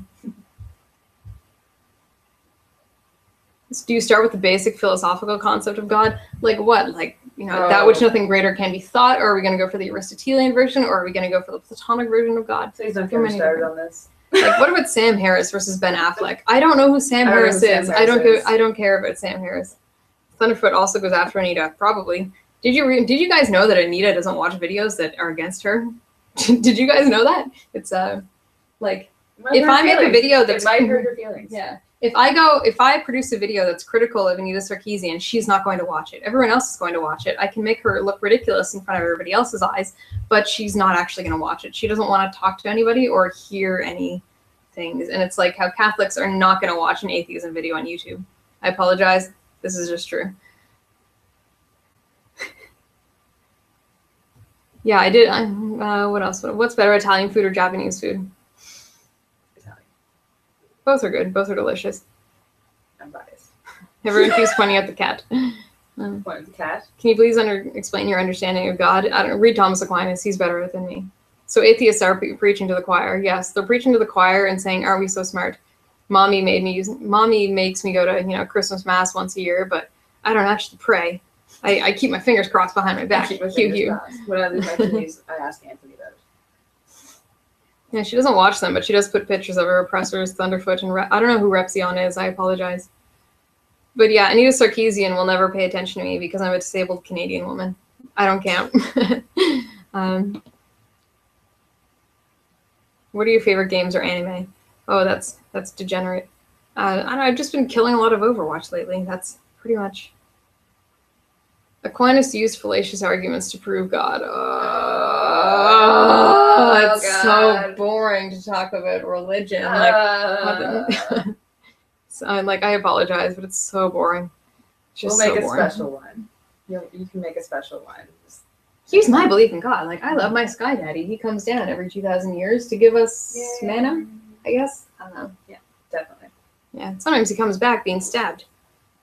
So do you start with the basic philosophical concept of God? Like what? Like, that which nothing greater can be thought? Or are we going to go for the Aristotelian version? Or are we going to go for the Platonic version of God? Please don't get me started on this. Like, what about Sam Harris versus Ben Affleck? I don't know who Sam Harris is. I don't care about Sam Harris. Thunderfoot also goes after Anita, probably. Did you guys know that Anita doesn't watch videos that are against her? Did you guys know that? It's like if I make a video that's it might hurt her feelings. Yeah. If I produce a video that's critical of Anita Sarkeesian, she's not going to watch it. Everyone else is going to watch it. I can make her look ridiculous in front of everybody else's eyes, but she's not actually going to watch it. She doesn't want to talk to anybody or hear any things. And it's like how Catholics are not going to watch an atheism video on YouTube. I apologize. This is just true. Yeah, I did. What else? What's better, Italian food or Japanese food? Italian. Both are good. Both are delicious. I'm biased. Everyone keeps pointing at the cat. What, the cat? Can you please explain your understanding of God? I don't know. Read Thomas Aquinas. He's better than me. So atheists are preaching to the choir. Yes, they're preaching to the choir and saying, "Aren't we so smart?" Mommy makes me go to Christmas mass once a year, but I don't actually pray. I keep my fingers crossed behind my back. When I lose my kidneys, I ask Anthony about it. Yeah, she doesn't watch them, but she does put pictures of her oppressors, Thunderfoot, and I don't know who Repsion is. I apologize. But yeah, Anita Sarkeesian will never pay attention to me because I'm a disabled Canadian woman. I don't count. What are your favorite games or anime? Oh, that's degenerate. I don't know, I've just been killing a lot of Overwatch lately. That's pretty much. Aquinas used fallacious arguments to prove God. It's so boring to talk about religion. So I'm like, I apologize, but it's so boring. We'll make a special one. You can make a special one. Here's my belief in God. Like, I love my Sky Daddy. He comes down every 2,000 years to give us mana, I guess. I don't know. Yeah, definitely. Yeah, sometimes he comes back being stabbed.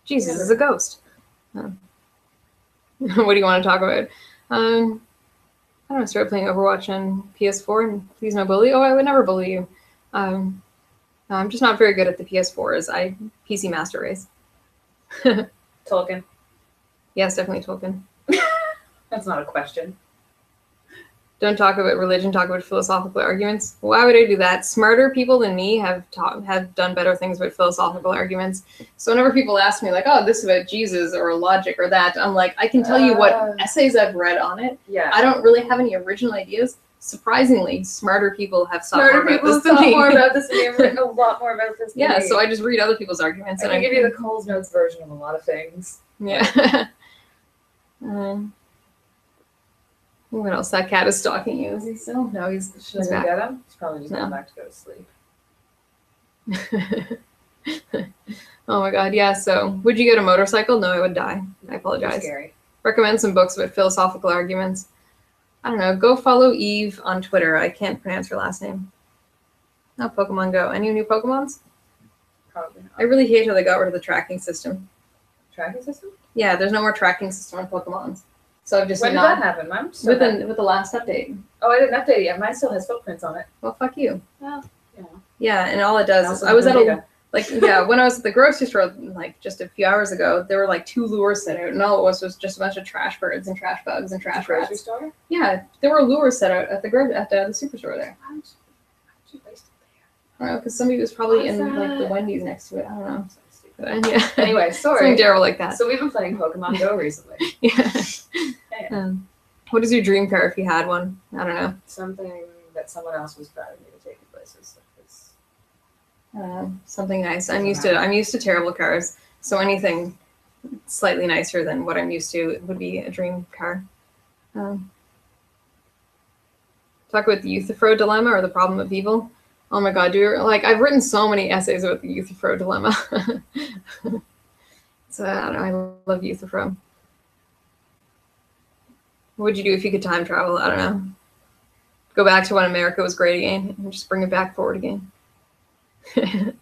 Jesus is a ghost. What do you want to talk about? I don't know, start playing Overwatch on PS4 and please no bully. Oh, I would never bully you. No, I'm just not very good at the PS4s. I PC Master Race. Tolkien. Yes, definitely Tolkien. That's not a question. Don't talk about religion, talk about philosophical arguments. Why would I do that? Smarter people than me have done better things with philosophical arguments. So whenever people ask me, like, oh, this is about Jesus or logic or that, I'm like, I can tell you what essays I've read on it. Yeah. I don't really have any original ideas. Surprisingly, smarter people have thought more about this than me. More about this, and they've written a lot more about this than me. So I just read other people's arguments. I can give you the Coles Notes version of a lot of things. Yeah. What else? That cat is stalking you. Is he still? No, he's back. Get him? He's probably just going back to go to sleep. Oh my god, yeah. So, would you get a motorcycle? No, I would die. I apologize. Scary. Recommend some books with philosophical arguments. I don't know. Go follow Eve on Twitter. I can't pronounce her last name. Not Pokemon Go. Any new Pokemons? Probably not. I really hate how they got rid of the tracking system. Tracking system? Yeah, there's no more tracking system on Pokemons. So I've just when did that happen? Mine still with the last update. Oh, I didn't update it yet. Mine still has footprints on it. Well, fuck you. Well, yeah. Yeah, and all it does is I was at a when I was at the grocery store like just a few hours ago, there were like 2 lures set out, and all it was just a bunch of trash birds and trash bugs and trash rats. Grocery store? Yeah, there were lures set out at the superstore there. Why would you waste it I there? don't know, because somebody was probably in like the Wendy's next to it. I don't know. Yeah. Anyway, sorry. Something terrible like that. So we've been playing Pokemon Go recently. Yeah. What is your dream car if you had one? I don't know. Something that someone else was proud of me to take in places. Something nice. I'm used to terrible cars, so anything slightly nicer than what I'm used to would be a dream car. Talk about the Euthyphro dilemma or the problem of evil. Oh my god, I've written so many essays about the Euthyphro dilemma. So I don't know, I love Euthyphro. What would you do if you could time travel? I don't know. Go back to when America was great again and just bring it back forward again. Can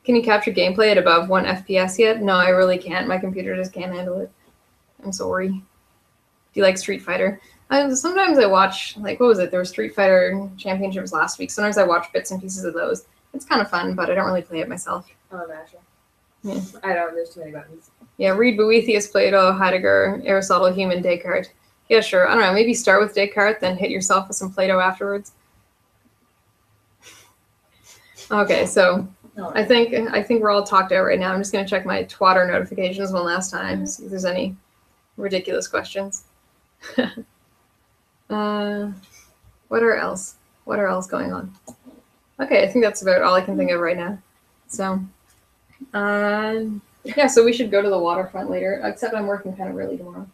you capture gameplay at above 1 FPS yet? No, I really can't. My computer just can't handle it. I'm sorry. Do you like Street Fighter? Sometimes I watch, like, what was it? There were Street Fighter Championships last week. Sometimes I watch bits and pieces of those. It's kind of fun, but I don't really play it myself. Oh, naturally. Yeah. I don't. There's too many buttons. Yeah, read Boethius, Plato, Heidegger, Aristotle, Hume, Descartes. Yeah, sure. I don't know. Maybe start with Descartes, then hit yourself with some Plato afterwards. Okay, so I think we're all talked out right now. I'm just gonna check my Twitter notifications one last time, see if there's any ridiculous questions. What are else going on? Okay, I think that's about all I can think of right now. So, yeah, so we should go to the waterfront later. Except I'm working kind of early tomorrow.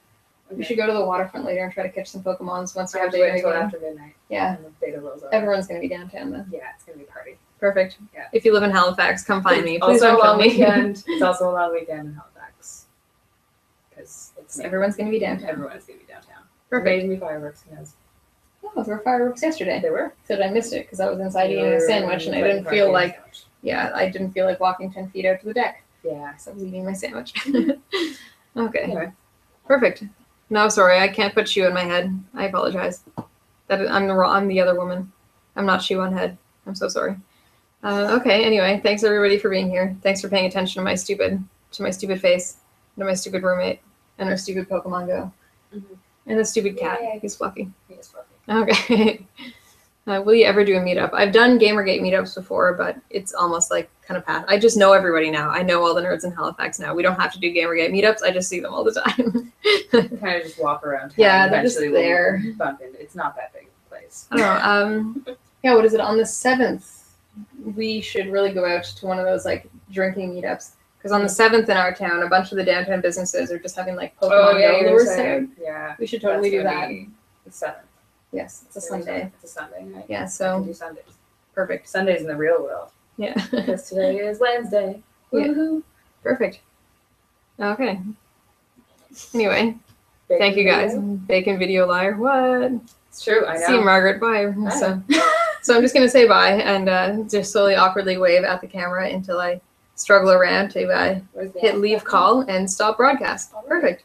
Okay. We should go to the waterfront later and try to catch some Pokemons once we have to wait until after midnight. Yeah, everyone's gonna be downtown then. Yeah, it's gonna be a party. Perfect. Yeah. If you live in Halifax, come find me. Please also don't a long kill me. weekend. It's also a long weekend in Halifax. Because everyone's going to be downtown. Everyone's going to be downtown. Perfect. Maybe fireworks. Who knows? Oh, there were fireworks yesterday. They were. Except I missed it because I was inside eating a sandwich and I didn't feel like, I didn't feel like walking 10 feet out to the deck. Yeah. So I was eating my sandwich. Okay. Anyway. Perfect. No, sorry, I can't put you in my head. I apologize. I'm the other woman. I'm not She One Head. I'm so sorry. Okay. Anyway, thanks everybody for being here. Thanks for paying attention to my stupid face, to my stupid roommate, and our stupid Pokemon Go, and the stupid cat. Yay. He's fluffy. He is fluffy. Okay. Will you ever do a meetup? I've done Gamergate meetups before, but it's almost like kind of past. I just know everybody now. I know all the nerds in Halifax now. We don't have to do Gamergate meetups. I just see them all the time. Kind of just walk around town. Yeah, they're just Eventually there. we'll bump into. It's not that big of a place. I don't know. Yeah, what is it? On the 7th, we should really go out to one of those like drinking meetups. Because on the 7th in our town, a bunch of the downtown businesses are just having like Pokemon Go lures out. Yeah. We should totally do that. The 7th. Yes, it's a Sunday. It's a Sunday, right? Yeah, I so can do Sundays. perfect. Sundays in the real world. Yeah. Because today is Wednesday. Yeah. Woohoo. Perfect. Okay. Anyway, Bacon thank you guys. video. Bacon video liar. What? It's true, I know. See you, Margaret. Bye. So I'm just gonna say bye and just slowly awkwardly wave at the camera until I struggle around to Where's the hit app? leave call and stop broadcast. Perfect.